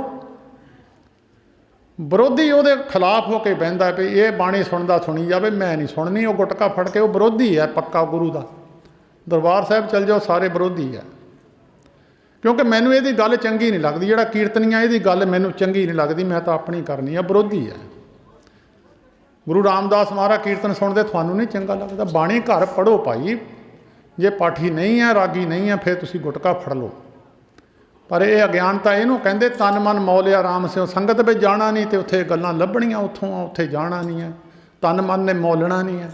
विरोधी वो खिलाफ होकर बहता भी ये बाणी सुनता सुनी जाए, मैं नहीं सुननी। वो गुटका फड़ के, वो विरोधी है पक्का गुरु का। दरबार साहब चल जाओ, सारे विरोधी है। क्योंकि मैनूं ये गल चंगी नहीं लगती, जिहड़ा कीर्तनिया ये गल मैनूं चंगी नहीं लगती, मैं तो अपनी करनी है। विरोधी है। ਗੁਰੂ ਰਾਮਦਾਸ ਮਹਾਰਾਜ ਕੀਰਤਨ ਸੁਣਦੇ ਤੁਹਾਨੂੰ ਨਹੀਂ ਚੰਗਾ ਲੱਗਦਾ? ਬਾਣੀ ਘਰ ਪੜ੍ਹੋ ਭਾਈ। ਜੇ ਪਾਠੀ ਨਹੀਂ ਹੈ, ਰਾਗੀ ਨਹੀਂ ਹੈ, ਫਿਰ ਤੁਸੀਂ ਗੁਟਕਾ ਫੜ ਲਓ। ਪਰ ਇਹ ਅਗਿਆਨਤਾ ਇਹਨੂੰ ਕਹਿੰਦੇ ਤਨ ਮਨ ਮੌਲਿਆ ਰਾਮ ਸਿਉ। ਸੰਗਤ ਵਿੱਚ ਜਾਣਾ ਨਹੀਂ ਤੇ ਉੱਥੇ ਗੱਲਾਂ ਲੱਭਣੀਆਂ, ਉੱਥੇ ਜਾਣਾ ਨਹੀਂ ਹੈ। ਤਨ ਮਨ ਨੇ ਮੌਲਣਾ ਨਹੀਂ ਹੈ।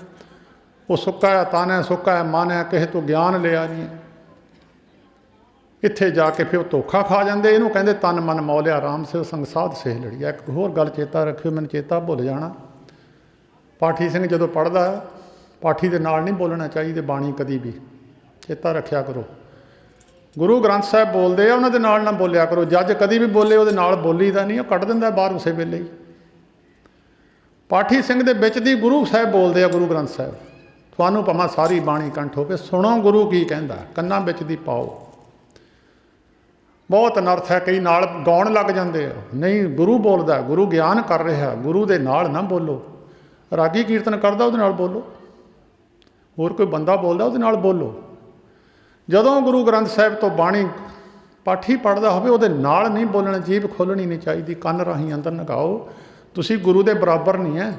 ਉਹ ਸੁੱਕਾ ਹੈ ਤਨ ਹੈ, ਸੁੱਕਾ ਹੈ ਮਨ ਹੈ, ਕਿਸੇ ਤੋਂ ਗਿਆਨ ਲਿਆ ਨਹੀਂ ਹੈ। ਇੱਥੇ ਜਾ ਕੇ ਫਿਰ ਉਹ ਧੋਖਾ ਖਾ ਜਾਂਦੇ। ਇਹਨੂੰ ਕਹਿੰਦੇ ਤਨ ਮਨ ਮੌਲਿਆ ਰਾਮ ਸਿਉ ਸੰਗ ਸਾਧ ਸੇਹ ਲੜੀਆ। ਇੱਕ ਹੋਰ ਗੱਲ ਚੇਤਾ ਰੱਖਿਓ, ਮੈਨੂੰ ਚੇਤਾ ਭੁੱਲ ਜਾਣਾ। ਪਾਠੀ ਸਿੰਘ ਜਦੋਂ ਪੜ੍ਹਦਾ, ਪਾਠੀ ਦੇ ਨਾਲ ਨਹੀਂ ਬੋਲਣਾ ਚਾਹੀਦਾ ਬਾਣੀ ਕਦੀ ਵੀ, ਚੇਤਾ ਰੱਖਿਆ ਕਰੋ। ਗੁਰੂ ਗ੍ਰੰਥ ਸਾਹਿਬ ਬੋਲਦੇ ਆ, ਉਹਨਾਂ ਦੇ ਨਾਲ ਨਾ ਬੋਲਿਆ ਕਰੋ। ਜੱਜ ਕਦੀ ਵੀ ਬੋਲੇ ਉਹਦੇ ਨਾਲ ਬੋਲੀ ਦਾ ਨਹੀਂ, ਉਹ ਕੱਢ ਦਿੰਦਾ ਬਾਹਰ ਉਸੇ ਵੇਲੇ ਹੀ। ਪਾਠੀ ਸਿੰਘ ਦੇ ਵਿੱਚ ਦੀ ਗੁਰੂ ਸਾਹਿਬ ਬੋਲਦੇ ਆ, ਗੁਰੂ ਗ੍ਰੰਥ ਸਾਹਿਬ। ਤੁਹਾਨੂੰ ਭਾਵੇਂ ਸਾਰੀ ਬਾਣੀ ਕੰਠ ਹੋਵੇ, ਸੁਣੋ ਗੁਰੂ ਕੀ ਕਹਿੰਦਾ, ਕੰਨਾਂ ਵਿੱਚ ਦੀ ਪਾਓ। ਬਹੁਤ ਅਨਰਥ ਹੈ, ਕਈ ਨਾਲ ਗਾਉਣ ਲੱਗ ਜਾਂਦੇ ਆ। ਨਹੀਂ, ਗੁਰੂ ਬੋਲਦਾ, ਗੁਰੂ ਗਿਆਨ ਕਰ ਰਿਹਾ, ਗੁਰੂ ਦੇ ਨਾਲ ਨਾ ਬੋਲੋ। ਰਾਗੀ ਕੀਰਤਨ ਕਰਦਾ ਉਹਦੇ ਨਾਲ ਬੋਲੋ, ਹੋਰ ਕੋਈ ਬੰਦਾ ਬੋਲਦਾ ਉਹਦੇ ਨਾਲ ਬੋਲੋ। ਜਦੋਂ ਗੁਰੂ ਗ੍ਰੰਥ ਸਾਹਿਬ ਤੋਂ ਬਾਣੀ ਪਾਠੀ ਪੜ੍ਹਦਾ ਹੋਵੇ ਉਹਦੇ ਨਾਲ ਨਹੀਂ ਬੋਲਣਾ, ਜੀਭ ਖੋਲ੍ਹਣੀ ਨਹੀਂ ਚਾਹੀਦੀ, ਕੰਨ ਰਾਹੀਂ ਅੰਦਰ ਨਗਾਓ। ਤੁਸੀਂ ਗੁਰੂ ਦੇ ਬਰਾਬਰ ਨਹੀਂ ਹੈ।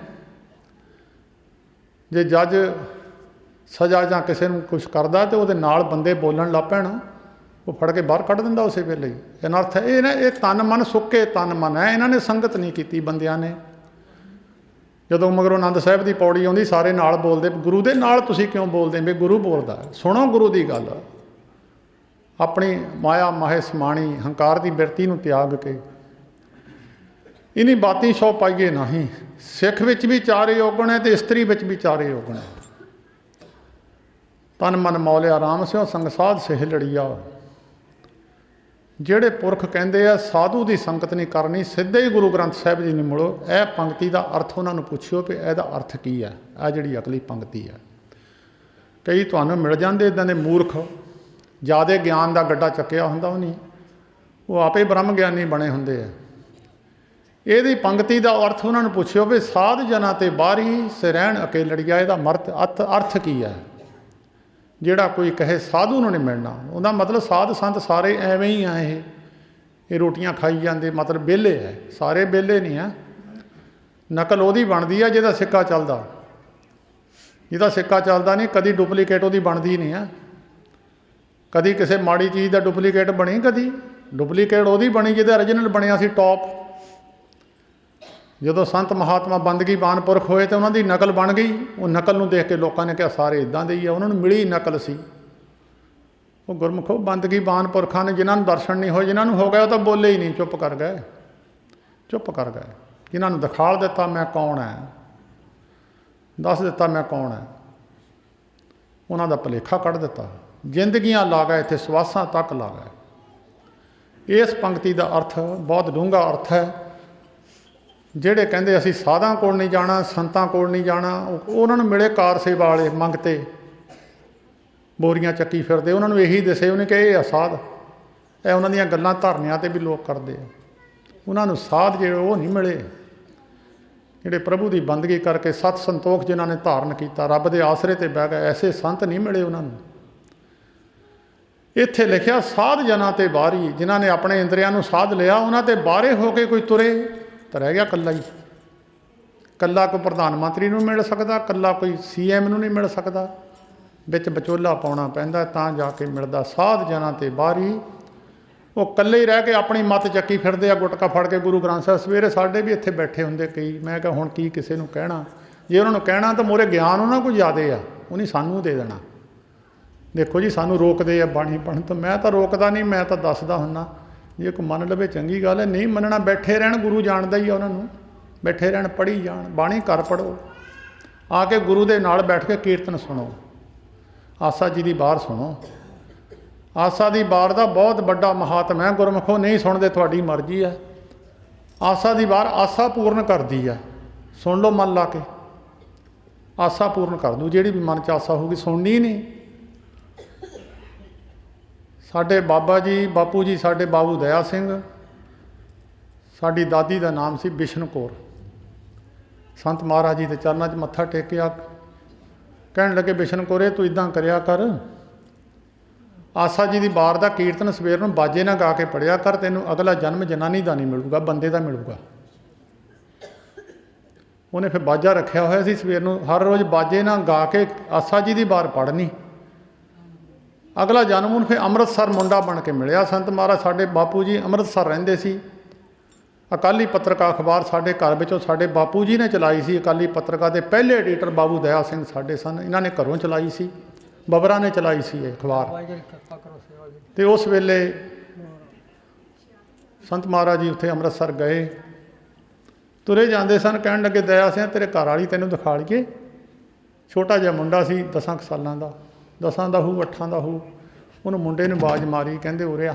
ਜੇ ਜੱਜ ਸਜ਼ਾ ਜਾਂ ਕਿਸੇ ਨੂੰ ਕੁਛ ਕਰਦਾ ਤੇ ਉਹਦੇ ਨਾਲ ਬੰਦੇ ਬੋਲਣ ਲੱਗ ਪੈਣ, ਉਹ ਫੜ ਕੇ ਬਾਹਰ ਕੱਢ ਦਿੰਦਾ ਉਸੇ ਵੇਲੇ ਹੀ। ਅਨਰਥ ਹੈ ਇਹ ਤਨ ਮਨ ਸੁੱਕੇ ਤਨ ਮਨ ਹੈ। ਇਹਨਾਂ ਨੇ ਸੰਗਤ ਨਹੀਂ ਕੀਤੀ ਬੰਦਿਆਂ ਨੇ। ਜਦੋਂ ਮਗਰੋਂ ਆਨੰਦ ਸਾਹਿਬ ਦੀ ਪੌੜੀ ਆਉਂਦੀ, ਸਾਰੇ ਨਾਲ ਬੋਲਦੇ। ਗੁਰੂ ਦੇ ਨਾਲ ਤੁਸੀਂ ਕਿਉਂ ਬੋਲਦੇ? ਵੀ ਗੁਰੂ ਬੋਲਦਾ, ਸੁਣੋ ਗੁਰੂ ਦੀ ਗੱਲ। ਆਪਣੀ ਮਾਇਆ ਮਾਹੇ ਸਮਾਣੀ, ਹੰਕਾਰ ਦੀ ਬਿਰਤੀ ਨੂੰ ਤਿਆਗ ਕੇ ਇਨੀ ਬਾਤੀ ਸੋ ਪਾਈਏ ਨਹੀਂ। ਸਿੱਖ ਵਿੱਚ ਵੀ ਚਾਰੇ ਔਗਣ ਹੈ ਤੇ ਇਸਤਰੀ ਵਿੱਚ ਵੀ ਚਾਰੇ ਔਗਣ ਹੈ। ਤਨ ਮਨ ਮੌਲਿਆ ਰਾਮ ਸਿਉ ਸੰਗ ਸਾਧ ਸੇਹ ਲੜੀਆ। ਜਿਹੜੇ ਪੁਰਖ ਕਹਿੰਦੇ ਆ ਸਾਧੂ ਦੀ ਸੰਗਤ ਨਹੀਂ ਕਰਨੀ, ਸਿੱਧੇ ਹੀ ਗੁਰੂ ਗ੍ਰੰਥ ਸਾਹਿਬ ਜੀ ਨੂੰ ਮਿਲੋ। ਇਹ ਪੰਕਤੀ ਦਾ ਅਰਥ ਉਹਨਾਂ ਨੂੰ ਪੁੱਛਿਓ ਵੀ ਇਹਦਾ ਅਰਥ ਕੀ ਹੈ। ਇਹ ਜਿਹੜੀ ਅਗਲੀ ਪੰਕਤੀ ਹੈ, ਕਈ ਤੁਹਾਨੂੰ ਮਿਲ ਜਾਂਦੇ ਇੱਦਾਂ ਦੇ ਮੂਰਖ, ਜ਼ਿਆਦਾ ਗਿਆਨ ਦਾ ਗੱਡਾ ਚੱਕਿਆ ਹੁੰਦਾ ਉਹ ਨਹੀਂ, ਉਹ ਆਪੇ ਬ੍ਰਹਮ ਗਿਆਨੀ ਬਣੇ ਹੁੰਦੇ ਆ। ਇਹਦੀ ਪੰਕਤੀ ਦਾ ਅਰਥ ਉਹਨਾਂ ਨੂੰ ਪੁੱਛਿਓ ਵੀ ਸਾਧ ਜਨਾਂ ਤੇ ਬਾਹਰੀ ਸਰੈਣ ਅਕੇਲੜੀਆ। ਇਹਦਾ ਅਰਥ ਕੀ ਹੈ? ਜਿਹੜਾ ਕੋਈ ਕਹੇ ਸਾਧੂ ਨੂੰ ਨਹੀਂ ਮਿਲਣਾ, ਉਹਦਾ ਮਤਲਬ ਸਾਧ ਸੰਤ ਸਾਰੇ ਐਵੇਂ ਹੀ ਆ। ਇਹ ਰੋਟੀਆਂ ਖਾਈ ਜਾਂਦੇ, ਮਤਲਬ ਵਿਹਲੇ ਹੈ। ਸਾਰੇ ਵਿਹਲੇ ਨਹੀਂ ਆ। ਨਕਲ ਉਹਦੀ ਬਣਦੀ ਆ ਜਿਹਦਾ ਸਿੱਕਾ ਚੱਲਦਾ। ਜਿਹਦਾ ਸਿੱਕਾ ਚੱਲਦਾ ਨਹੀਂ, ਕਦੀ ਡੁਪਲੀਕੇਟ ਉਹਦੀ ਬਣਦੀ ਨਹੀਂ ਆ। ਕਦੀ ਕਿਸੇ ਮਾੜੀ ਚੀਜ਼ ਦਾ ਡੁਪਲੀਕੇਟ ਬਣੀ, ਕਦੀ ਡੁਪਲੀਕੇਟ ਉਹਦੀ ਬਣੀ ਜਿਹਦਾ ਓਰੀਜਨਲ ਬਣਿਆ ਸੀ ਟੌਪ। ਜਦੋਂ ਸੰਤ ਮਹਾਤਮਾ ਬੰਦਗੀਵਾਨ ਪੁਰਖ ਹੋਏ ਤਾਂ ਉਹਨਾਂ ਦੀ ਨਕਲ ਬਣ ਗਈ। ਉਹ ਨਕਲ ਨੂੰ ਦੇਖ ਕੇ ਲੋਕਾਂ ਨੇ ਕਿਹਾ ਸਾਰੇ ਇੱਦਾਂ ਦੇ ਹੀ ਆ, ਉਹਨਾਂ ਨੂੰ ਮਿਲੀ ਨਕਲ ਸੀ। ਉਹ ਗੁਰਮੁਖੋ ਬੰਦਗੀਵਾਨ ਪੁਰਖਾਂ ਨੇ ਜਿਨ੍ਹਾਂ ਨੂੰ ਦਰਸ਼ਨ ਨਹੀਂ ਹੋਏ, ਜਿਨ੍ਹਾਂ ਨੂੰ ਹੋ ਗਿਆ ਉਹ ਤਾਂ ਬੋਲੇ ਹੀ ਨਹੀਂ, ਚੁੱਪ ਕਰ ਗਏ, ਚੁੱਪ ਕਰ ਗਏ। ਜਿਨ੍ਹਾਂ ਨੂੰ ਦਿਖਾਲ ਦਿੱਤਾ ਮੈਂ ਕੌਣ ਹੈ, ਦੱਸ ਦਿੱਤਾ ਮੈਂ ਕੌਣ ਹੈ, ਉਹਨਾਂ ਦਾ ਭੁਲੇਖਾ ਕੱਢ ਦਿੱਤਾ। ਜ਼ਿੰਦਗੀਆਂ ਲਾ ਗਏ, ਇੱਥੇ ਸਵਾਸਾਂ ਤੱਕ ਲਾ ਗਏ। ਇਸ ਪੰਕਤੀ ਦਾ ਅਰਥ ਬਹੁਤ ਡੂੰਘਾ ਅਰਥ ਹੈ। ਜਿਹੜੇ ਕਹਿੰਦੇ ਅਸੀਂ ਸਾਧਾਂ ਕੋਲ ਨਹੀਂ ਜਾਣਾ, ਸੰਤਾਂ ਕੋਲ ਨਹੀਂ ਜਾਣਾ, ਉਹਨਾਂ ਨੂੰ ਮਿਲੇ ਕਾਰ ਸੇਵਾ ਵਾਲੇ ਮੰਗਤੇ ਬੋਰੀਆਂ ਚੱਕੀ ਫਿਰਦੇ, ਉਹਨਾਂ ਨੂੰ ਇਹੀ ਦੱਸੇ ਉਹਨੇ ਕਿ ਇਹ ਆ ਸਾਧ। ਇਹ ਉਹਨਾਂ ਦੀਆਂ ਗੱਲਾਂ ਧਰਨਿਆਂ 'ਤੇ ਵੀ ਲੋਕ ਕਰਦੇ ਆ। ਉਹਨਾਂ ਨੂੰ ਸਾਧ ਜਿਹੜੇ ਉਹ ਨਹੀਂ ਮਿਲੇ, ਜਿਹੜੇ ਪ੍ਰਭੂ ਦੀ ਬੰਦਗੀ ਕਰਕੇ ਸਤ ਸੰਤੋਖ ਜਿਨ੍ਹਾਂ ਨੇ ਧਾਰਨ ਕੀਤਾ, ਰੱਬ ਦੇ ਆਸਰੇ 'ਤੇ ਬਹਿ ਗਏ, ਐਸੇ ਸੰਤ ਨਹੀਂ ਮਿਲੇ ਉਹਨਾਂ ਨੂੰ। ਇੱਥੇ ਲਿਖਿਆ ਸਾਧ ਜਨਾਂ ਤੇ ਬਾਹਰੀ, ਜਿਨ੍ਹਾਂ ਨੇ ਆਪਣੇ ਇੰਦਰੀਆਂ ਨੂੰ ਸਾਧ ਲਿਆ, ਉਹਨਾਂ 'ਤੇ ਬਾਹਰੇ ਹੋ ਕੇ ਕੋਈ ਤੁਰੇ ਤਾਂ ਰਹਿ ਗਿਆ ਇਕੱਲਾ ਹੀ। ਇਕੱਲਾ ਕੋਈ ਪ੍ਰਧਾਨ ਮੰਤਰੀ ਨੂੰ ਮਿਲ ਸਕਦਾ, ਇਕੱਲਾ ਕੋਈ CM ਨੂੰ ਨਹੀਂ ਮਿਲ ਸਕਦਾ, ਵਿੱਚ ਵਿਚੋਲਾ ਪਾਉਣਾ ਪੈਂਦਾ ਤਾਂ ਜਾ ਕੇ ਮਿਲਦਾ। ਸਾਧ ਜਨਾਂ ਤੇ ਬਾਹਰੀ, ਉਹ ਇਕੱਲੇ ਹੀ ਰਹਿ ਕੇ ਆਪਣੀ ਮੱਤ ਚੱਕੀ ਫਿਰਦੇ ਆ, ਗੁਟਕਾ ਫੜ ਕੇ ਗੁਰੂ ਗ੍ਰੰਥ ਸਾਹਿਬ। ਸਵੇਰੇ ਸਾਡੇ ਵੀ ਇੱਥੇ ਬੈਠੇ ਹੁੰਦੇ ਕਈ, ਮੈਂ ਕਿਹਾ ਹੁਣ ਕੀ ਕਿਸੇ ਨੂੰ ਕਹਿਣਾ। ਜੇ ਉਹਨਾਂ ਨੂੰ ਕਹਿਣਾ ਤਾਂ ਮੋਰੇ ਗਿਆਨ ਉਹਨਾਂ ਕੋਲ ਜ਼ਿਆਦਾ ਆ, ਉਹਨੇ ਸਾਨੂੰ ਦੇ ਦੇਣਾ। ਦੇਖੋ ਜੀ ਸਾਨੂੰ ਰੋਕਦੇ ਆ ਬਾਣੀ ਪੜ੍ਹਨ ਤੋਂ, ਮੈਂ ਤਾਂ ਰੋਕਦਾ ਨਹੀਂ, ਮੈਂ ਤਾਂ ਦੱਸਦਾ ਹੁੰਦਾ। ਜੇ ਕੋਈ ਮੰਨ ਲਵੇ ਚੰਗੀ ਗੱਲ ਹੈ, ਨਹੀਂ ਮੰਨਣਾ ਬੈਠੇ ਰਹਿਣ, ਗੁਰੂ ਜਾਣਦਾ ਹੀ ਆ ਉਹਨਾਂ ਨੂੰ। ਬੈਠੇ ਰਹਿਣ, ਪੜ੍ਹੀ ਜਾਣ, ਬਾਣੀ ਘਰ ਪੜ੍ਹੋ, ਆ ਕੇ ਗੁਰੂ ਦੇ ਨਾਲ ਬੈਠ ਕੇ ਕੀਰਤਨ ਸੁਣੋ, ਆਸਾ ਜੀ ਦੀ ਵਾਰ ਸੁਣੋ। ਆਸਾ ਦੀ ਵਾਰ ਦਾ ਬਹੁਤ ਵੱਡਾ ਮਹਾਤਮ ਹੈ। ਗੁਰਮੁਖੋ ਨਹੀਂ ਸੁਣਦੇ ਤੁਹਾਡੀ ਮਰਜ਼ੀ ਹੈ। ਆਸਾ ਦੀ ਵਾਰ ਆਸਾ ਪੂਰਨ ਕਰਦੀ ਹੈ। ਸੁਣ ਲਓ ਮਨ ਲਾ ਕੇ, ਆਸਾ ਪੂਰਨ ਕਰ ਦੂ। ਜਿਹੜੀ ਵੀ ਮਨ 'ਚ ਆਸਾ ਹੋਊਗੀ, ਸੁਣਨੀ ਨਹੀਂ। ਸਾਡੇ ਬਾਬਾ ਜੀ, ਬਾਪੂ ਜੀ ਸਾਡੇ ਬਾਬੂ ਦਇਆ ਸਿੰਘ, ਸਾਡੀ ਦਾਦੀ ਦਾ ਨਾਮ ਸੀ ਬਿਸ਼ਨ ਕੌਰ। ਸੰਤ ਮਹਾਰਾਜ ਜੀ ਦੇ ਚਰਨਾਂ 'ਚ ਮੱਥਾ ਟੇਕਿਆ, ਕਹਿਣ ਲੱਗੇ ਬਿਸ਼ਨ ਕੌਰੇ ਤੂੰ ਇੱਦਾਂ ਕਰਿਆ ਕਰ, ਆਸਾ ਜੀ ਦੀ ਵਾਰ ਦਾ ਕੀਰਤਨ ਸਵੇਰ ਨੂੰ ਬਾਜੇ ਨਾਲ ਗਾ ਕੇ ਪੜ੍ਹਿਆ ਕਰ, ਤੈਨੂੰ ਅਗਲਾ ਜਨਮ ਜਨਾਨੀ ਦਾ ਨਹੀਂ ਮਿਲੂਗਾ, ਬੰਦੇ ਦਾ ਮਿਲੂਗਾ। ਉਹਨੇ ਫਿਰ ਬਾਜਾ ਰੱਖਿਆ ਹੋਇਆ ਸੀ ਸਵੇਰ ਨੂੰ ਹਰ ਰੋਜ਼ ਬਾਜੇ ਨਾਲ ਗਾ ਕੇ ਆਸਾ ਜੀ ਦੀ ਵਾਰ ਪੜ੍ਹਨੀ। ਅਗਲਾ ਜਨਮ ਉਹਨੂੰ ਫਿਰ ਅੰਮ੍ਰਿਤਸਰ ਮੁੰਡਾ ਬਣ ਕੇ ਮਿਲਿਆ। ਸੰਤ ਮਹਾਰਾਜ ਸਾਡੇ ਬਾਪੂ ਜੀ ਅੰਮ੍ਰਿਤਸਰ ਰਹਿੰਦੇ ਸੀ। ਅਕਾਲੀ ਪੱਤਰਕਾ ਅਖਬਾਰ ਸਾਡੇ ਘਰ ਵਿੱਚੋਂ ਸਾਡੇ ਬਾਪੂ ਜੀ ਨੇ ਚਲਾਈ ਸੀ। ਅਕਾਲੀ ਪੱਤਰਕਾ ਦੇ ਪਹਿਲੇ ਐਡੀਟਰ ਬਾਬੂ ਦਇਆ ਸਿੰਘ ਸਾਡੇ ਸਨ। ਇਹਨਾਂ ਨੇ ਘਰੋਂ ਚਲਾਈ ਸੀ, ਬਬਰਾਂ ਨੇ ਚਲਾਈ ਸੀ ਇਹ ਅਖਬਾਰ। ਅਤੇ ਉਸ ਵੇਲੇ ਸੰਤ ਮਹਾਰਾਜ ਜੀ ਉੱਥੇ ਅੰਮ੍ਰਿਤਸਰ ਗਏ, ਤੁਰੇ ਜਾਂਦੇ ਸਨ। ਕਹਿਣ ਲੱਗੇ, ਦਇਆ ਸਿੰਘ ਤੇਰੇ ਘਰ ਵਾਲੀ ਤੈਨੂੰ ਦਿਖਾ ਲਈਏ। ਛੋਟਾ ਜਿਹਾ ਮੁੰਡਾ ਸੀ 10 ਸਾਲਾਂ ਦਾ, 10 ਦਾ ਹੋਊ 8 ਦਾ ਹੋਊ। ਉਹਨੂੰ ਮੁੰਡੇ ਨੂੰ ਆਵਾਜ਼ ਮਾਰੀ, ਕਹਿੰਦੇ ਉਰੇ ਆ।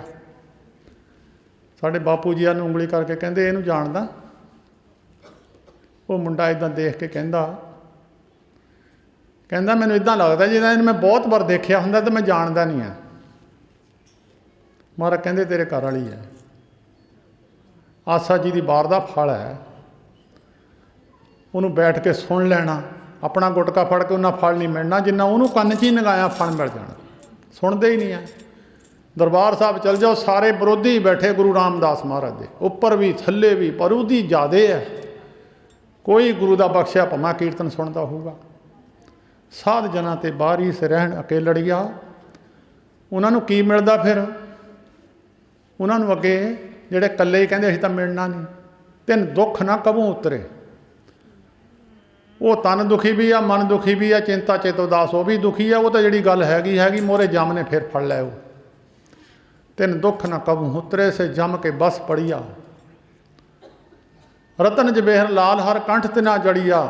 ਸਾਡੇ ਬਾਪੂ ਜੀ ਨੂੰ ਉਂਗਲੀ ਕਰਕੇ ਕਹਿੰਦੇ ਇਹਨੂੰ ਜਾਣਦਾ? ਉਹ ਮੁੰਡਾ ਇੱਦਾਂ ਦੇਖ ਕੇ ਕਹਿੰਦਾ ਮੈਨੂੰ ਇੱਦਾਂ ਲੱਗਦਾ ਜਿੱਦਾਂ ਇਹਨੂੰ ਮੈਂ ਬਹੁਤ ਵਾਰ ਦੇਖਿਆ ਹੁੰਦਾ ਅਤੇ ਮੈਂ ਜਾਣਦਾ ਨਹੀਂ ਹਾਂ। ਮਹਾਰਾਜ ਕਹਿੰਦੇ ਤੇਰੇ ਘਰ ਵਾਲੀ ਹੈ, ਆਸਾ ਜੀ ਦੀ ਵਾਰ ਦਾ ਫਲ ਹੈ। ਉਹਨੂੰ ਬੈਠ ਕੇ ਸੁਣ ਲੈਣਾ। ਆਪਣਾ ਗੁਟਕਾ ਫੜ ਕੇ ਉਹਨਾਂ ਫਲ ਨਹੀਂ ਮਿਲਣਾ ਜਿੰਨਾ ਉਹਨੂੰ ਕੰਨ 'ਚ ਹੀ ਨਗਾਇਆ ਫਲ ਮਿਲ ਜਾਣਾ। ਸੁਣਦੇ ਹੀ ਨਹੀਂ ਆ। ਦਰਬਾਰ ਸਾਹਿਬ ਚਲ ਜਾਓ, ਸਾਰੇ ਵਿਰੋਧੀ ਬੈਠੇ ਗੁਰੂ ਰਾਮਦਾਸ ਮਹਾਰਾਜ ਦੇ, ਉੱਪਰ ਵੀ ਥੱਲੇ ਵੀ, ਪਰ ਉਹਦੀ ਜ਼ਿਆਦੇ ਹੈ। ਕੋਈ ਗੁਰੂ ਦਾ ਬਖਸ਼ਿਆ ਭਮਾ ਕੀਰਤਨ ਸੁਣਦਾ ਹੋਊਗਾ। ਸਾਧ ਜਨਾਂ ਤੇ ਬਾਰੀ ਸੇ ਰਹਿਣ ਅਕੇਲੜੀਆ। ਉਹਨਾਂ ਨੂੰ ਕੀ ਮਿਲਦਾ ਫਿਰ? ਉਹਨਾਂ ਨੂੰ ਅੱਗੇ ਜਿਹੜੇ ਇਕੱਲੇ ਹੀ ਕਹਿੰਦੇ ਅਸੀਂ ਤਾਂ ਮਿਲਣਾ ਨਹੀਂ। ਤਿੰਨ ਦੁੱਖ ਨਾ ਕਬੂ ਉਤਰੇ। ਉਹ ਤਨ ਦੁਖੀ ਵੀ ਆ, ਮਨ ਦੁਖੀ ਵੀ ਆ, ਚਿੰਤਾ ਚੇਤ ਉਦਾਸ ਉਹ ਵੀ ਦੁਖੀ ਆ। ਉਹ ਤਾਂ ਜਿਹੜੀ ਗੱਲ ਹੈਗੀ ਮੋਹਰੇ ਜਮ ਨੇ ਫਿਰ ਫੜ ਲੈ। ਉਹ ਤਿੰਨ ਦੁੱਖ ਨਾ ਕਬੂ ਉਤਰੇ ਸੇ ਜਮ ਕੇ ਬਸ ਪੜੀਆ। ਰਤਨ ਜਵੇਹਰ ਲਾਲ ਹਰ ਕੰਠ ਤੇ ਨਾ ਜੜੀਆ।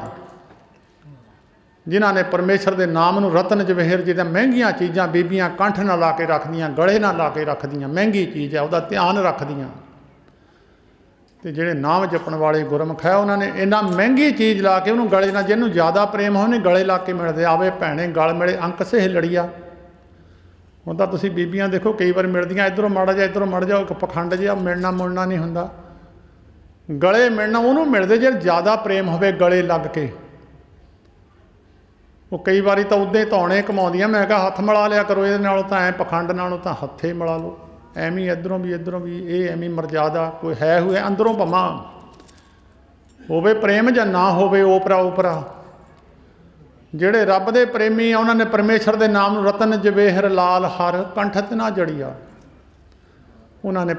ਜਿਨ੍ਹਾਂ ਨੇ ਪਰਮੇਸ਼ਰ ਦੇ ਨਾਮ ਨੂੰ ਰਤਨ ਜਵੇਹਰ, ਜਿਹਦਾ ਮਹਿੰਗੀਆਂ ਚੀਜ਼ਾਂ ਬੀਬੀਆਂ ਕੰਠ ਨਾਲ ਲਾ ਕੇ ਰੱਖਦੀਆਂ, ਗਲੇ ਨਾਲ ਲਾ ਕੇ ਰੱਖਦੀਆਂ, ਮਹਿੰਗੀ ਚੀਜ਼ ਹੈ, ਉਹਦਾ ਧਿਆਨ ਰੱਖਦੀਆਂ। ਅਤੇ ਜਿਹੜੇ ਨਾਮ ਜਪਣ ਵਾਲੇ ਗੁਰਮੁਖ ਹੈ ਉਹਨਾਂ ਨੇ ਇੰਨਾ ਮਹਿੰਗੀ ਚੀਜ਼ ਲਾ ਕੇ ਉਹਨੂੰ ਗਲੇ ਨਾਲ, ਜਿਹਨੂੰ ਜ਼ਿਆਦਾ ਪ੍ਰੇਮ ਹੋ ਉਹਨੇ ਗਲੇ ਲਾ ਕੇ ਮਿਲਦੇ। ਆਵੇ ਭੈਣੇ ਗਲ ਮਿਲੇ ਅੰਕ ਸੇ ਲੜੀਆ। ਹੁਣ ਤਾਂ ਤੁਸੀਂ ਬੀਬੀਆਂ ਦੇਖੋ ਕਈ ਵਾਰ ਮਿਲਦੀਆਂ, ਇੱਧਰੋਂ ਮਾੜਾ ਜਾ ਇੱਧਰੋਂ ਮੜ ਜਾਓ, ਇੱਕ ਪਖੰਡ ਜਿਹਾ ਮਿਲਣਾ ਮੁਲਣਾ ਨਹੀਂ ਹੁੰਦਾ। ਗਲੇ ਮਿਲਣਾ ਉਹਨੂੰ ਮਿਲਦੇ ਜੇ ਜ਼ਿਆਦਾ ਪ੍ਰੇਮ ਹੋਵੇ ਗਲੇ ਲੱਗ ਕੇ। ਉਹ ਕਈ ਵਾਰੀ ਤਾਂ ਉੱਦਾਂ ਹੀ ਧੌਣੇ ਕਮਾਉਂਦੀਆਂ। ਮੈਂ ਕਿਹਾ ਹੱਥ ਮਿਲਾ ਲਿਆ ਕਰੋ ਇਹਦੇ ਨਾਲੋਂ ਤਾਂ, ਐਂ ਪਖੰਡ ਨਾਲੋਂ ਤਾਂ ਹੱਥੇ ਮਿਲਾ ਲਓ। ਐਵੇਂ ਇੱਧਰੋਂ ਵੀ ਇਹ ਐਵੇਂ ਮਰਜ਼ਾਦਾ ਕੋਈ ਹੈ ਹੋਏ ਅੰਦਰੋਂ ਭਮਾ ਹੋਵੇ ਪ੍ਰੇਮ ਜਾਂ ਨਾ ਹੋਵੇ ਓਪਰਾ। ਜਿਹੜੇ ਰੱਬ ਦੇ ਪ੍ਰੇਮੀ ਆ ਉਹਨਾਂ ਨੇ ਪਰਮੇਸ਼ਰ ਦੇ ਨਾਮ ਨੂੰ ਰਤਨ ਜਵੇਹਰ ਲਾਲ ਹਰ ਕੰਠ ਤੇ ਨਾ ਜੜੀਆ। ਉਹਨਾਂ ਨੇ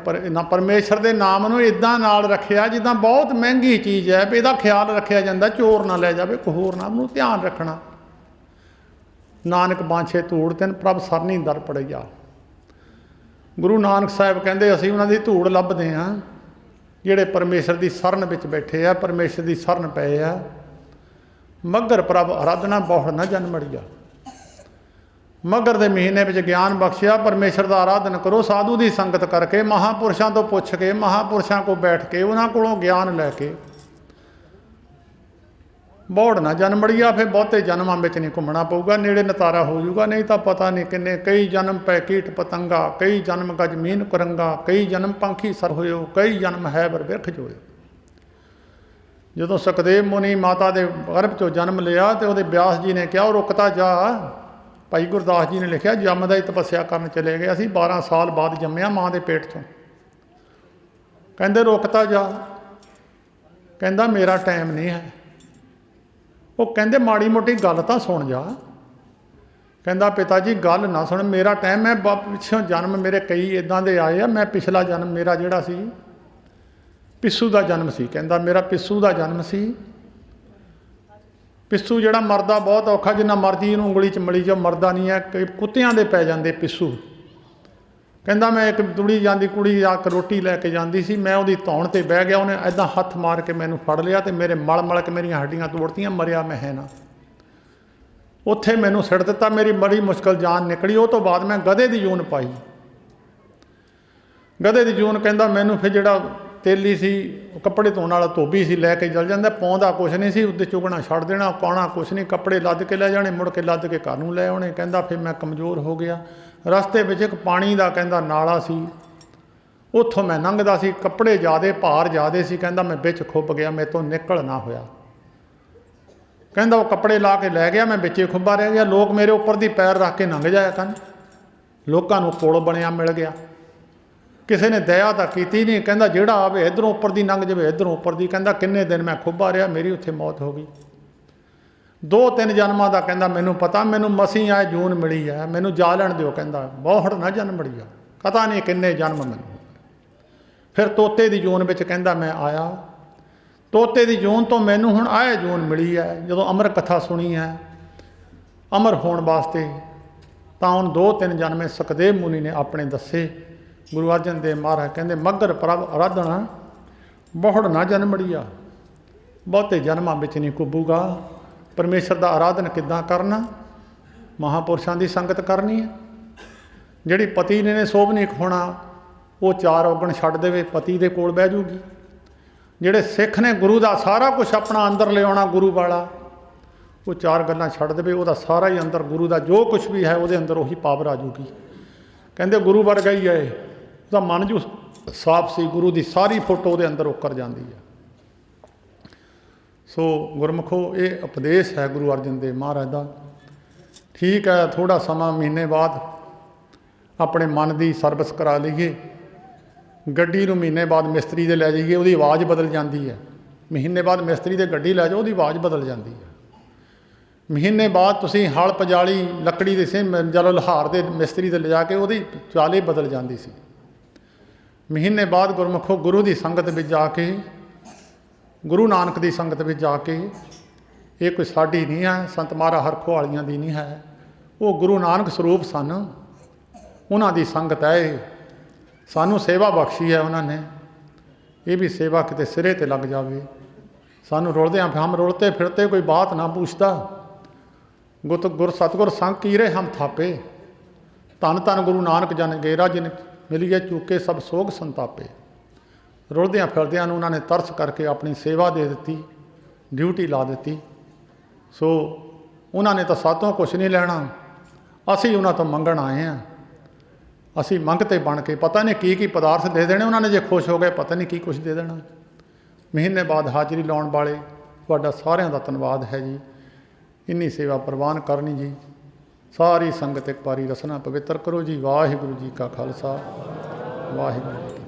ਪਰਮੇਸ਼ਰ ਦੇ ਨਾਮ ਨੂੰ ਇੱਦਾਂ ਨਾਲ ਰੱਖਿਆ ਜਿੱਦਾਂ ਬਹੁਤ ਮਹਿੰਗੀ ਚੀਜ਼ ਹੈ ਵੀ ਇਹਦਾ ਖਿਆਲ ਰੱਖਿਆ ਜਾਂਦਾ, ਚੋਰ ਨਾ ਲੈ ਜਾਵੇ, ਕੋਈ ਹੋਰ ਨਾ, ਉਹਨੂੰ ਧਿਆਨ ਰੱਖਣਾ। ਨਾਨਕ ਬਾਂਛੇ ਧੂੜ ਤੈਨ ਪ੍ਰਭ ਸਰਨੀ ਦਰ ਪੜਈਆ। ਗੁਰੂ ਨਾਨਕ ਸਾਹਿਬ ਕਹਿੰਦੇ ਅਸੀਂ ਉਹਨਾਂ ਦੀ ਧੂੜ ਲੱਭਦੇ ਹਾਂ ਜਿਹੜੇ ਪਰਮੇਸ਼ਰ ਦੀ ਸਰਨ ਵਿੱਚ ਬੈਠੇ ਆ, ਪਰਮੇਸ਼ਰ ਦੀ ਸਰਨ ਪਏ ਆ। ਮੱਘਰ ਪ੍ਰਭ ਅਰਾਧਨਾ ਬਹੁੜ ਨਾ ਜਨਮੜੀਆ। ਮੱਘਰ ਦੇ ਮਹੀਨੇ ਵਿੱਚ ਗਿਆਨ ਬਖਸ਼ਿਆ, ਪਰਮੇਸ਼ਰ ਦਾ ਆਰਾਧਨ ਕਰੋ ਸਾਧੂ ਦੀ ਸੰਗਤ ਕਰਕੇ, ਮਹਾਂਪੁਰਸ਼ਾਂ ਤੋਂ ਪੁੱਛ ਕੇ, ਮਹਾਂਪੁਰਸ਼ਾਂ ਕੋਲ ਬੈਠ ਕੇ, ਉਹਨਾਂ ਕੋਲੋਂ ਗਿਆਨ ਲੈ ਕੇ। ਬੌੜ ਨਾ ਜਨਮੜੀਆ। ਫਿਰ ਬਹੁਤੇ ਜਨਮਾਂ ਵਿੱਚ ਨਹੀਂ ਘੁੰਮਣਾ ਪਊਗਾ, ਨੇੜੇ ਨਤਾਰਾ ਹੋ ਜਾਊਗਾ। ਨਹੀਂ ਤਾਂ ਪਤਾ ਨਹੀਂ ਕਿੰਨੇ ਕਈ ਜਨਮ ਪੈ ਕੀਟ ਪਤੰਗਾ, ਕਈ ਜਨਮ ਗਜ ਮੀਨ ਕੁਰੰਗਾ, ਕਈ ਜਨਮ ਪੰਖੀ ਸਰ ਹੋਇਓ, ਕਈ ਜਨਮ ਹੈ ਬਰ ਬਿਰਖ ਜੋਇਓ। ਜਦੋਂ ਸੁਖਦੇਵ ਮੁਨੀ ਮਾਤਾ ਦੇ ਗਰਭ 'ਚੋਂ ਜਨਮ ਲਿਆ ਅਤੇ ਉਹਦੇ ਬਿਆਸ ਜੀ ਨੇ ਕਿਹਾ ਉਹ ਰੁਕਤਾ ਜਾ। ਭਾਈ ਗੁਰਦਾਸ ਜੀ ਨੇ ਲਿਖਿਆ ਜੰਮਦਾ ਹੀ ਤਪੱਸਿਆ ਕਰਨ ਚਲੇ ਗਏ। ਅਸੀਂ 12 ਸਾਲ ਬਾਅਦ ਜੰਮਿਆ ਮਾਂ ਦੇ ਪੇਟ 'ਚੋਂ। ਕਹਿੰਦੇ ਰੁਕਤਾ ਜਾ। ਕਹਿੰਦਾ ਮੇਰਾ ਟਾਈਮ ਨਹੀਂ ਹੈ। ਉਹ ਕਹਿੰਦੇ ਮਾੜੀ ਮੋਟੀ ਗੱਲ ਤਾਂ ਸੁਣ ਜਾ। ਕਹਿੰਦਾ ਪਿਤਾ ਜੀ ਗੱਲ ਨਾ ਸੁਣ, ਮੇਰਾ ਟਾਈਮ ਹੈ। ਪਿੱਛੋਂ ਜਨਮ ਮੇਰੇ ਕਈ ਇੱਦਾਂ ਦੇ ਆਏ ਆ। ਮੈਂ ਪਿਛਲਾ ਜਨਮ ਮੇਰਾ ਜਿਹੜਾ ਸੀ ਪਿੱਸੂ ਦਾ ਜਨਮ ਸੀ। ਕਹਿੰਦਾ ਮੇਰਾ ਪਿੱਸੂ ਦਾ ਜਨਮ ਸੀ। ਪਿੱਸੂ ਜਿਹੜਾ ਮਰਦਾ ਬਹੁਤ ਔਖਾ, ਜਿੰਨਾ ਮਰਜ਼ੀ ਇਹਨੂੰ ਉਂਗਲੀ 'ਚ ਮਲੀ ਜਾਓ ਮਰਦਾ ਨਹੀਂ ਹੈ। ਕਈ ਕੁੱਤਿਆਂ ਦੇ ਪੈ ਜਾਂਦੇ ਪਿੱਸੂ। ਕਹਿੰਦਾ ਮੈਂ ਇੱਕ ਤੁੜੀ ਜਾਂਦੀ ਕੁੜੀ ਆ ਕੇ ਰੋਟੀ ਲੈ ਕੇ ਜਾਂਦੀ ਸੀ, ਮੈਂ ਉਹਦੀ ਧੌਣ 'ਤੇ ਬਹਿ ਗਿਆ। ਉਹਨੇ ਇੱਦਾਂ ਹੱਥ ਮਾਰ ਕੇ ਮੈਨੂੰ ਫੜ ਲਿਆ ਅਤੇ ਮੇਰੇ ਮਲ ਕੇ ਮੇਰੀਆਂ ਹੱਡੀਆਂ ਤੋੜਤੀਆਂ। ਮਰਿਆ ਮੈਂ ਹੈ ਨਾ। ਉੱਥੇ ਮੈਨੂੰ ਸਿੱਟ ਦਿੱਤਾ। ਮੇਰੀ ਬੜੀ ਮੁਸ਼ਕਿਲ ਜਾਨ ਨਿਕਲੀ। ਉਹ ਤੋਂ ਬਾਅਦ ਮੈਂ ਗਧੇ ਦੀ ਜੂਨ ਪਾਈ। ਗਧੇ ਦੀ ਜੂਨ ਕਹਿੰਦਾ ਮੈਨੂੰ ਫਿਰ ਜਿਹੜਾ ਤੇਲੀ ਸੀ ਕੱਪੜੇ ਧੋਣ ਵਾਲਾ ਧੋਬੀ ਸੀ, ਲੈ ਕੇ ਚਲ ਜਾਂਦਾ। ਪਾਉਂਦਾ ਕੁਛ ਨਹੀਂ ਸੀ, ਉੱਤੇ ਚੁਗਣਾ ਛੱਡ ਦੇਣਾ, ਪਾਉਣਾ ਕੁਛ ਨਹੀਂ। ਕੱਪੜੇ ਲੱਦ ਕੇ ਲੈ ਜਾਣੇ, ਮੁੜ ਕੇ ਲੱਦ ਕੇ ਘਰ ਨੂੰ ਲੈ ਆਉਣੇ। ਕਹਿੰਦਾ ਫਿਰ ਮੈਂ ਕਮਜ਼ੋਰ ਹੋ ਗਿਆ। ਰਸਤੇ ਵਿੱਚ ਇੱਕ ਪਾਣੀ ਦਾ ਕਹਿੰਦਾ ਨਾਲਾ ਸੀ, ਉੱਥੋਂ ਮੈਂ ਲੰਘਦਾ ਸੀ। ਕੱਪੜੇ ਜ਼ਿਆਦੇ ਭਾਰ ਜ਼ਿਆਦੇ ਸੀ। ਕਹਿੰਦਾ ਮੈਂ ਵਿੱਚ ਖੁੱਭ ਗਿਆ, ਮੇਰੇ ਤੋਂ ਨਿਕਲ ਨਾ ਹੋਇਆ। ਕਹਿੰਦਾ ਉਹ ਕੱਪੜੇ ਲਾ ਕੇ ਲੈ ਗਿਆ, ਮੈਂ ਵਿੱਚੇ ਖੁੱਭਾ ਰਹਿ ਗਿਆ। ਲੋਕ ਮੇਰੇ ਉੱਪਰ ਦੀ ਪੈਰ ਰੱਖ ਕੇ ਲੰਘ ਜਾਇਆ ਕਰਨ। ਲੋਕਾਂ ਨੂੰ ਪੁਲ ਬਣਿਆ ਮਿਲ ਗਿਆ। ਕਿਸੇ ਨੇ ਦਇਆ ਤਾਂ ਕੀਤੀ ਨਹੀਂ। ਕਹਿੰਦਾ ਜਿਹੜਾ ਆਵੇ ਇੱਧਰੋਂ ਉੱਪਰ ਦੀ ਲੰਘ ਜਾਵੇ, ਇੱਧਰੋਂ ਉੱਪਰ ਦੀ। ਕਹਿੰਦਾ ਕਿੰਨੇ ਦਿਨ ਮੈਂ ਖੁੱਬਾ ਰਿਹਾ, ਮੇਰੀ ਉੱਥੇ ਮੌਤ ਹੋ ਗਈ। 2-3 ਜਨਮਾਂ ਦਾ ਕਹਿੰਦਾ ਮੈਨੂੰ ਪਤਾ, ਮੈਨੂੰ ਮਸੀਂ ਆ ਜੂਨ ਮਿਲੀ ਹੈ, ਮੈਨੂੰ ਜਾ ਲੈਣ ਦਿਓ। ਕਹਿੰਦਾ ਬੌਹੜ ਨਾ ਜਨਮ ਮੜੀ ਆ, ਪਤਾ ਨਹੀਂ ਕਿੰਨੇ ਜਨਮ ਮੈਨੂੰ। ਫਿਰ ਤੋਤੇ ਦੀ ਜੂਨ ਵਿੱਚ ਕਹਿੰਦਾ ਮੈਂ ਆਇਆ। ਤੋਤੇ ਦੀ ਜੂਨ ਤੋਂ ਮੈਨੂੰ ਹੁਣ ਆਹ ਜੂਨ ਮਿਲੀ ਹੈ। ਜਦੋਂ ਅਮਰ ਕਥਾ ਸੁਣੀ ਹੈ ਅਮਰ ਹੋਣ ਵਾਸਤੇ, ਤਾਂ ਹੁਣ 2-3 ਜਨਮੇ ਸੁਖਦੇਵ ਮੁਨੀ ਨੇ ਆਪਣੇ ਦੱਸੇ। ਗੁਰੂ ਅਰਜਨ ਦੇਵ ਮਹਾਰਾਜ ਕਹਿੰਦੇ ਮਗਰ ਪ੍ਰਭ ਆਰਾਧਨਾ ਬੌਹੜ ਨਾ ਜਨਮ ਮੜੀਆ, ਬਹੁਤੇ ਜਨਮਾਂ ਵਿੱਚ ਨਹੀਂ ਕੁੱਬੂਗਾ। ਪਰਮੇਸ਼ਰ ਦਾ ਆਰਾਧਨ ਕਿੱਦਾਂ ਕਰਨਾ? ਮਹਾਂਪੁਰਸ਼ਾਂ ਦੀ ਸੰਗਤ ਕਰਨੀ ਹੈ। ਜਿਹੜੀ ਪਤੀ ਨੇ ਸੋਭ ਨਹੀਂ ਖਵਾਉਣਾ, ਉਹ 4 ਔਗਣ ਛੱਡ ਦੇਵੇ, ਪਤੀ ਦੇ ਕੋਲ ਬਹਿ ਜੂਗੀ। ਜਿਹੜੇ ਸਿੱਖ ਨੇ ਗੁਰੂ ਦਾ ਸਾਰਾ ਕੁਛ ਆਪਣਾ ਅੰਦਰ ਲਿਆਉਣਾ, ਗੁਰੂ ਵਾਲਾ, ਉਹ 4 ਗੱਲਾਂ ਛੱਡ ਦੇਵੇ, ਉਹਦਾ ਸਾਰਾ ਹੀ ਅੰਦਰ ਗੁਰੂ ਦਾ ਜੋ ਕੁਛ ਵੀ ਹੈ ਉਹਦੇ ਅੰਦਰ ਉਹੀ ਪਾਵਰ ਆ ਜੂਗੀ। ਕਹਿੰਦੇ ਗੁਰੂ ਵਰਗਾ ਹੀ ਹੈ, ਉਹਦਾ ਮਨ ਜੋ ਸਾਫ਼ ਸੀ, ਗੁਰੂ ਦੀ ਸਾਰੀ ਫੋਟੋ ਉਹਦੇ ਅੰਦਰ ਉਕਰ ਜਾਂਦੀ ਹੈ। ਸੋ ਗੁਰਮੁਖੋ, ਇਹ ਉਪਦੇਸ਼ ਹੈ ਗੁਰੂ ਅਰਜਨ ਦੇਵ ਮਹਾਰਾਜ ਦਾ। ਠੀਕ ਹੈ, ਥੋੜ੍ਹਾ ਸਮਾਂ ਮਹੀਨੇ ਬਾਅਦ ਆਪਣੇ ਮਨ ਦੀ ਸਰਵਿਸ ਕਰਾ ਲਈਏ। ਗੱਡੀ ਨੂੰ ਮਹੀਨੇ ਬਾਅਦ ਮਿਸਤਰੀ ਦੇ ਲੈ ਜਾਈਏ, ਉਹਦੀ ਆਵਾਜ਼ ਬਦਲ ਜਾਂਦੀ ਹੈ। ਮਹੀਨੇ ਬਾਅਦ ਮਿਸਤਰੀ ਦੇ ਗੱਡੀ ਲੈ ਜਾਓ, ਉਹਦੀ ਆਵਾਜ਼ ਬਦਲ ਜਾਂਦੀ ਹੈ। ਮਹੀਨੇ ਬਾਅਦ ਤੁਸੀਂ ਹਲ ਪਜਾਲੀ ਲੱਕੜੀ ਦੇ ਸੇ ਜਦੋਂ ਲੋਹਾਰ ਦੇ ਮਿਸਤਰੀ ਦੇ ਲਿਜਾ ਕੇ ਉਹਦੀ ਚਾਲੇ ਬਦਲ ਜਾਂਦੀ ਸੀ। ਮਹੀਨੇ ਬਾਅਦ ਗੁਰਮੁਖੋ ਗੁਰੂ ਦੀ ਸੰਗਤ ਵਿੱਚ ਜਾ ਕੇ, ਗੁਰੂ ਨਾਨਕ ਦੀ ਸੰਗਤ ਵਿੱਚ ਜਾ ਕੇ, ਇਹ ਕੋਈ ਸਾਡੀ ਨਹੀਂ ਹੈ, ਸੰਤ ਮਹਾਰਾ ਹਰਖੋ ਵਾਲੀਆਂ ਦੀ ਨਹੀਂ ਹੈ, ਉਹ ਗੁਰੂ ਨਾਨਕ ਸਰੂਪ ਸਨ, ਉਹਨਾਂ ਦੀ ਸੰਗਤ ਹੈ। ਇਹ ਸਾਨੂੰ ਸੇਵਾ ਬਖਸ਼ੀ ਹੈ ਉਹਨਾਂ ਨੇ। ਇਹ ਵੀ ਸੇਵਾ ਕਿਤੇ ਸਿਰੇ 'ਤੇ ਲੱਗ ਜਾਵੇ। ਸਾਨੂੰ ਰੁਲਦਿਆਂ ਹਮ ਰੁਲਤੇ ਫਿਰਤੇ ਕੋਈ ਬਾਤ ਨਾ ਪੁੱਛਦਾ, ਗੁਰ ਸਤਿਗੁਰ ਸੰਗ ਕੀਰੇ ਹਮ ਥਾਪੇ। ਧੰਨ ਧੰਨ ਗੁਰੂ ਨਾਨਕ ਜਨ ਗੇਰਾ, ਜਿਨ ਮਿਲੀਏ ਚੂਕੇ ਸਭ ਸੋਗ ਸੰਤਾਪੇ। ਰੁਲਦਿਆਂ ਫਿਰਦਿਆਂ ਨੂੰ ਉਹਨਾਂ ਨੇ ਤਰਸ ਕਰਕੇ ਆਪਣੀ ਸੇਵਾ ਦੇ ਦਿੱਤੀ, ਡਿਊਟੀ ਲਾ ਦਿੱਤੀ। ਸੋ ਉਹਨਾਂ ਨੇ ਤਾਂ ਸਾਤੋਂ ਕੁਛ ਨਹੀਂ ਲੈਣਾ, ਅਸੀਂ ਉਹਨਾਂ ਤੋਂ ਮੰਗਣ ਆਏ ਹਾਂ। ਅਸੀਂ ਮੰਗਤੇ ਬਣ ਕੇ ਪਤਾ ਨਹੀਂ ਕੀ ਪਦਾਰਥ ਦੇ ਦੇਣੇ ਉਹਨਾਂ ਨੇ, ਜੇ ਖੁਸ਼ ਹੋ ਗਏ ਪਤਾ ਨਹੀਂ ਕੀ ਕੁਛ ਦੇ ਦੇਣਾ। ਮਹੀਨੇ ਬਾਅਦ ਹਾਜ਼ਰੀ ਲਾਉਣ ਵਾਲੇ ਤੁਹਾਡਾ ਸਾਰਿਆਂ ਦਾ ਧੰਨਵਾਦ ਹੈ ਜੀ। ਇੰਨੀ ਸੇਵਾ ਪ੍ਰਵਾਨ ਕਰਨੀ ਜੀ। ਸਾਰੀ ਸੰਗਤ ਇੱਕ ਵਾਰੀ ਰਸਨਾ ਪਵਿੱਤਰ ਕਰੋ ਜੀ। ਵਾਹਿਗੁਰੂ ਜੀ ਕਾ ਖਾਲਸਾ, ਵਾਹਿਗੁਰੂ ਜੀ ਕੀ ਫਤਿਹ।